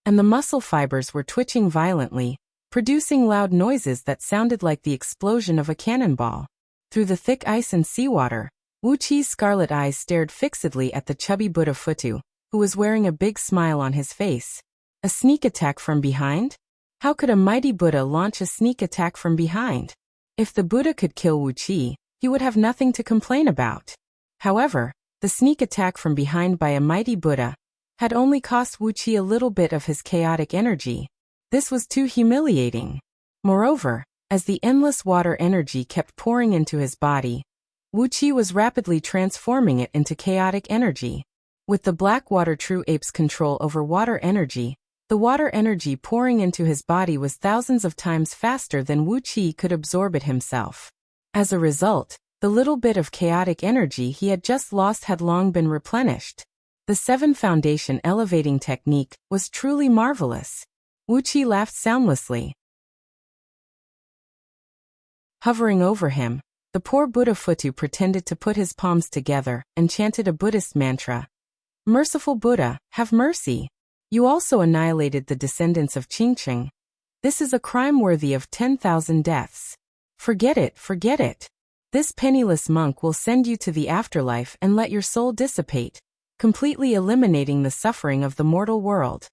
and the muscle fibers were twitching violently, producing loud noises that sounded like the explosion of a cannonball. Through the thick ice and seawater, Wuqi's scarlet eyes stared fixedly at the chubby Buddha Futu, who was wearing a big smile on his face. A sneak attack from behind? How could a mighty Buddha launch a sneak attack from behind? If the Buddha could kill Wuqi, he would have nothing to complain about. However, the sneak attack from behind by a mighty Buddha had only cost Wuqi a little bit of his chaotic energy. This was too humiliating. Moreover, as the endless water energy kept pouring into his body, Wuqi was rapidly transforming it into chaotic energy. With the Blackwater true ape's control over water energy, the water energy pouring into his body was thousands of times faster than Wuqi could absorb it himself. As a result, the little bit of chaotic energy he had just lost had long been replenished. The 7 foundation elevating technique was truly marvelous. Wuqi laughed soundlessly. Hovering over him, the poor Buddha Futu pretended to put his palms together and chanted a Buddhist mantra. Merciful Buddha, have mercy. You also annihilated the descendants of Qingqing. This is a crime worthy of 10,000 deaths. Forget it, forget it. This penniless monk will send you to the afterlife and let your soul dissipate, completely eliminating the suffering of the mortal world.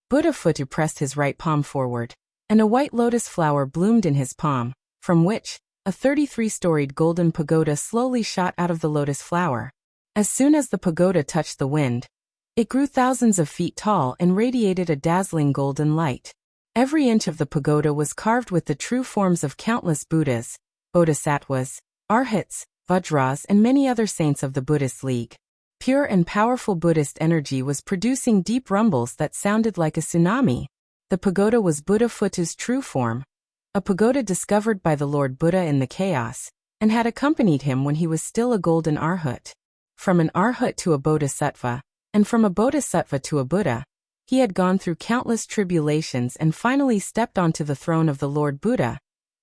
Buddha Futu pressed his right palm forward, and a white lotus flower bloomed in his palm, from which a 33-storied golden pagoda slowly shot out of the lotus flower. As soon as the pagoda touched the wind, it grew thousands of feet tall and radiated a dazzling golden light. Every inch of the pagoda was carved with the true forms of countless Buddhas, Bodhisattvas, Arhats, Vajras, and many other saints of the Buddhist League. Pure and powerful Buddhist energy was producing deep rumbles that sounded like a tsunami. The pagoda was Buddha Futu's true form, a pagoda discovered by the Lord Buddha in the chaos, and had accompanied him when he was still a golden arhat. From an arhat to a bodhisattva, And from a bodhisattva to a Buddha, he had gone through countless tribulations and finally stepped onto the throne of the Lord Buddha,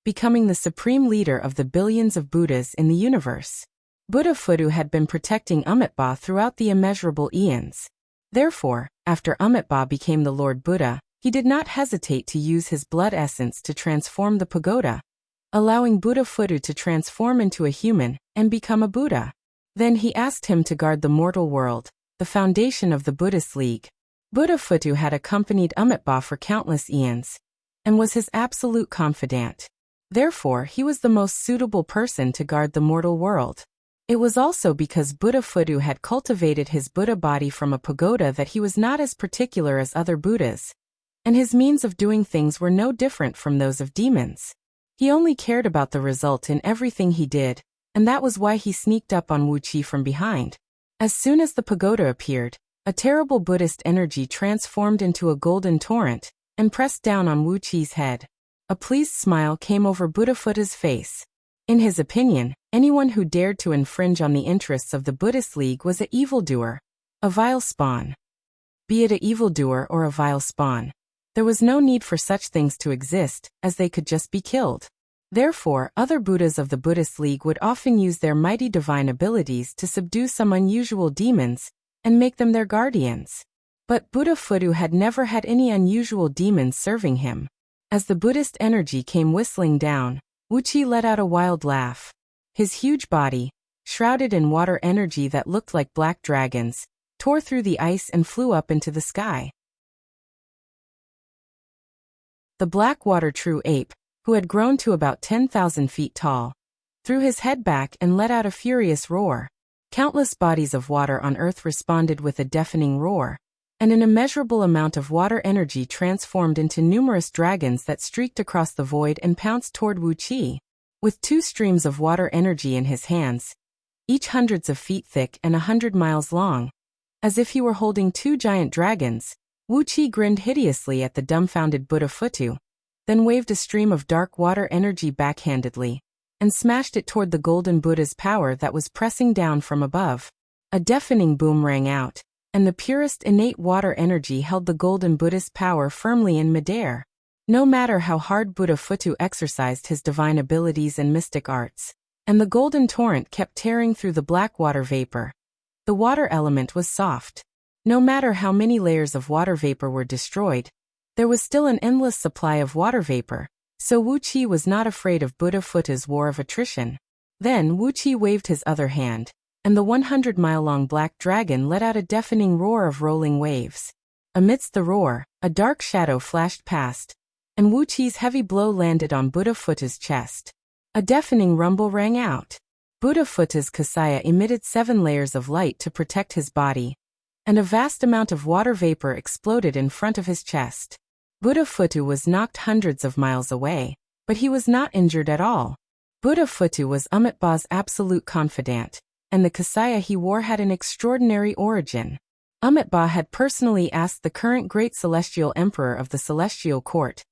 becoming the supreme leader of the billions of Buddhas in the universe. Buddha-Phutu had been protecting Amitabha throughout the immeasurable eons. Therefore, after Amitabha became the Lord Buddha, he did not hesitate to use his blood essence to transform the pagoda, allowing Buddha-Phutu to transform into a human and become a Buddha. Then he asked him to guard the mortal world, the foundation of the Buddhist League. Buddha-Phutu had accompanied Amitabha for countless eons, and was his absolute confidant. Therefore, he was the most suitable person to guard the mortal world. It was also because Buddha-Phutu had cultivated his Buddha body from a pagoda that he was not as particular as other Buddhas, and his means of doing things were no different from those of demons. He only cared about the result in everything he did, and that was why he sneaked up on Wuxia from behind. As soon as the pagoda appeared, a terrible Buddhist energy transformed into a golden torrent and pressed down on Wuxia's head. A pleased smile came over Buddha-Phutu's face. In his opinion, anyone who dared to infringe on the interests of the Buddhist League was an evildoer, a vile spawn. Be it an evildoer or a vile spawn, there was no need for such things to exist, as they could just be killed. Therefore, other Buddhas of the Buddhist League would often use their mighty divine abilities to subdue some unusual demons and make them their guardians. But Buddha-Phutu had never had any unusual demons serving him. As the Buddhist energy came whistling down, Wuxia let out a wild laugh. His huge body, shrouded in water energy that looked like black dragons, tore through the ice and flew up into the sky. The black water true ape, who had grown to about 10,000 feet tall, threw his head back and let out a furious roar. Countless bodies of water on Earth responded with a deafening roar, and an immeasurable amount of water energy transformed into numerous dragons that streaked across the void and pounced toward Wuxia. With 2 streams of water energy in his hands, each hundreds of feet thick and 100 miles long, as if he were holding 2 giant dragons, Wuxia grinned hideously at the dumbfounded Buddha-Phutu, then waved a stream of dark water energy backhandedly, and smashed it toward the golden Buddha's power that was pressing down from above. A deafening boom rang out, and the purest innate water energy held the golden Buddha's power firmly in midair. No matter how hard Buddha-Phutu exercised his divine abilities and mystic arts, and the golden torrent kept tearing through the black water vapor, the water element was soft. No matter how many layers of water vapor were destroyed, there was still an endless supply of water vapor, so Wuxia was not afraid of Buddha-Phutu's war of attrition. Then Wuxia waved his other hand, and the 100-mile-long black dragon let out a deafening roar of rolling waves. Amidst the roar, a dark shadow flashed past, and Wuxia's heavy blow landed on Buddha-Phutu's chest. A deafening rumble rang out. Buddha-Phutu's kasaya emitted 7 layers of light to protect his body, and a vast amount of water vapor exploded in front of his chest. Buddha-Phutu was knocked hundreds of miles away, but he was not injured at all. Buddha-Phutu was Amitabha's absolute confidant, and the kasaya he wore had an extraordinary origin. Amitabha had personally asked the current great celestial emperor of the celestial court,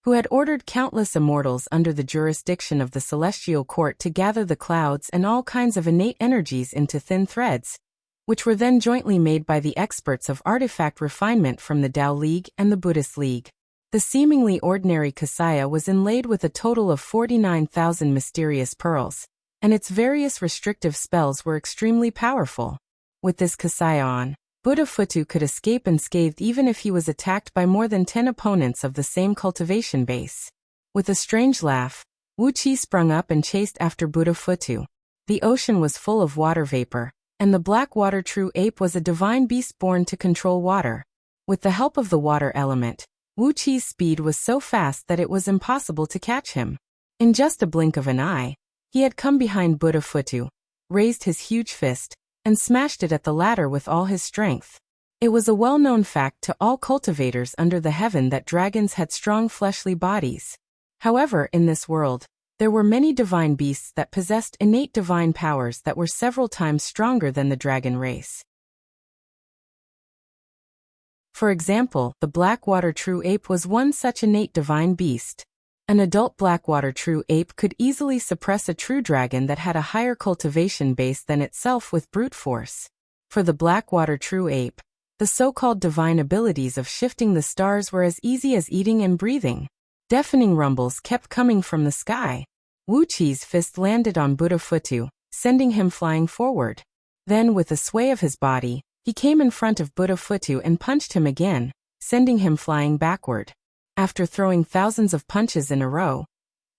who had ordered countless immortals under the jurisdiction of the celestial court to gather the clouds and all kinds of innate energies into thin threads, which were then jointly made by the experts of artifact refinement from the Tao League and the Buddhist League. The seemingly ordinary kasaya was inlaid with a total of 49,000 mysterious pearls, and its various restrictive spells were extremely powerful. With this kasaya on, Buddha-Phutu could escape unscathed even if he was attacked by more than 10 opponents of the same cultivation base. With a strange laugh, Wuxia sprung up and chased after Buddha-Phutu. The ocean was full of water vapor, and the black water true ape was a divine beast born to control water. With the help of the water element, Wuxia's speed was so fast that it was impossible to catch him. In just a blink of an eye, he had come behind Buddha-Phutu, raised his huge fist, and smashed it at the latter with all his strength. It was a well-known fact to all cultivators under the heaven that dragons had strong fleshly bodies. However, in this world, there were many divine beasts that possessed innate divine powers that were several times stronger than the dragon race. For example, the Blackwater True Ape was one such innate divine beast. An adult Blackwater True Ape could easily suppress a true dragon that had a higher cultivation base than itself with brute force. For the Blackwater True Ape, The so-called divine abilities of shifting the stars were as easy as eating and breathing. Deafening rumbles kept coming from the sky. Wuqi's fist landed on Buddhafutu, sending him flying forward. Then, with a sway of his body, he came in front of Buddhafutu and punched him again, sending him flying backward. After throwing thousands of punches in a row,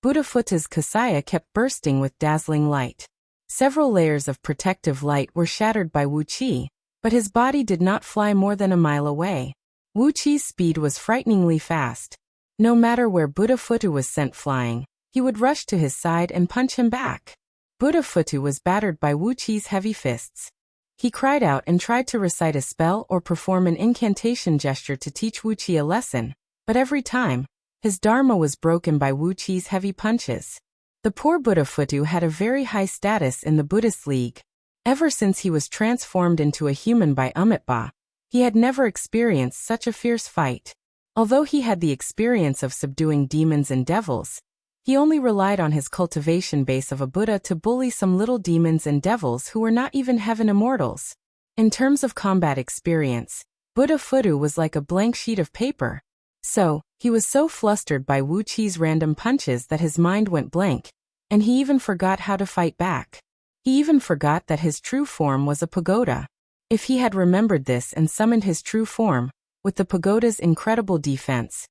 Buddhafutu's kasaya kept bursting with dazzling light. Several layers of protective light were shattered by Wuqi, but his body did not fly more than a mile away. Wuqi's speed was frighteningly fast. No matter where Buddhafutu was sent flying, he would rush to his side and punch him back. Buddhafutu was battered by Wuqi's heavy fists. He cried out and tried to recite a spell or perform an incantation gesture to teach Wuqi a lesson, but every time, his dharma was broken by Wuqi's heavy punches. The poor Buddhafutu had a very high status in the Buddhist League. Ever since he was transformed into a human by Amitabha, he had never experienced such a fierce fight. Although he had the experience of subduing demons and devils, he only relied on his cultivation base of a Buddha to bully some little demons and devils who were not even heaven immortals. In terms of combat experience, Buddhafutu was like a blank sheet of paper. So, he was so flustered by Wuqi's random punches that his mind went blank, and he even forgot how to fight back. He even forgot that his true form was a pagoda. If he had remembered this and summoned his true form, with the pagoda's incredible defense,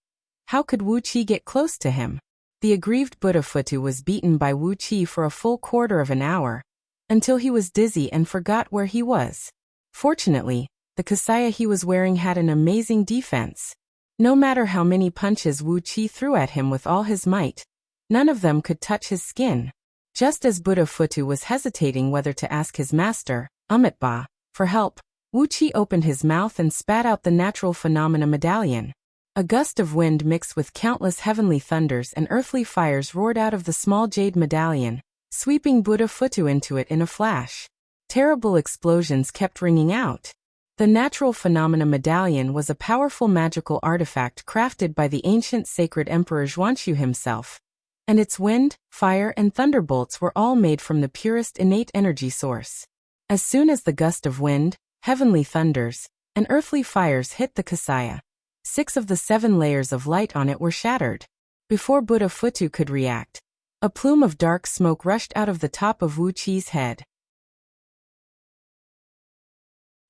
how could Wuqi get close to him? The aggrieved Buddhafutu was beaten by Wuqi for a full quarter of an hour, until he was dizzy and forgot where he was. Fortunately, the kasaya he was wearing had an amazing defense. No matter how many punches Wuqi threw at him with all his might, none of them could touch his skin. Just as Buddhafutu was hesitating whether to ask his master, Amitabha, for help, Wuqi opened his mouth and spat out the natural phenomena medallion. A gust of wind mixed with countless heavenly thunders and earthly fires roared out of the small jade medallion, sweeping Buddhafutu into it in a flash. Terrible explosions kept ringing out. The natural phenomena medallion was a powerful magical artifact crafted by the ancient sacred Emperor Xuanxu himself, and its wind, fire, and thunderbolts were all made from the purest innate energy source. As soon as the gust of wind, heavenly thunders, and earthly fires hit the kasaya, 6 of the 7 layers of light on it were shattered. Before Buddhafutu could react, a plume of dark smoke rushed out of the top of Wuqi's head.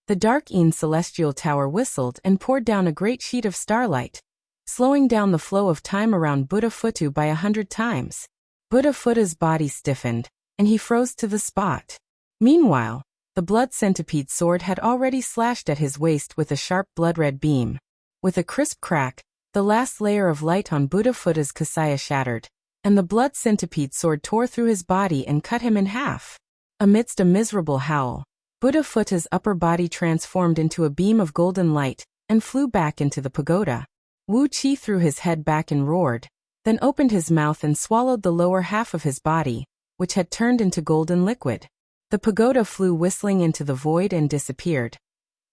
The dark-een celestial tower whistled and poured down a great sheet of starlight, slowing down the flow of time around Buddhafutu by 100 times. Buddhafutu's body stiffened, and he froze to the spot. Meanwhile, the blood centipede sword had already slashed at his waist with a sharp blood-red beam. With a crisp crack, the last layer of light on Buddhafutu's kasaya shattered, and the blood centipede sword tore through his body and cut him in half. Amidst a miserable howl, Buddhafutu's upper body transformed into a beam of golden light and flew back into the pagoda. Wuqi threw his head back and roared, then opened his mouth and swallowed the lower half of his body, which had turned into golden liquid. The pagoda flew whistling into the void and disappeared,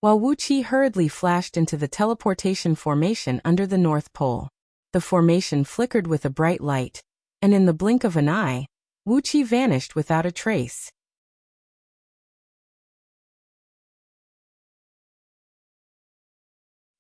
while Wuqi hurriedly flashed into the teleportation formation under the North Pole. The formation flickered with a bright light, and in the blink of an eye, Wuqi vanished without a trace.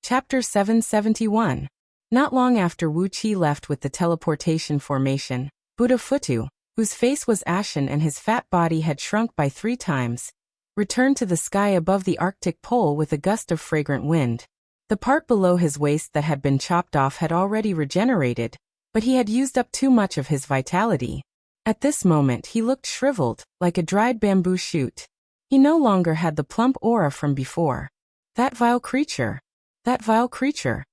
Chapter 771. Not long after Wuqi left with the teleportation formation, Buddhafutu, whose face was ashen and his fat body had shrunk by 3 times, returned to the sky above the Arctic Pole with a gust of fragrant wind. The part below his waist that had been chopped off had already regenerated, but he had used up too much of his vitality. At this moment he looked shriveled, like a dried bamboo shoot. He no longer had the plump aura from before. That vile creature! That vile creature!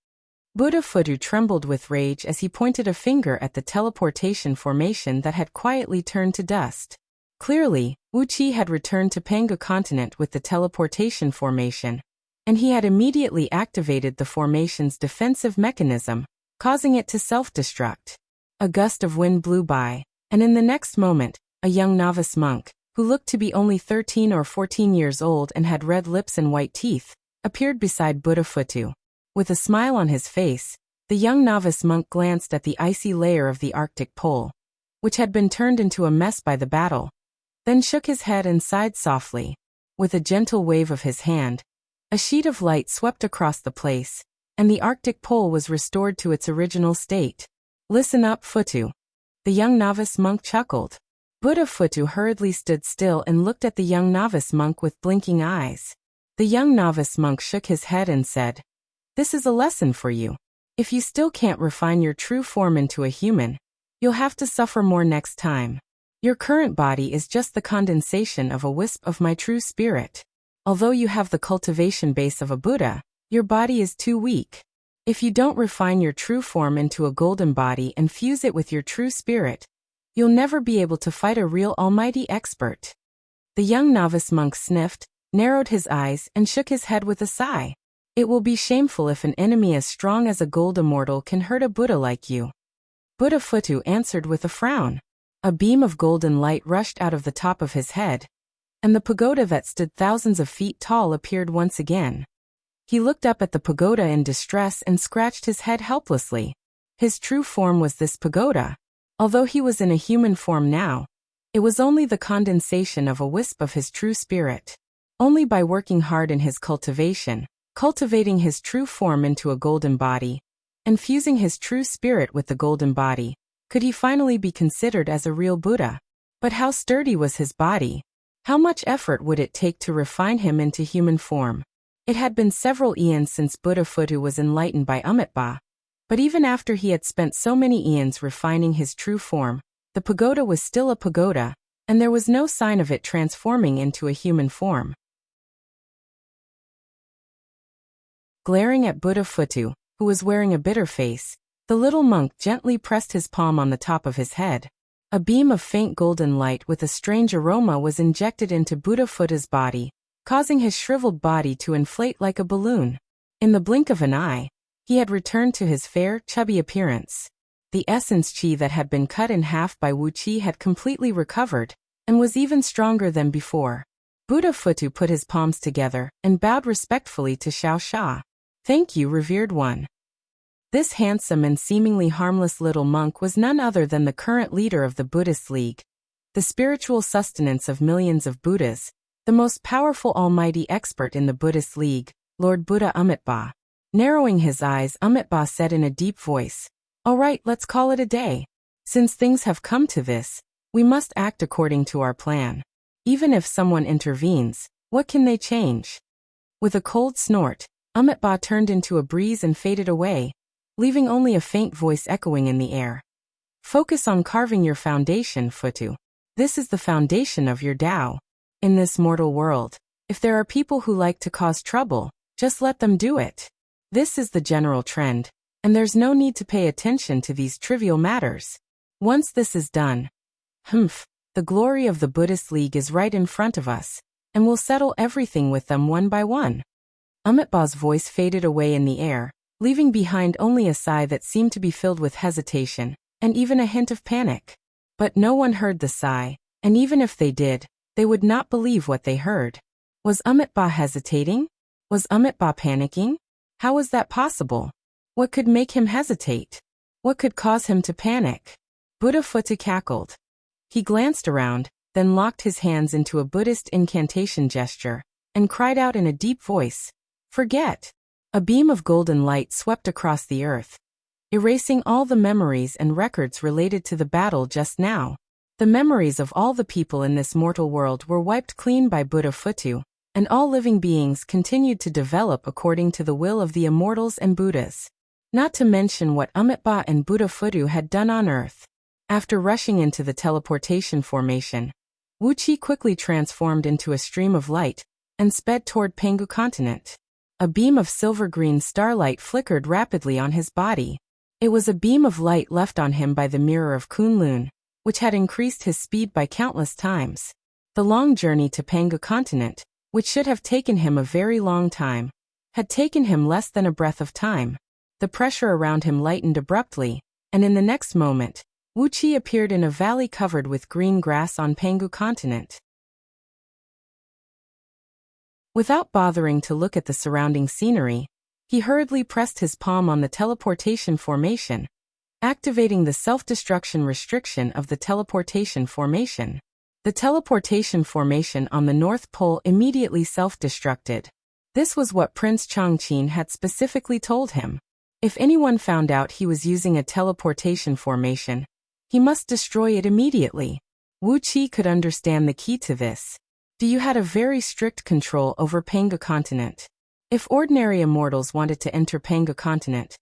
Buddhafutu trembled with rage as he pointed a finger at the teleportation formation that had quietly turned to dust. Clearly, Wuqi had returned to Panga continent with the teleportation formation, and he had immediately activated the formation's defensive mechanism, causing it to self-destruct. A gust of wind blew by, and in the next moment, a young novice monk, who looked to be only 13 or 14 years old and had red lips and white teeth, appeared beside Buddhafutu. With a smile on his face, the young novice monk glanced at the icy layer of the Arctic Pole, which had been turned into a mess by the battle, then shook his head and sighed softly. With a gentle wave of his hand, A sheet of light swept across the place, and the Arctic pole was restored to its original state. Listen up, Futu. The young novice monk chuckled. Buddha Futu hurriedly stood still and looked at the young novice monk with blinking eyes. The young novice monk shook his head and said, "This is a lesson for you. If you still can't refine your true form into a human, you'll have to suffer more next time. Your current body is just the condensation of a wisp of my true spirit. Although you have the cultivation base of a Buddha, your body is too weak. If you don't refine your true form into a golden body and fuse it with your true spirit, you'll never be able to fight a real almighty expert." The young novice monk sniffed, narrowed his eyes, and shook his head with a sigh. "It will be shameful if an enemy as strong as a gold immortal can hurt a Buddha like you." Buddha Futu answered with a frown. A beam of golden light rushed out of the top of his head, and the pagoda that stood thousands of feet tall appeared once again. He looked up at the pagoda in distress and scratched his head helplessly. His true form was this pagoda. Although he was in a human form now, it was only the condensation of a wisp of his true spirit. Only by working hard in his cultivation, cultivating his true form into a golden body, and fusing his true spirit with the golden body, could he finally be considered as a real Buddha. But how sturdy was his body? How much effort would it take to refine him into human form? It had been several eons since Buddha Futu was enlightened by Amitabha, but even after he had spent so many eons refining his true form, the pagoda was still a pagoda, and there was no sign of it transforming into a human form. Glaring at Buddha Futu, who was wearing a bitter face, the little monk gently pressed his palm on the top of his head. A beam of faint golden light with a strange aroma was injected into Buddha Futu's body, causing his shriveled body to inflate like a balloon. In the blink of an eye, he had returned to his fair, chubby appearance. The essence chi that had been cut in half by Wuxia had completely recovered, and was even stronger than before. Buddha Futu put his palms together and bowed respectfully to Xiao Sha. "Thank you, revered one." This handsome and seemingly harmless little monk was none other than the current leader of the Buddhist League, the spiritual sustenance of millions of Buddhas, the most powerful almighty expert in the Buddhist League, Lord Buddha Amitabha. Narrowing his eyes, Amitabha said in a deep voice, "All right, let's call it a day. Since things have come to this, we must act according to our plan. Even if someone intervenes, what can they change?" With a cold snort, Amitabha turned into a breeze and faded away, leaving only a faint voice echoing in the air. "Focus on carving your foundation, Futu. This is the foundation of your Tao. In this mortal world, if there are people who like to cause trouble, just let them do it. This is the general trend, and there's no need to pay attention to these trivial matters. Once this is done, the glory of the Buddhist League is right in front of us, and we'll settle everything with them one by one." Amitabha's voice faded away in the air, leaving behind only a sigh that seemed to be filled with hesitation, and even a hint of panic. But no one heard the sigh, and even if they did, they would not believe what they heard. Was Amitabha hesitating? Was Amitabha panicking? How was that possible? What could make him hesitate? What could cause him to panic? Buddha Futu cackled. He glanced around, then locked his hands into a Buddhist incantation gesture, and cried out in a deep voice, "Forget!" A beam of golden light swept across the earth, erasing all the memories and records related to the battle just now. The memories of all the people in this mortal world were wiped clean by Buddha Futu, and all living beings continued to develop according to the will of the immortals and Buddhas. Not to mention what Amitabha and Buddha Futu had done on earth. After rushing into the teleportation formation, Wuxia quickly transformed into a stream of light and sped toward Pangu continent. A beam of silver-green starlight flickered rapidly on his body. It was a beam of light left on him by the mirror of Kunlun, which had increased his speed by countless times. The long journey to Pangu continent, which should have taken him a very long time, had taken him less than a breath of time. The pressure around him lightened abruptly, and in the next moment, Wuxia appeared in a valley covered with green grass on Pangu continent. Without bothering to look at the surrounding scenery, he hurriedly pressed his palm on the teleportation formation, activating the self-destruction restriction of the teleportation formation. The teleportation formation on the North Pole immediately self-destructed. This was what Prince Changqin had specifically told him. If anyone found out he was using a teleportation formation, he must destroy it immediately. Wuqi could understand the key to this. You had a very strict control over Panga continent. If ordinary immortals wanted to enter Panga continent,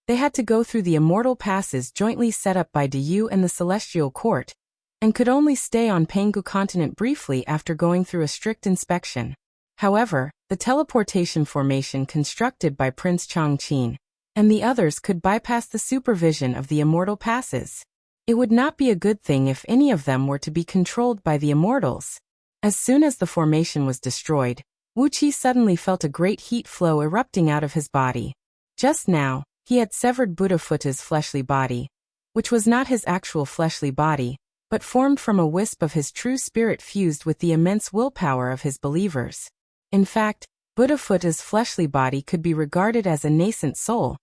they had to go through the immortal passes jointly set up by Diyu and the Celestial Court, and could only stay on Pangu continent briefly after going through a strict inspection. However, the teleportation formation constructed by Prince Changqin and the others could bypass the supervision of the immortal passes. It would not be a good thing if any of them were to be controlled by the immortals. As soon as the formation was destroyed, Wuqi suddenly felt a great heat flow erupting out of his body. Just now, he had severed Buddha's fleshly body, which was not his actual fleshly body, but formed from a wisp of his true spirit fused with the immense willpower of his believers. In fact, Buddha's fleshly body could be regarded as a nascent soul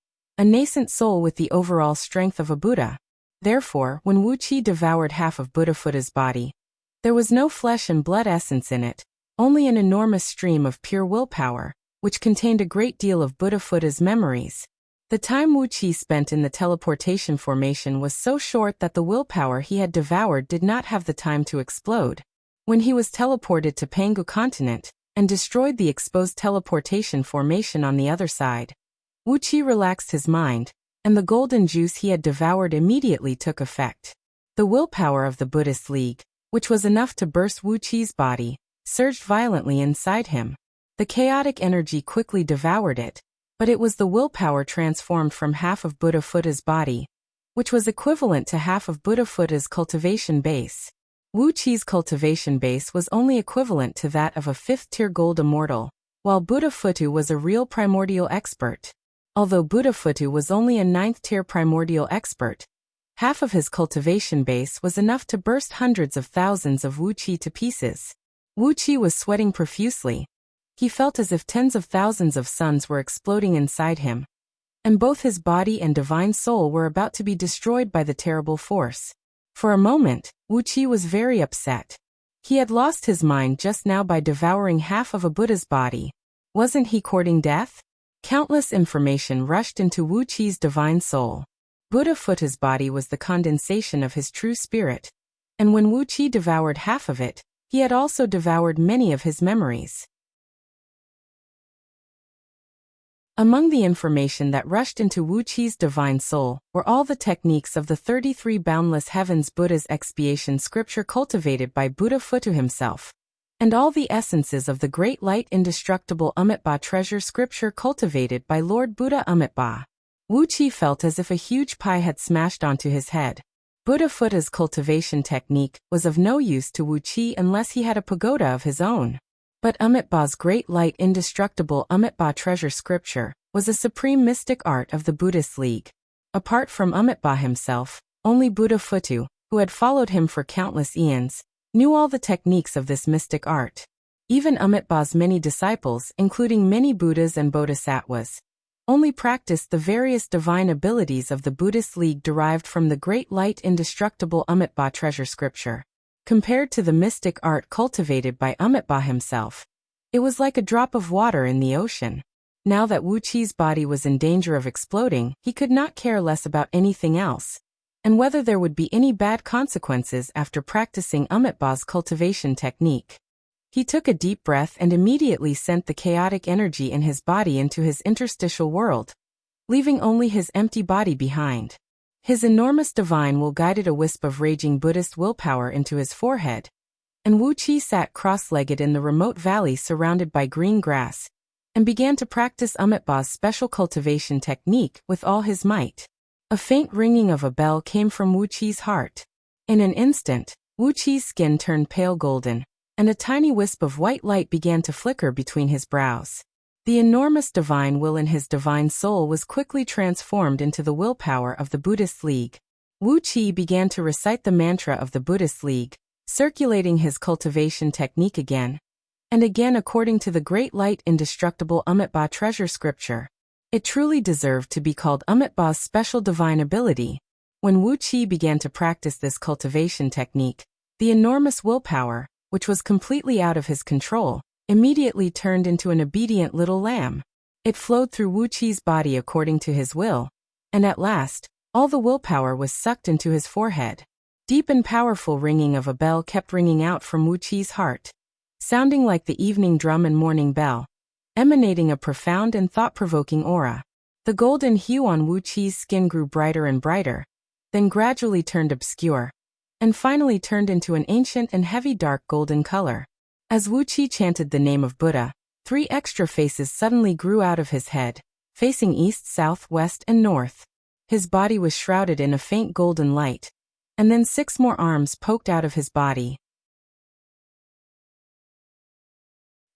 with the overall strength of a Buddha. Therefore, when Wuqi devoured half of Buddha's body, there was no flesh and blood essence in it, only an enormous stream of pure willpower, which contained a great deal of Buddha's memories. The time Wuqi spent in the teleportation formation was so short that the willpower he had devoured did not have the time to explode. When he was teleported to Pangu continent and destroyed the exposed teleportation formation on the other side, Wuqi relaxed his mind, and the golden juice he had devoured immediately took effect. The willpower of the Buddhist League, which was enough to burst Wuqi's body, surged violently inside him. The chaotic energy quickly devoured it, but it was the willpower transformed from half of Buddha's body, which was equivalent to half of Buddha's cultivation base. Wuqi's cultivation base was only equivalent to that of a 5th-tier gold immortal, while Buddha was a real primordial expert. Although Buddha was only a 9th-tier primordial expert, half of his cultivation base was enough to burst hundreds of thousands of Wuqi to pieces. Wuqi was sweating profusely. He felt as if tens of thousands of suns were exploding inside him, and both his body and divine soul were about to be destroyed by the terrible force. For a moment, Wuqi was very upset. He had lost his mind just now by devouring half of a Buddha's body. Wasn't he courting death? Countless information rushed into Wuqi's divine soul. Buddha's body was the condensation of his true spirit, and when Wuqi devoured half of it, he had also devoured many of his memories. Among the information that rushed into Wuqi's divine soul were all the techniques of the 33 Boundless Heavens Buddha's expiation scripture cultivated by Buddha himself, and all the essences of the Great Light Indestructible Amitabha treasure scripture cultivated by Lord Buddha Amitabha. Wuqi felt as if a huge pie had smashed onto his head. Buddha's cultivation technique was of no use to Wuqi unless he had a pagoda of his own. But Amitabha's Great Light Indestructible Amitabha treasure scripture was a supreme mystic art of the Buddhist League. Apart from Amitabha himself, only Buddha who had followed him for countless eons, knew all the techniques of this mystic art. Even Amitabha's many disciples, including many Buddhas and Bodhisattvas, only practiced the various divine abilities of the Buddhist League derived from the Great Light Indestructible Amitabha treasure scripture. Compared to the mystic art cultivated by Amitabha himself, it was like a drop of water in the ocean. Now that Wuqi's body was in danger of exploding, he could not care less about anything else, and whether there would be any bad consequences after practicing Amitabha's cultivation technique. He took a deep breath and immediately sent the chaotic energy in his body into his interstitial world, leaving only his empty body behind. His enormous divine will guided a wisp of raging Buddhist willpower into his forehead, and Wuqi sat cross-legged in the remote valley surrounded by green grass, and began to practice Amitabha's special cultivation technique with all his might. A faint ringing of a bell came from Wuqi's heart. In an instant, Wuqi's skin turned pale golden, and a tiny wisp of white light began to flicker between his brows. The enormous divine will in his divine soul was quickly transformed into the willpower of the Buddhist League. Wuqi began to recite the mantra of the Buddhist League, circulating his cultivation technique again and again according to the Great Light Indestructible Amitabha treasure scripture. It truly deserved to be called Amitabha's special divine ability. When Wuqi began to practice this cultivation technique, the enormous willpower, which was completely out of his control, immediately turned into an obedient little lamb. It flowed through Wuqi's body according to his will, and at last, all the willpower was sucked into his forehead. Deep and powerful ringing of a bell kept ringing out from Wuqi's heart, sounding like the evening drum and morning bell, emanating a profound and thought-provoking aura. The golden hue on Wuqi's skin grew brighter and brighter, then gradually turned obscure, and finally turned into an ancient and heavy dark golden color. As Wuqi chanted the name of Buddha, 3 extra faces suddenly grew out of his head, facing east, south, west, and north. His body was shrouded in a faint golden light, and then 6 more arms poked out of his body.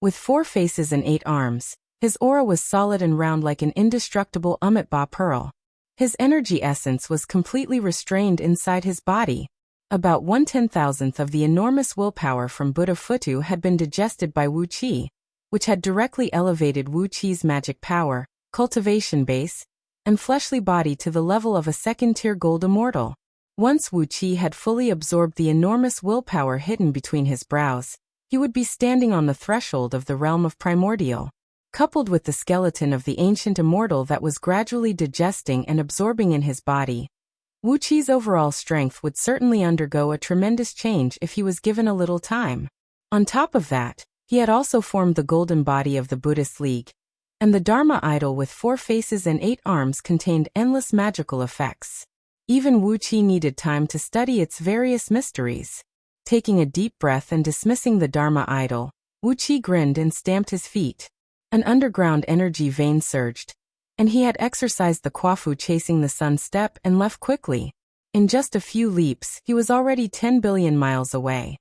With 4 faces and 8 arms, his aura was solid and round like an indestructible Umitba pearl. His energy essence was completely restrained inside his body. About 1/10,000th of the enormous willpower from Buddha Futu had been digested by Wuqi, which had directly elevated Wuqi's magic power, cultivation base, and fleshly body to the level of a second-tier gold immortal. Once Wuqi had fully absorbed the enormous willpower hidden between his brows, he would be standing on the threshold of the realm of primordial. Coupled with the skeleton of the ancient immortal that was gradually digesting and absorbing in his body, Wuqi's overall strength would certainly undergo a tremendous change if he was given a little time. On top of that, he had also formed the golden body of the Buddhist League, and the Dharma idol with 4 faces and 8 arms contained endless magical effects. Even Wuqi needed time to study its various mysteries. Taking a deep breath and dismissing the Dharma idol, Wuqi grinned and stamped his feet. An underground energy vein surged, and he had exercised the Kwafu chasing the sun step and left quickly. In just a few leaps, he was already 10 billion miles away.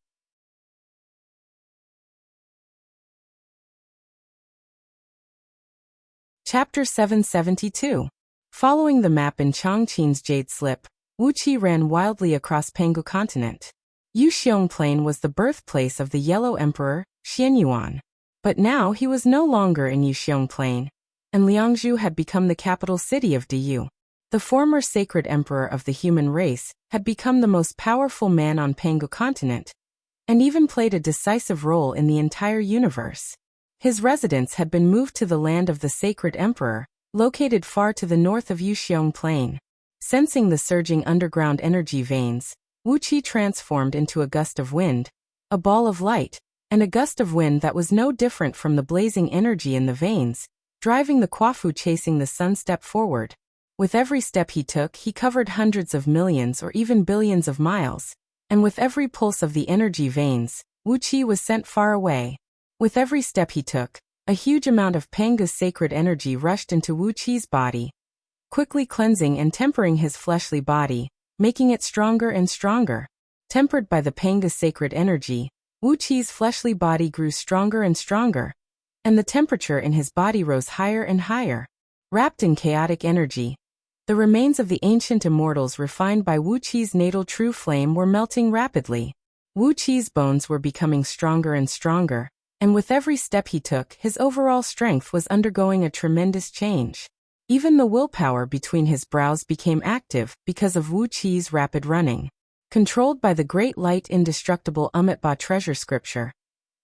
Chapter 772. Following the map in Chongqing's jade slip, Wuqi ran wildly across Penghu continent. Yuxiong Plain was the birthplace of the Yellow Emperor, Xianyuan. But now he was no longer in Yuxiong Plain, and Liangzhu had become the capital city of Diyu. The former sacred emperor of the human race had become the most powerful man on Penghu continent, and even played a decisive role in the entire universe. His residence had been moved to the land of the sacred emperor, located far to the north of Yuxiong Plain. Sensing the surging underground energy veins, Wuqi transformed into a gust of wind, a ball of light, and a gust of wind that was no different from the blazing energy in the veins, driving the Kwafu chasing the sun step forward. With every step he took, he covered hundreds of millions or even billions of miles, and with every pulse of the energy veins, Wuqi was sent far away. With every step he took, a huge amount of Penghu's sacred energy rushed into Wuqi's body, quickly cleansing and tempering his fleshly body, making it stronger and stronger. Tempered by the Penghu's sacred energy, Wuqi's fleshly body grew stronger and stronger, and the temperature in his body rose higher and higher. Wrapped in chaotic energy, the remains of the ancient immortals refined by Wuqi's natal true flame were melting rapidly. Wuqi's bones were becoming stronger and stronger, and with every step he took, his overall strength was undergoing a tremendous change. Even the willpower between his brows became active because of Wuqi's rapid running. Controlled by the great light indestructible Umitba treasure scripture,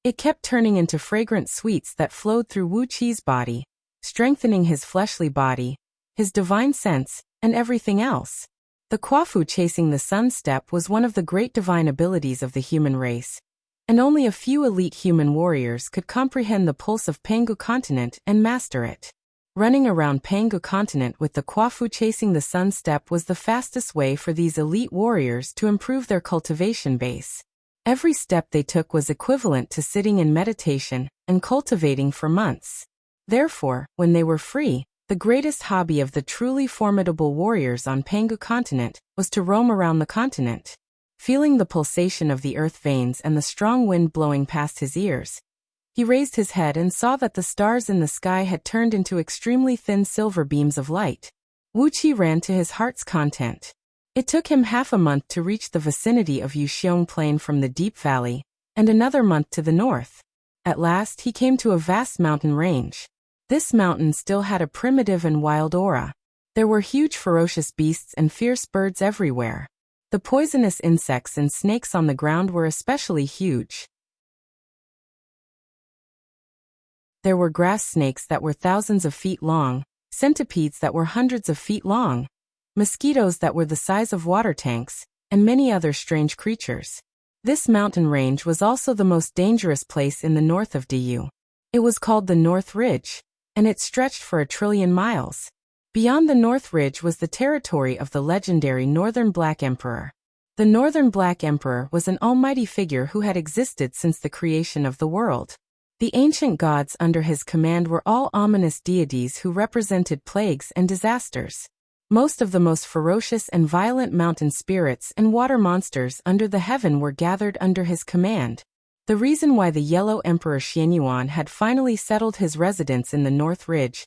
it kept turning into fragrant sweets that flowed through Wuqi's body, strengthening his fleshly body, his divine sense, and everything else. The Kwafu chasing the sun step was one of the great divine abilities of the human race, and only a few elite human warriors could comprehend the pulse of Penghu continent and master it. Running around Penghu continent with the Kwafu chasing the sun step was the fastest way for these elite warriors to improve their cultivation base. Every step they took was equivalent to sitting in meditation and cultivating for months. Therefore, when they were free, the greatest hobby of the truly formidable warriors on Penghu continent was to roam around the continent. Feeling the pulsation of the earth veins and the strong wind blowing past his ears, he raised his head and saw that the stars in the sky had turned into extremely thin silver beams of light. Wuqi ran to his heart's content. It took him half a month to reach the vicinity of Yuxiong Plain from the deep valley, and another month to the north. At last he came to a vast mountain range. This mountain still had a primitive and wild aura. There were huge ferocious beasts and fierce birds everywhere. The poisonous insects and snakes on the ground were especially huge. There were grass snakes that were thousands of feet long, centipedes that were hundreds of feet long, mosquitoes that were the size of water tanks, and many other strange creatures. This mountain range was also the most dangerous place in the north of Du. It was called the North Ridge, and it stretched for 1 trillion miles. Beyond the North Ridge was the territory of the legendary Northern Black Emperor. The Northern Black Emperor was an almighty figure who had existed since the creation of the world. The ancient gods under his command were all ominous deities who represented plagues and disasters. Most of the most ferocious and violent mountain spirits and water monsters under the heaven were gathered under his command. The reason why the Yellow Emperor Xianyuan had finally settled his residence in the North Ridge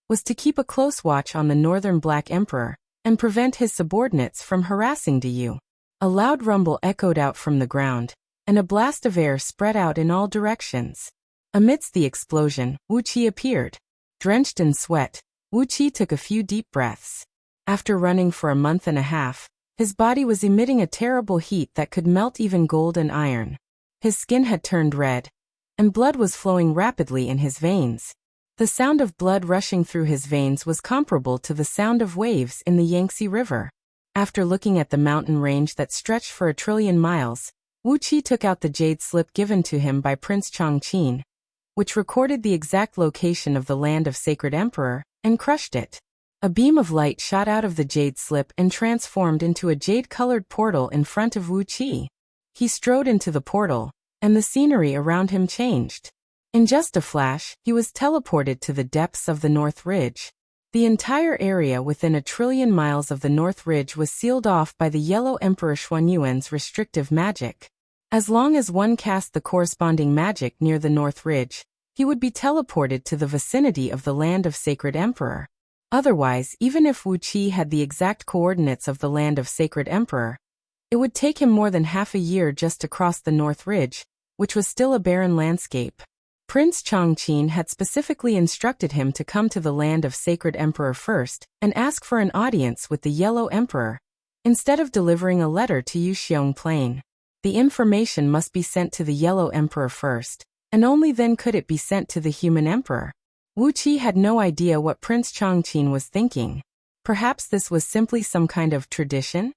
was to keep a close watch on the Northern Black Emperor and prevent his subordinates from harassing Du. A loud rumble echoed out from the ground, and a blast of air spread out in all directions. Amidst the explosion, Wuxia appeared. Drenched in sweat, Wuxia took a few deep breaths. After running for a month and a half, his body was emitting a terrible heat that could melt even gold and iron. His skin had turned red, and blood was flowing rapidly in his veins. The sound of blood rushing through his veins was comparable to the sound of waves in the Yangtze River. After looking at the mountain range that stretched for 1 trillion miles, Wuxia took out the jade slip given to him by Prince Chongqing, which recorded the exact location of the land of Sacred Emperor, and crushed it. A beam of light shot out of the jade slip and transformed into a jade-colored portal in front of Wuxia. He strode into the portal, and the scenery around him changed. In just a flash, he was teleported to the depths of the North Ridge. The entire area within 1 trillion miles of the North Ridge was sealed off by the Yellow Emperor Xuanyuan's restrictive magic. As long as one cast the corresponding magic near the North Ridge, he would be teleported to the vicinity of the land of Sacred Emperor. Otherwise, even if Wuxia had the exact coordinates of the land of Sacred Emperor, it would take him more than half a year just to cross the North Ridge, which was still a barren landscape. Prince Chongqing had specifically instructed him to come to the land of Sacred Emperor first and ask for an audience with the Yellow Emperor, instead of delivering a letter to Yuxiong Plain. The information must be sent to the Yellow Emperor first, and only then could it be sent to the human emperor. Wuxia had no idea what Prince Chongqing was thinking. Perhaps this was simply some kind of tradition?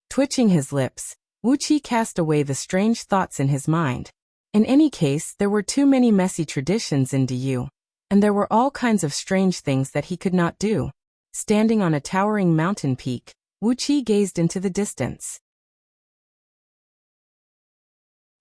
Twitching his lips, Wuxia cast away the strange thoughts in his mind. In any case, there were too many messy traditions in Du, and there were all kinds of strange things that he could not do. Standing on a towering mountain peak, Wuxia gazed into the distance.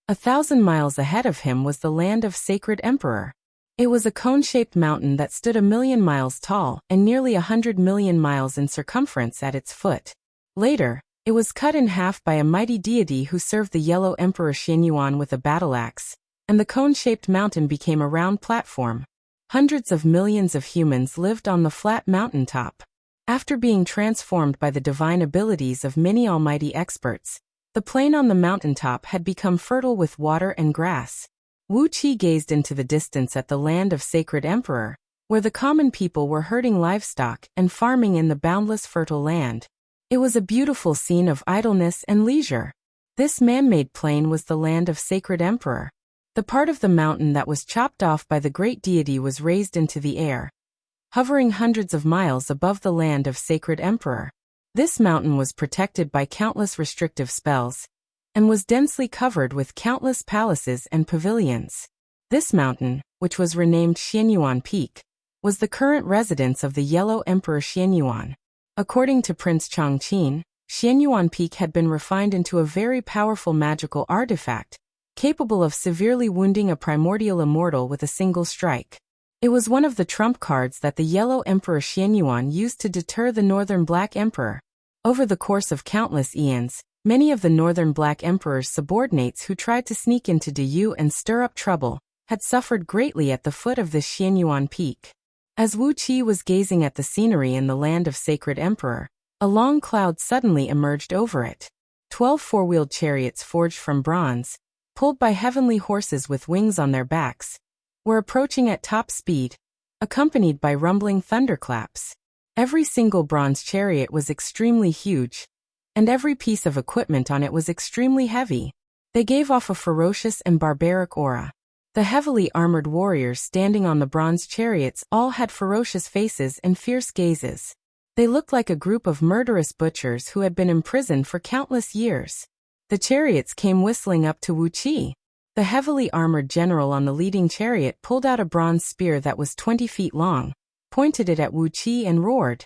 1,000 miles ahead of him was the land of Sacred Emperor. It was a cone-shaped mountain that stood 1 million miles tall and nearly 100 million miles in circumference at its foot. Later, it was cut in half by a mighty deity who served the Yellow Emperor Xianyuan with a battle axe, and the cone-shaped mountain became a round platform. Hundreds of millions of humans lived on the flat mountaintop. After being transformed by the divine abilities of many almighty experts, the plain on the mountaintop had become fertile with water and grass. Wuxia gazed into the distance at the land of Sacred Emperor, where the common people were herding livestock and farming in the boundless fertile land. It was a beautiful scene of idleness and leisure. This man-made plain was the land of Sacred Emperor. The part of the mountain that was chopped off by the great deity was raised into the air, hovering hundreds of miles above the land of Sacred Emperor. This mountain was protected by countless restrictive spells, and was densely covered with countless palaces and pavilions. This mountain, which was renamed Xianyuan Peak, was the current residence of the Yellow Emperor Xianyuan. According to Prince Chongqing, Xianyuan Peak had been refined into a very powerful magical artifact, capable of severely wounding a primordial immortal with a single strike. It was one of the trump cards that the Yellow Emperor Xianyuan used to deter the Northern Black Emperor. Over the course of countless eons, many of the Northern Black Emperor's subordinates who tried to sneak into Du and stir up trouble had suffered greatly at the foot of this Xianyuan Peak. As Wuxia was gazing at the scenery in the land of Sacred Emperor, a long cloud suddenly emerged over it. 12 four-wheeled chariots forged from bronze, pulled by heavenly horses with wings on their backs, were approaching at top speed, accompanied by rumbling thunderclaps. Every single bronze chariot was extremely huge, and every piece of equipment on it was extremely heavy. They gave off a ferocious and barbaric aura. The heavily armored warriors standing on the bronze chariots all had ferocious faces and fierce gazes. They looked like a group of murderous butchers who had been imprisoned for countless years. The chariots came whistling up to Wuxia. The heavily armored general on the leading chariot pulled out a bronze spear that was 20 feet long, pointed it at Wuxia and roared,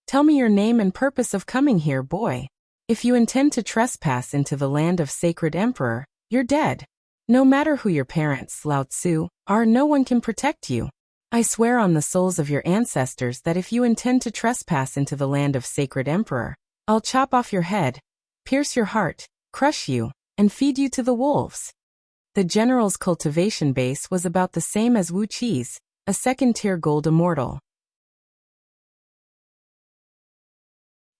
"Tell me your name and purpose of coming here, boy. If you intend to trespass into the land of Sacred Emperor, you're dead. No matter who your parents, Lao Tzu, are, no one can protect you. I swear on the souls of your ancestors that if you intend to trespass into the land of Sacred Emperor, I'll chop off your head, pierce your heart, crush you, and feed you to the wolves." The general's cultivation base was about the same as Wuqia's, a second-tier gold immortal.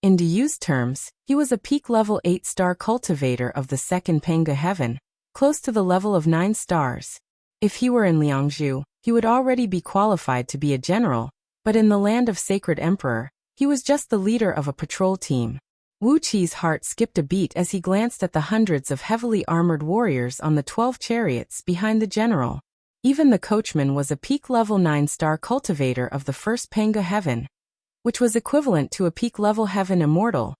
In Diyu's terms, he was a peak-level 8-star cultivator of the second Penga heaven, close to the level of 9 stars. If he were in Liangzhu, he would already be qualified to be a general, but in the land of Sacred Emperor, he was just the leader of a patrol team. Wuqia's heart skipped a beat as he glanced at the hundreds of heavily armored warriors on the 12 chariots behind the general. Even the coachman was a peak-level 9-star cultivator of the first Penga heaven, which was equivalent to a peak-level heaven immortal,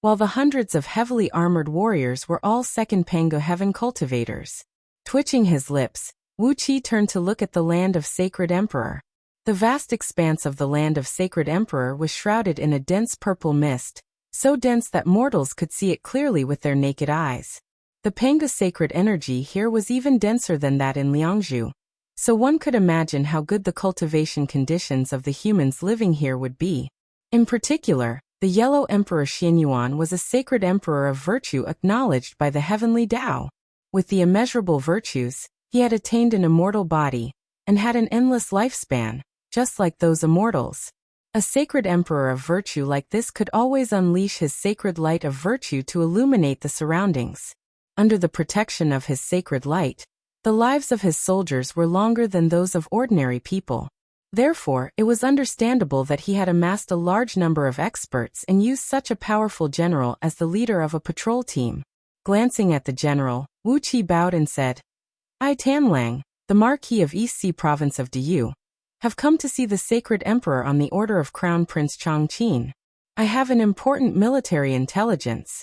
while the hundreds of heavily armored warriors were all second Penga heaven cultivators. Twitching his lips, Wuqia turned to look at the land of Sacred Emperor. The vast expanse of the land of Sacred Emperor was shrouded in a dense purple mist, so dense that mortals could see it clearly with their naked eyes. The Penga sacred energy here was even denser than that in Liangzhu, so one could imagine how good the cultivation conditions of the humans living here would be. In particular, the Yellow Emperor Xianyuan was a sacred emperor of virtue acknowledged by the heavenly Tao. With the immeasurable virtues, he had attained an immortal body, and had an endless lifespan, just like those immortals. A sacred emperor of virtue like this could always unleash his sacred light of virtue to illuminate the surroundings. Under the protection of his sacred light, the lives of his soldiers were longer than those of ordinary people. Therefore, it was understandable that he had amassed a large number of experts and used such a powerful general as the leader of a patrol team. Glancing at the general, Wuqia bowed and said, "I Tanlang, the Marquis of East Sea Province of Diyu, have come to see the sacred emperor on the order of Crown Prince Chongqing. I have an important military intelligence."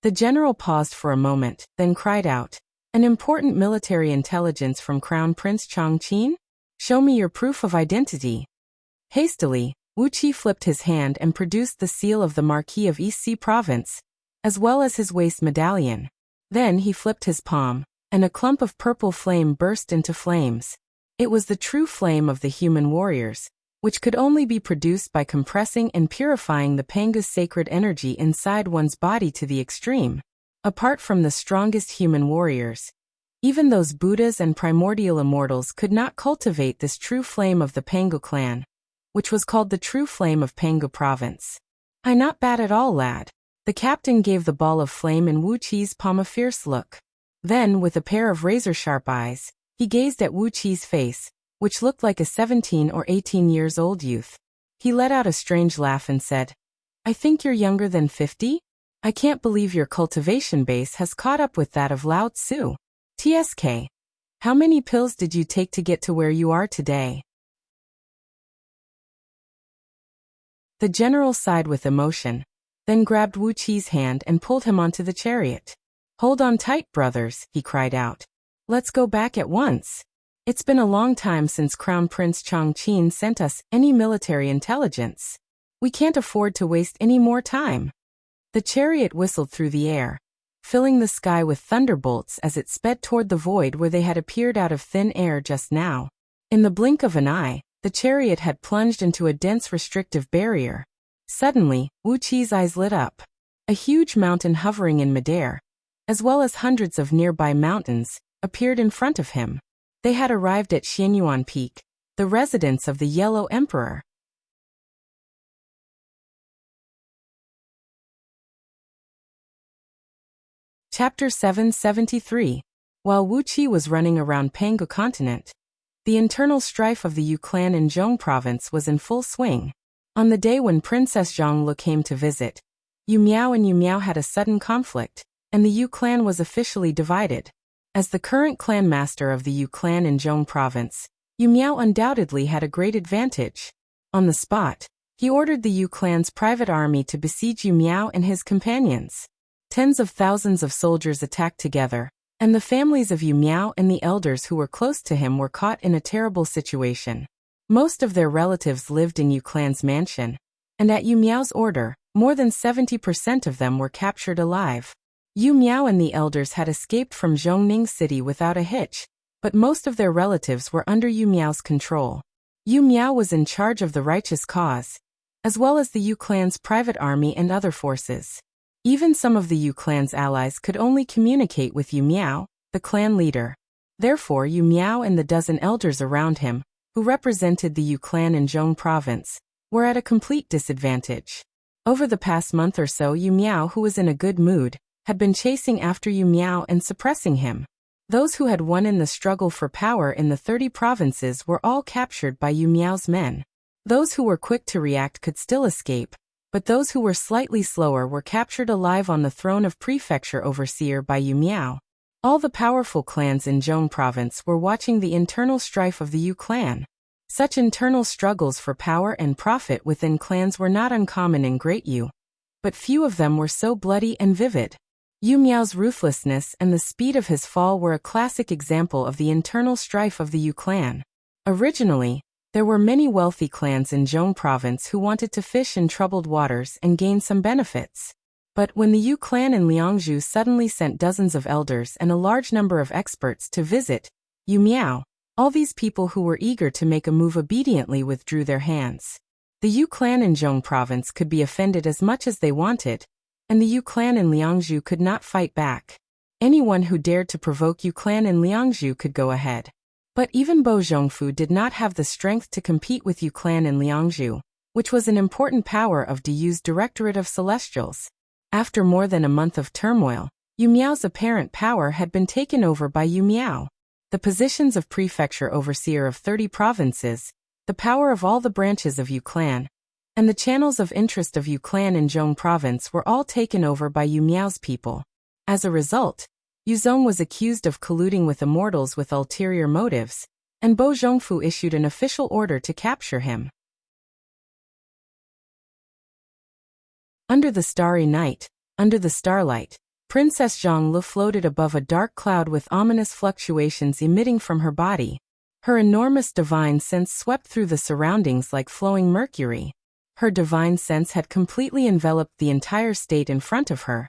The general paused for a moment, then cried out, "An important military intelligence from Crown Prince Chongqing? Show me your proof of identity." Hastily, Wuqia flipped his hand and produced the seal of the Marquis of East Sea Province, as well as his waist medallion. Then he flipped his palm, and a clump of purple flame burst into flames. It was the true flame of the human warriors, which could only be produced by compressing and purifying the Penga's sacred energy inside one's body to the extreme. Apart from the strongest human warriors, even those Buddhas and primordial immortals could not cultivate this true flame of the Penga clan, which was called the true flame of Penga province. "I not bad at all, lad." The captain gave the ball of flame in Wuqia's palm a fierce look. Then, with a pair of razor-sharp eyes, he gazed at Wuqia's face, which looked like a 17 or 18 years old youth. He let out a strange laugh and said, "I think you're younger than 50? I can't believe your cultivation base has caught up with that of Lao Tzu. TSK. How many pills did you take to get to where you are today?" The general sighed with emotion, then grabbed Wuqia's hand and pulled him onto the chariot. "Hold on tight, brothers," he cried out. "Let's go back at once. It's been a long time since Crown Prince Chongqing sent us any military intelligence. We can't afford to waste any more time." The chariot whistled through the air, filling the sky with thunderbolts as it sped toward the void where they had appeared out of thin air just now. In the blink of an eye, the chariot had plunged into a dense restrictive barrier. Suddenly, Wuqia's eyes lit up. A huge mountain hovering in midair, as well as hundreds of nearby mountains, appeared in front of him. They had arrived at Xianyuan Peak, the residence of the Yellow Emperor. Chapter 773. While Wuqia was running around Penga continent, the internal strife of the Yu clan in Zhong province was in full swing. On the day when Princess Zhonglu came to visit, Yu Miao and Yu Miao had a sudden conflict, and the Yu clan was officially divided. As the current clan master of the Yu clan in Zhong province, Yu Miao undoubtedly had a great advantage. On the spot, he ordered the Yu clan's private army to besiege Yu Miao and his companions. Tens of thousands of soldiers attacked together, and the families of Yu Miao and the elders who were close to him were caught in a terrible situation. Most of their relatives lived in Yu clan's mansion, and at Yu Miao's order, more than 70% of them were captured alive. Yu Miao and the elders had escaped from Zhongning City without a hitch, but most of their relatives were under Yu Miao's control. Yu Miao was in charge of the righteous cause, as well as the Yu clan's private army and other forces. Even some of the Yu clan's allies could only communicate with Yu Miao, the clan leader. Therefore Yu Miao and the dozen elders around him, who represented the Yu clan in Zhong province, were at a complete disadvantage. Over the past month or so, Yu Miao, who was in a good mood, had been chasing after Yu Miao and suppressing him. Those who had won in the struggle for power in the 30 provinces were all captured by Yu Miao's men. Those who were quick to react could still escape, but those who were slightly slower were captured alive on the throne of prefecture overseer by Yu Miao. All the powerful clans in Zhong province were watching the internal strife of the Yu clan. Such internal struggles for power and profit within clans were not uncommon in Great Yu, but few of them were so bloody and vivid. Yu Miao's ruthlessness and the speed of his fall were a classic example of the internal strife of the Yu clan. Originally, there were many wealthy clans in Zhong province who wanted to fish in troubled waters and gain some benefits. But when the Yu clan in Liangzhu suddenly sent dozens of elders and a large number of experts to visit Yu Miao, all these people who were eager to make a move obediently withdrew their hands. The Yu clan in Zhong province could be offended as much as they wanted, and the Yu clan in Liangzhu could not fight back. Anyone who dared to provoke Yu clan in Liangzhu could go ahead. But even Bo Zhongfu did not have the strength to compete with Yu clan in Liangzhu, which was an important power of Diyu's Directorate of Celestials. After more than a month of turmoil, Yu Miao's apparent power had been taken over by Yu Miao. The positions of prefecture overseer of 30 provinces, the power of all the branches of Yu clan, and the channels of interest of Yu clan in Zhong province were all taken over by Yu Miao's people. As a result, Yu Zong was accused of colluding with immortals with ulterior motives, and Bo Zhongfu issued an official order to capture him. Under the starry night, under the starlight, Princess Zhonglu floated above a dark cloud with ominous fluctuations emitting from her body. Her enormous divine sense swept through the surroundings like flowing mercury. Her divine sense had completely enveloped the entire state in front of her,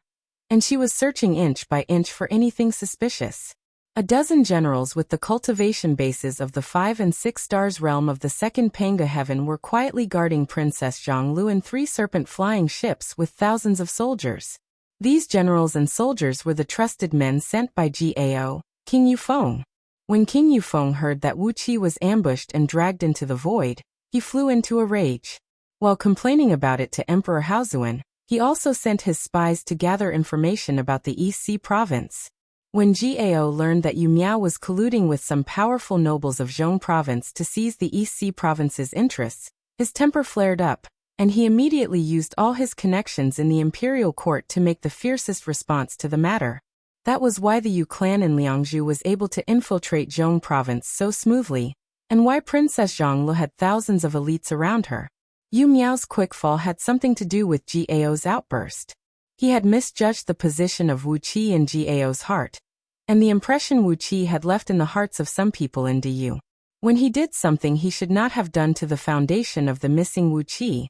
and she was searching inch by inch for anything suspicious. A dozen generals with the cultivation bases of the 5 and 6 stars realm of the second Panga heaven were quietly guarding Princess Zhonglu in 3 serpent flying ships with thousands of soldiers. These generals and soldiers were the trusted men sent by Gao, King Yufeng. When King Yufeng heard that Wuxia was ambushed and dragged into the void, he flew into a rage. While complaining about it to Emperor Haozuan, he also sent his spies to gather information about the East Sea province. When Gao learned that Yu Miao was colluding with some powerful nobles of Zhong province to seize the East Sea province's interests, his temper flared up, and he immediately used all his connections in the imperial court to make the fiercest response to the matter. That was why the Yu clan in Liangzhu was able to infiltrate Zhong province so smoothly, and why Princess Zhonglu had thousands of elites around her. Yu Miao's quick fall had something to do with Gao's outburst. He had misjudged the position of Wuqi in Gao's heart, and the impression Wuqi had left in the hearts of some people in Diyu. When he did something he should not have done to the foundation of the missing Wuqi,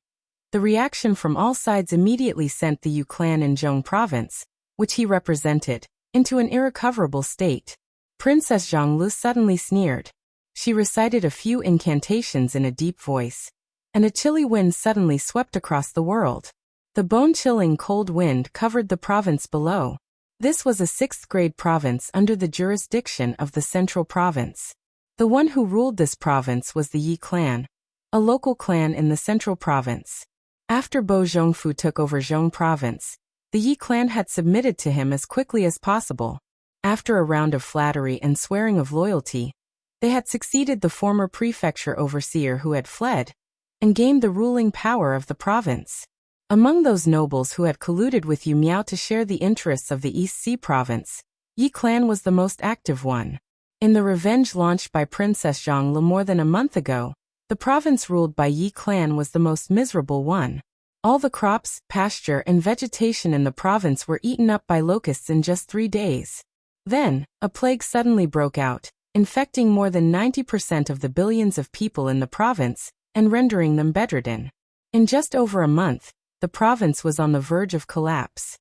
the reaction from all sides immediately sent the Yu clan in Zhong province, which he represented, into an irrecoverable state. Princess Zhonglu suddenly sneered. She recited a few incantations in a deep voice, and a chilly wind suddenly swept across the world. The bone-chilling cold wind covered the province below. This was a 6th-grade province under the jurisdiction of the central province. The one who ruled this province was the Yi clan, a local clan in the central province. After Bo Zhongfu took over Zhong province, the Yi clan had submitted to him as quickly as possible. After a round of flattery and swearing of loyalty, they had succeeded the former prefecture overseer who had fled, and gained the ruling power of the province. Among those nobles who had colluded with Yu Miao to share the interests of the East Sea province, Yi clan was the most active one. In the revenge launched by Princess Zhongli more than a month ago, the province ruled by Yi clan was the most miserable one. All the crops, pasture and vegetation in the province were eaten up by locusts in just 3 days. Then, a plague suddenly broke out, infecting more than 90% of the billions of people in the province, and rendering them bedridden. In just over a month, the province was on the verge of collapse.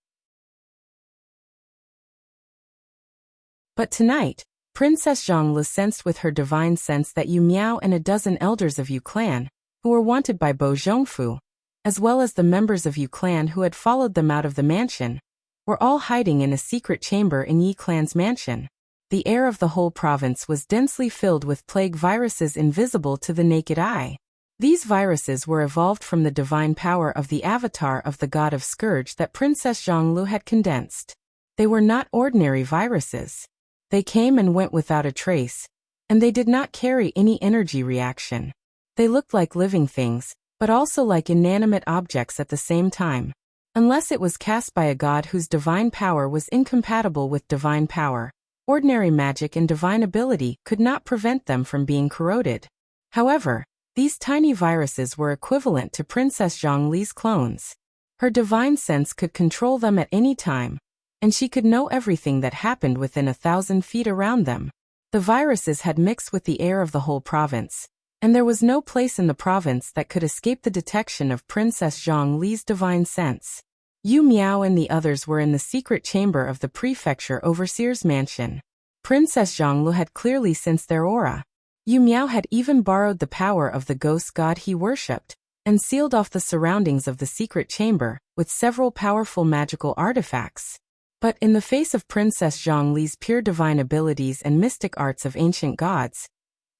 But tonight, Princess Zhongli sensed with her divine sense that Yu Miao and a dozen elders of Yu clan, who were wanted by Bo Zhongfu, as well as the members of Yu clan who had followed them out of the mansion, were all hiding in a secret chamber in Yi clan's mansion. The air of the whole province was densely filled with plague viruses invisible to the naked eye. These viruses were evolved from the divine power of the avatar of the god of Scourge that Princess Zhongli had condensed. They were not ordinary viruses. They came and went without a trace, and they did not carry any energy reaction. They looked like living things, but also like inanimate objects at the same time. Unless it was cast by a god whose divine power was incompatible with divine power, ordinary magic and divine ability could not prevent them from being corroded. However, these tiny viruses were equivalent to Princess Zhongli's clones. Her divine sense could control them at any time, and she could know everything that happened within 1,000 feet around them. The viruses had mixed with the air of the whole province, and there was no place in the province that could escape the detection of Princess Zhongli's divine sense. Yu Miao and the others were in the secret chamber of the prefecture overseer's mansion. Princess Zhongli had clearly sensed their aura. Yu Miao had even borrowed the power of the ghost god he worshipped, and sealed off the surroundings of the secret chamber with several powerful magical artifacts. But in the face of Princess Zhongli's pure divine abilities and mystic arts of ancient gods,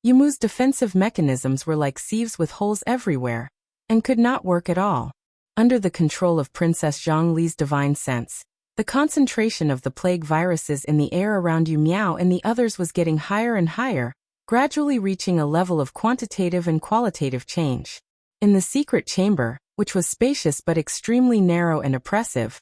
Yu Mu's defensive mechanisms were like sieves with holes everywhere, and could not work at all. Under the control of Princess Zhongli's divine sense, the concentration of the plague viruses in the air around Yu Miao and the others was getting higher and higher, gradually reaching a level of quantitative and qualitative change. In the secret chamber, which was spacious but extremely narrow and oppressive,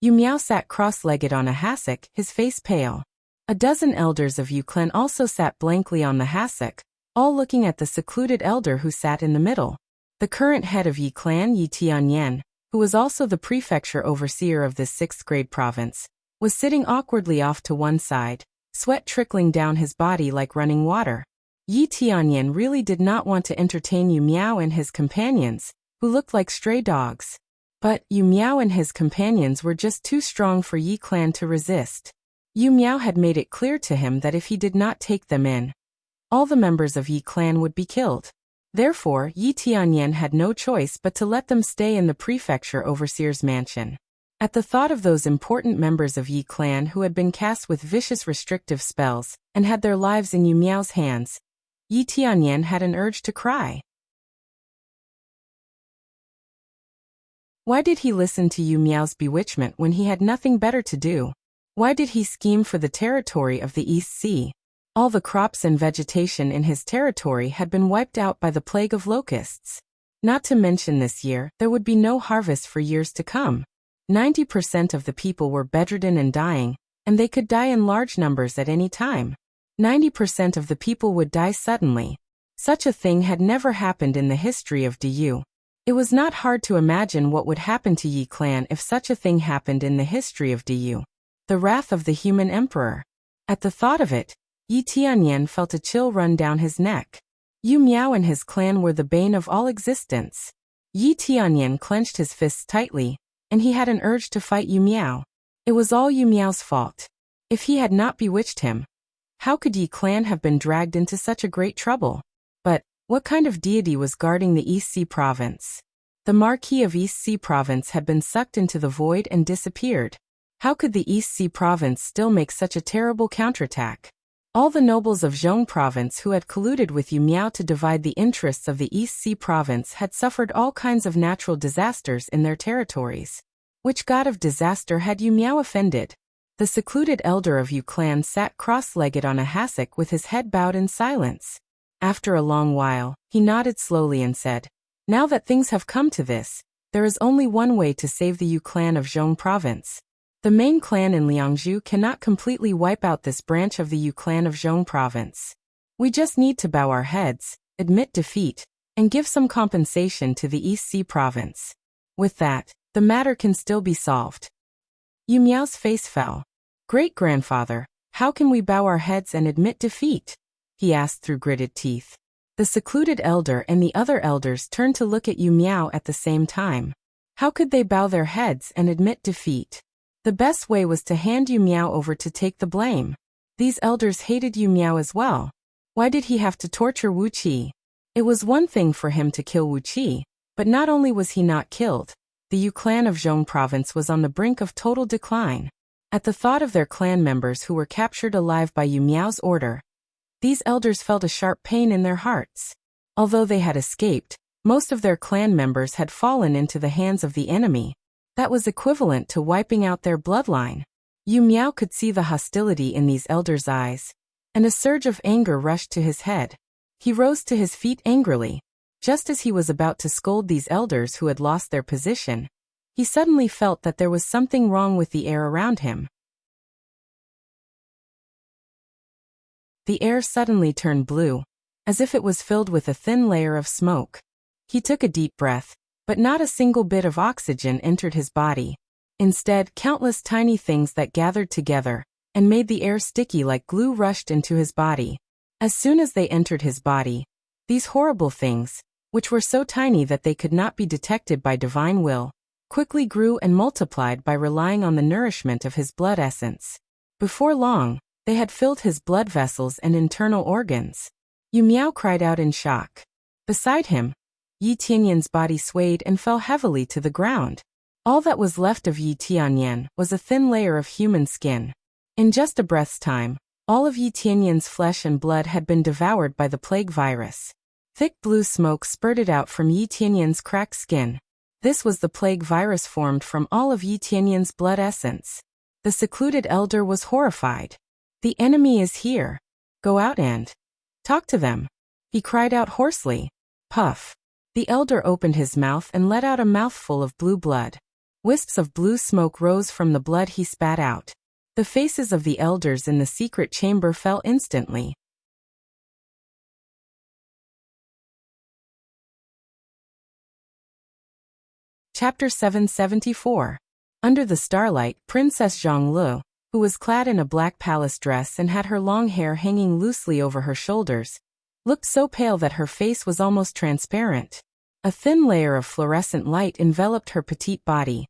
Yu Miao sat cross-legged on a hassock, his face pale. A dozen elders of Yu clan also sat blankly on the hassock, all looking at the secluded elder who sat in the middle. The current head of Yi clan, Yi Tianyan, who was also the prefecture overseer of this 6th-grade province, was sitting awkwardly off to one side, sweat trickling down his body like running water. Yi Tianyan really did not want to entertain Yu Miao and his companions, who looked like stray dogs. But Yu Miao and his companions were just too strong for Yi clan to resist. Yu Miao had made it clear to him that if he did not take them in, all the members of Yi clan would be killed. Therefore, Yi Tianyan had no choice but to let them stay in the prefecture overseer's mansion. At the thought of those important members of Yi clan who had been cast with vicious restrictive spells and had their lives in Yu Miao's hands, Yi Tianyan had an urge to cry. Why did he listen to Yu Miao's bewitchment when he had nothing better to do? Why did he scheme for the territory of the East Sea? All the crops and vegetation in his territory had been wiped out by the plague of locusts. Not to mention this year, there would be no harvest for years to come. 90% of the people were bedridden and dying, and they could die in large numbers at any time. 90% of the people would die suddenly. Such a thing had never happened in the history of Diyu. It was not hard to imagine what would happen to Yi clan if such a thing happened in the history of Diyu. The wrath of the human emperor. At the thought of it, Yi Tianyan felt a chill run down his neck. Yu Miao and his clan were the bane of all existence. Yi Tianyan clenched his fists tightly, and he had an urge to fight Yu Miao. It was all Yu Miao's fault. If he had not bewitched him, how could Yi clan have been dragged into such a great trouble? But what kind of deity was guarding the East Sea province? The Marquis of East Sea province had been sucked into the void and disappeared. How could the East Sea province still make such a terrible counterattack? All the nobles of Zhong province who had colluded with Yu Miao to divide the interests of the East Sea province had suffered all kinds of natural disasters in their territories. Which god of disaster had Yu Miao offended? The secluded elder of Yu clan sat cross-legged on a hassock with his head bowed in silence. After a long while, he nodded slowly and said, "Now that things have come to this, there is only one way to save the Yu clan of Zhong province. The The main clan in Liangzhu cannot completely wipe out this branch of the Yu clan of Zhong province. We just need to bow our heads, admit defeat, and give some compensation to the East Sea province. With that, the matter can still be solved. Yu Miao's face fell. Great-grandfather, how can we bow our heads and admit defeat? He asked through gritted teeth. The secluded elder and the other elders turned to look at Yu Miao at the same time. How could they bow their heads and admit defeat? The best way was to hand Yu Miao over to take the blame. These elders hated Yu Miao as well. Why did he have to torture Wu Qi? It was one thing for him to kill Wu Qi, but not only was he not killed, the Yu clan of Zhong province was on the brink of total decline. At the thought of their clan members who were captured alive by Yu Miao's order, these elders felt a sharp pain in their hearts. Although they had escaped, most of their clan members had fallen into the hands of the enemy. That was equivalent to wiping out their bloodline. Yu Miao could see the hostility in these elders' eyes, and a surge of anger rushed to his head. He rose to his feet angrily. Just as he was about to scold these elders who had lost their position, he suddenly felt that there was something wrong with the air around him. The air suddenly turned blue, as if it was filled with a thin layer of smoke. He took a deep breath, but not a single bit of oxygen entered his body. Instead, countless tiny things that gathered together and made the air sticky like glue rushed into his body. As soon as they entered his body, these horrible things, which were so tiny that they could not be detected by divine will, quickly grew and multiplied by relying on the nourishment of his blood essence. Before long, they had filled his blood vessels and internal organs. Yu Miao cried out in shock. Beside him, Yi Tianyan's body swayed and fell heavily to the ground. All that was left of Yi Tianyan was a thin layer of human skin. In just a breath's time, all of Yi Tianyan's flesh and blood had been devoured by the plague virus. Thick blue smoke spurted out from Yi Tianyan's cracked skin. This was the plague virus formed from all of Yi Tianyan's blood essence. The secluded elder was horrified. The enemy is here. Go out and talk to them. He cried out hoarsely. Puff. The elder opened his mouth and let out a mouthful of blue blood. Wisps of blue smoke rose from the blood he spat out. The faces of the elders in the secret chamber fell instantly. Chapter 774. Under the starlight, Princess Zhonglu, who was clad in a black palace dress and had her long hair hanging loosely over her shoulders, looked so pale that her face was almost transparent. A thin layer of fluorescent light enveloped her petite body,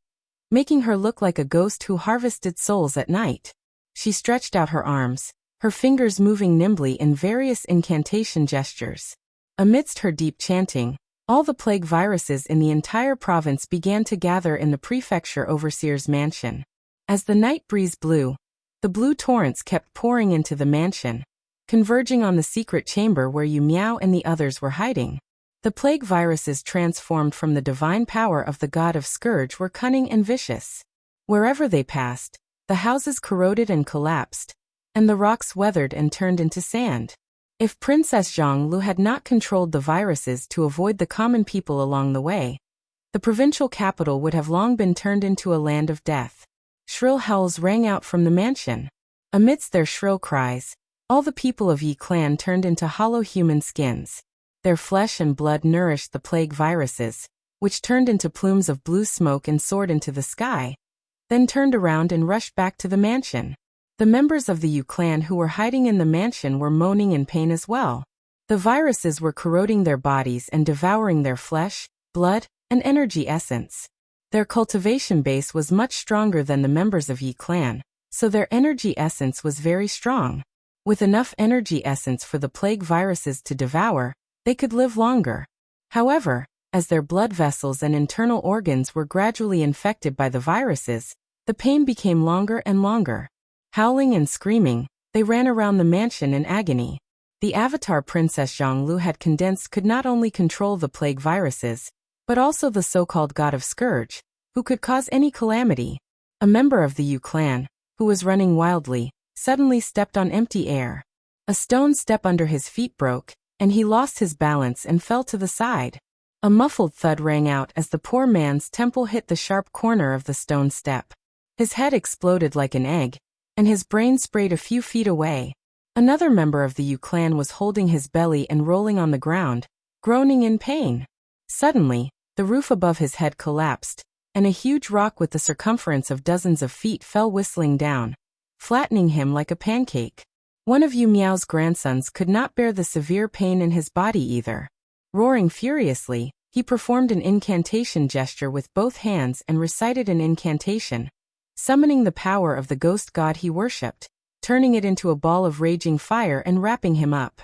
making her look like a ghost who harvested souls at night. She stretched out her arms, her fingers moving nimbly in various incantation gestures. Amidst her deep chanting, all the plague viruses in the entire province began to gather in the prefecture overseer's mansion. As the night breeze blew, the blue torrents kept pouring into the mansion, converging on the secret chamber where Yu Miao and the others were hiding. The plague viruses transformed from the divine power of the god of Scourge were cunning and vicious. Wherever they passed, the houses corroded and collapsed, and the rocks weathered and turned into sand. If Princess Zhonglu had not controlled the viruses to avoid the common people along the way, the provincial capital would have long been turned into a land of death. Shrill howls rang out from the mansion. Amidst their shrill cries, all the people of Yi clan turned into hollow human skins. Their flesh and blood nourished the plague viruses, which turned into plumes of blue smoke and soared into the sky, then turned around and rushed back to the mansion. The members of the Yu clan who were hiding in the mansion were moaning in pain as well. The viruses were corroding their bodies and devouring their flesh, blood, and energy essence. Their cultivation base was much stronger than the members of Yi clan, so their energy essence was very strong. With enough energy essence for the plague viruses to devour, they could live longer. However, as their blood vessels and internal organs were gradually infected by the viruses, the pain became longer and longer. Howling and screaming, they ran around the mansion in agony. The avatar Princess Zhonglu had condensed could not only control the plague viruses, but also the so-called god of Scourge, who could cause any calamity. A member of the Yu clan, who was running wildly, suddenly stepped on empty air. A stone step under his feet broke, and he lost his balance and fell to the side. A muffled thud rang out as the poor man's temple hit the sharp corner of the stone step. His head exploded like an egg, and his brain sprayed a few feet away. Another member of the Yu clan was holding his belly and rolling on the ground, groaning in pain. Suddenly, the roof above his head collapsed, and a huge rock with the circumference of dozens of feet fell whistling down, flattening him like a pancake. One of Yu Miao's grandsons could not bear the severe pain in his body either. Roaring furiously, he performed an incantation gesture with both hands and recited an incantation, summoning the power of the ghost god he worshipped, turning it into a ball of raging fire and wrapping him up.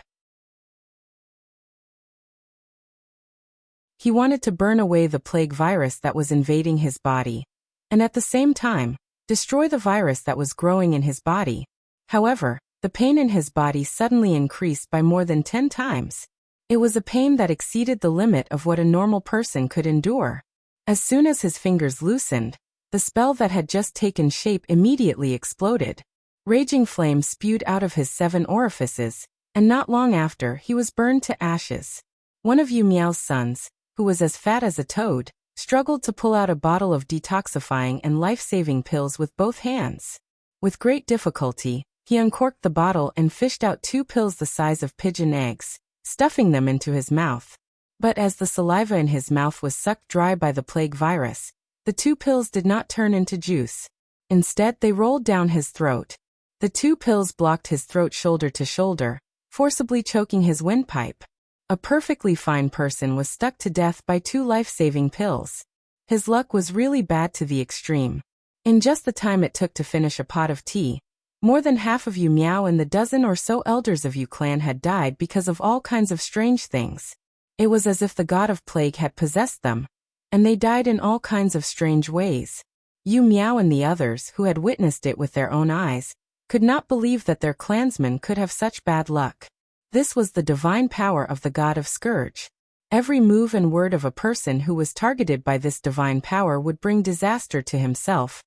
He wanted to burn away the plague virus that was invading his body, and at the same time, destroy the virus that was growing in his body. However, the pain in his body suddenly increased by more than 10 times. It was a pain that exceeded the limit of what a normal person could endure. As soon as his fingers loosened, the spell that had just taken shape immediately exploded. Raging flames spewed out of his 7 orifices, and not long after he was burned to ashes. One of Yu Miao's sons, who was as fat as a toad, struggled to pull out a bottle of detoxifying and life-saving pills with both hands. With great difficulty, he uncorked the bottle and fished out 2 pills the size of pigeon eggs, stuffing them into his mouth. But as the saliva in his mouth was sucked dry by the plague virus, the 2 pills did not turn into juice. Instead, they rolled down his throat. The 2 pills blocked his throat shoulder to shoulder, forcibly choking his windpipe. A perfectly fine person was stuck to death by 2 life-saving pills. His luck was really bad to the extreme. In just the time it took to finish a pot of tea, more than half of Yu Miao and the dozen or so elders of Yu clan had died because of all kinds of strange things. It was as if the god of plague had possessed them, and they died in all kinds of strange ways. Yu Miao and the others, who had witnessed it with their own eyes, could not believe that their clansmen could have such bad luck. This was the divine power of the god of Scourge. Every move and word of a person who was targeted by this divine power would bring disaster to himself,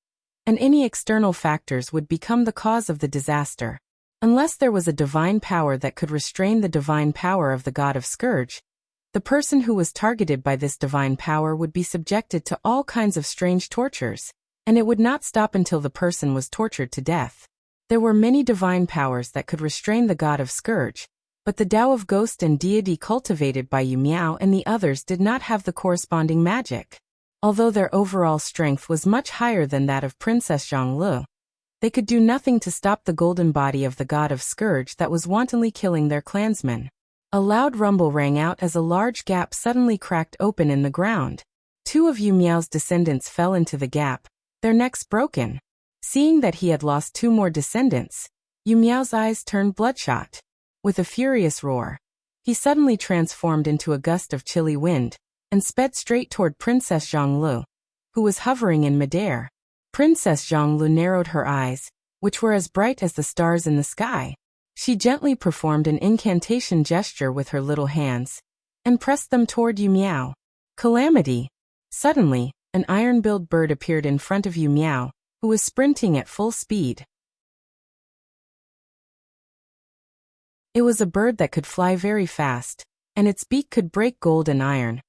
and any external factors would become the cause of the disaster. Unless there was a divine power that could restrain the divine power of the god of Scourge, the person who was targeted by this divine power would be subjected to all kinds of strange tortures, and it would not stop until the person was tortured to death. There were many divine powers that could restrain the god of Scourge, but the Tao of Ghost and Deity cultivated by Yu Miao and the others did not have the corresponding magic. Although their overall strength was much higher than that of Princess Zhonglu, they could do nothing to stop the golden body of the god of Scourge that was wantonly killing their clansmen. A loud rumble rang out as a large gap suddenly cracked open in the ground. 2 of Yu Miao's descendants fell into the gap, their necks broken. Seeing that he had lost 2 more descendants, Yu Miao's eyes turned bloodshot. With a furious roar, he suddenly transformed into a gust of chilly wind, and sped straight toward Princess Zhonglu, who was hovering in midair. Princess Zhonglu narrowed her eyes, which were as bright as the stars in the sky. She gently performed an incantation gesture with her little hands, and pressed them toward Yu Miao. Calamity! Suddenly, an iron-billed bird appeared in front of Yu Miao, who was sprinting at full speed. It was a bird that could fly very fast, and its beak could break gold and iron,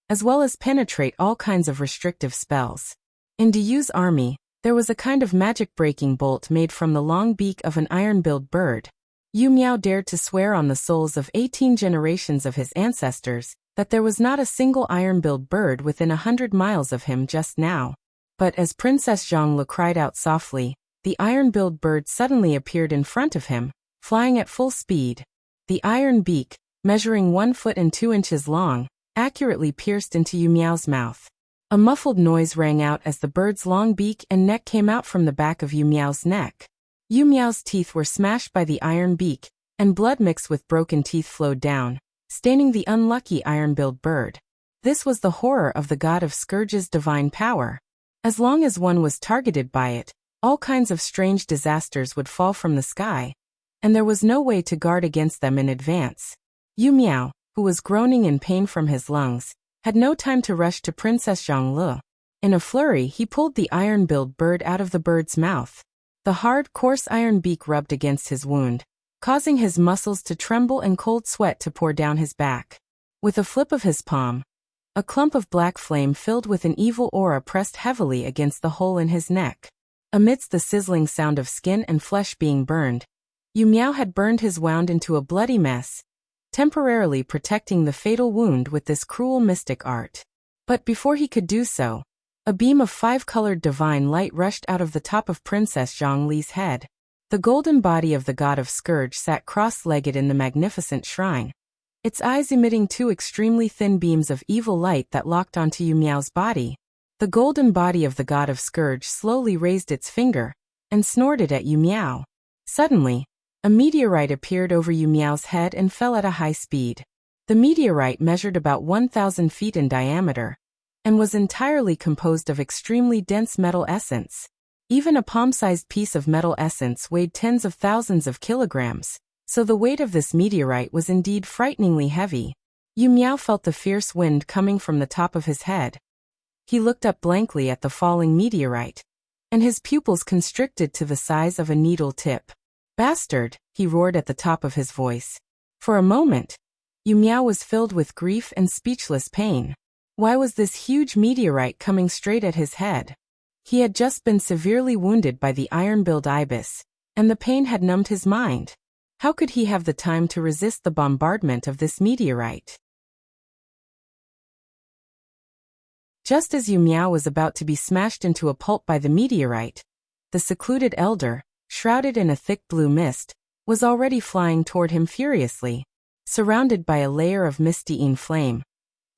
as well as penetrate all kinds of restrictive spells. In Diyu's army, there was a kind of magic-breaking bolt made from the long beak of an iron-billed bird. Yu Miao dared to swear on the souls of 18 generations of his ancestors that there was not a single iron-billed bird within 100 miles of him just now. But as Princess Zhonglu cried out softly, the iron-billed bird suddenly appeared in front of him, flying at full speed. The iron beak, measuring 1 foot and 2 inches long, accurately pierced into Yu Miao's mouth. A muffled noise rang out as the bird's long beak and neck came out from the back of Yu Miao's neck. Yu Miao's teeth were smashed by the iron beak, and blood mixed with broken teeth flowed down, staining the unlucky iron-billed bird. This was the horror of the god of Scourge's divine power. As long as one was targeted by it, all kinds of strange disasters would fall from the sky, and there was no way to guard against them in advance. Yu Miao, who was groaning in pain from his lungs, had no time to rush to Princess Zhonglu. In a flurry, he pulled the iron-billed bird out of the bird's mouth. The hard, coarse iron beak rubbed against his wound, causing his muscles to tremble and cold sweat to pour down his back. With a flip of his palm, a clump of black flame filled with an evil aura pressed heavily against the hole in his neck. Amidst the sizzling sound of skin and flesh being burned, Yu Miao had burned his wound into a bloody mess, temporarily protecting the fatal wound with this cruel mystic art. But before he could do so, a beam of 5-colored divine light rushed out of the top of Princess Zhongli's head. The golden body of the god of Scourge sat cross-legged in the magnificent shrine, its eyes emitting 2 extremely thin beams of evil light that locked onto Yu Miao's body. The golden body of the god of Scourge slowly raised its finger and snorted at Yu Miao. Suddenly, a meteorite appeared over Yu Miao's head and fell at a high speed. The meteorite measured about 1,000 feet in diameter and was entirely composed of extremely dense metal essence. Even a palm-sized piece of metal essence weighed tens of thousands of kilograms, so the weight of this meteorite was indeed frighteningly heavy. Yu Miao felt the fierce wind coming from the top of his head. He looked up blankly at the falling meteorite, and his pupils constricted to the size of a needle tip. "Bastard!" he roared at the top of his voice. For a moment, Yu Miao was filled with grief and speechless pain. Why was this huge meteorite coming straight at his head? He had just been severely wounded by the iron-billed ibis, and the pain had numbed his mind. How could he have the time to resist the bombardment of this meteorite? Just as Yu Miao was about to be smashed into a pulp by the meteorite, the secluded elder, shrouded in a thick blue mist, was already flying toward him furiously. Surrounded by a layer of misty flame,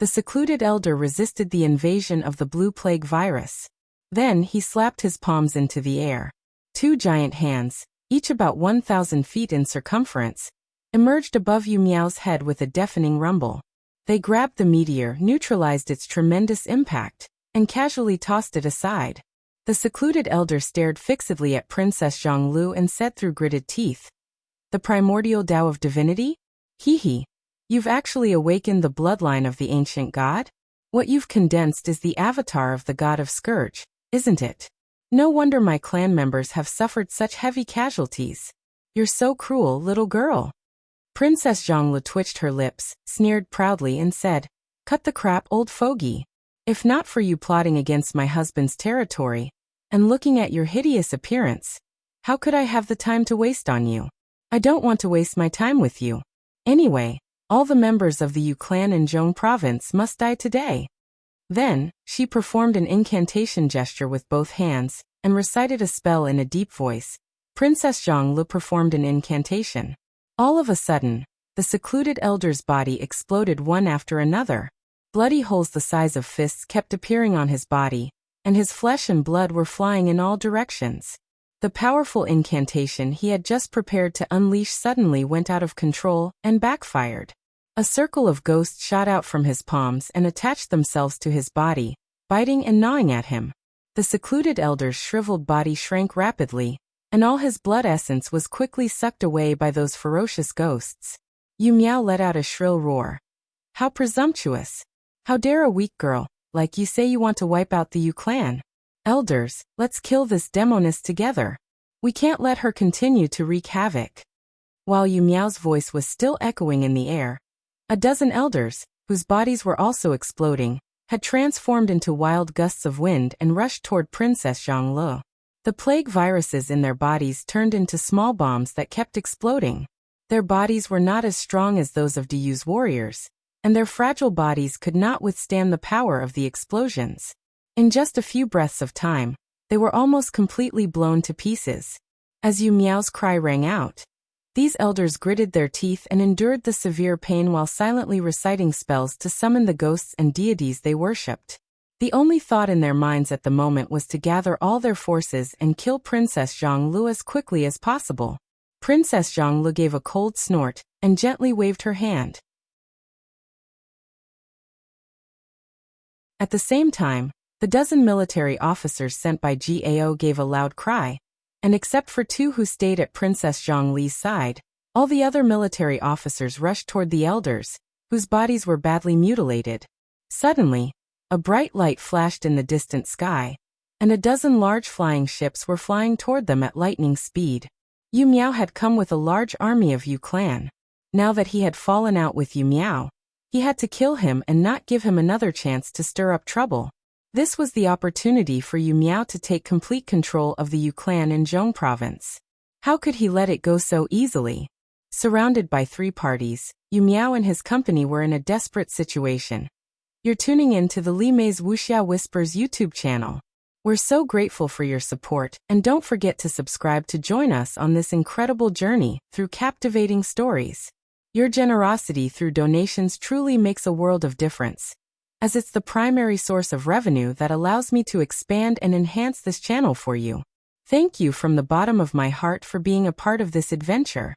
the secluded elder resisted the invasion of the blue plague virus. Then he slapped his palms into the air. 2 giant hands, each about 1,000 feet in circumference, emerged above Yu Miao's head with a deafening rumble. They grabbed the meteor, neutralized its tremendous impact, and casually tossed it aside. The secluded elder stared fixedly at Princess Zhonglu and said through gritted teeth, "The primordial Tao of divinity? Hee. You've actually awakened the bloodline of the ancient god? What you've condensed is the avatar of the god of Scourge, isn't it? No wonder my clan members have suffered such heavy casualties. You're so cruel, little girl." Princess Zhonglu twitched her lips, sneered proudly and said, "Cut the crap, old fogey. If not for you plotting against my husband's territory, and looking at your hideous appearance, how could I have the time to waste on you? I don't want to waste my time with you. Anyway, all the members of the Yu clan in Zhong province must die today." Then, she performed an incantation gesture with both hands, and recited a spell in a deep voice. Princess Zhonglu performed an incantation. All of a sudden, the secluded elder's body exploded one after another. Bloody holes the size of fists kept appearing on his body, and his flesh and blood were flying in all directions. The powerful incantation he had just prepared to unleash suddenly went out of control and backfired. A circle of ghosts shot out from his palms and attached themselves to his body, biting and gnawing at him. The secluded elder's shriveled body shrank rapidly, and all his blood essence was quickly sucked away by those ferocious ghosts. Yu Miao let out a shrill roar. "How presumptuous! How dare a weak girl, like you say you want to wipe out the Yu clan? Elders, let's kill this demoness together. We can't let her continue to wreak havoc." While Yu Miao's voice was still echoing in the air, a dozen elders, whose bodies were also exploding, had transformed into wild gusts of wind and rushed toward Princess Zhonglu. The plague viruses in their bodies turned into small bombs that kept exploding. Their bodies were not as strong as those of Diyu's warriors, and their fragile bodies could not withstand the power of the explosions. In just a few breaths of time, they were almost completely blown to pieces. As Yu Miao's cry rang out, these elders gritted their teeth and endured the severe pain while silently reciting spells to summon the ghosts and deities they worshipped. The only thought in their minds at the moment was to gather all their forces and kill Princess Zhonglu as quickly as possible. Princess Zhonglu gave a cold snort and gently waved her hand. At the same time, the dozen military officers sent by Gao gave a loud cry, and except for 2 who stayed at Princess Zhongli's side, all the other military officers rushed toward the elders, whose bodies were badly mutilated. Suddenly, a bright light flashed in the distant sky, and a dozen large flying ships were flying toward them at lightning speed. Yu Miao had come with a large army of Yu clan. Now that he had fallen out with Yu Miao, he had to kill him and not give him another chance to stir up trouble. This was the opportunity for Yu Miao to take complete control of the Yu clan in Zhong province. How could he let it go so easily? Surrounded by 3 parties, Yu Miao and his company were in a desperate situation. You're tuning in to the Li Mei's Wuxia Whispers YouTube channel. We're so grateful for your support, and don't forget to subscribe to join us on this incredible journey through captivating stories. Your generosity through donations truly makes a world of difference, as it's the primary source of revenue that allows me to expand and enhance this channel for you. Thank you from the bottom of my heart for being a part of this adventure.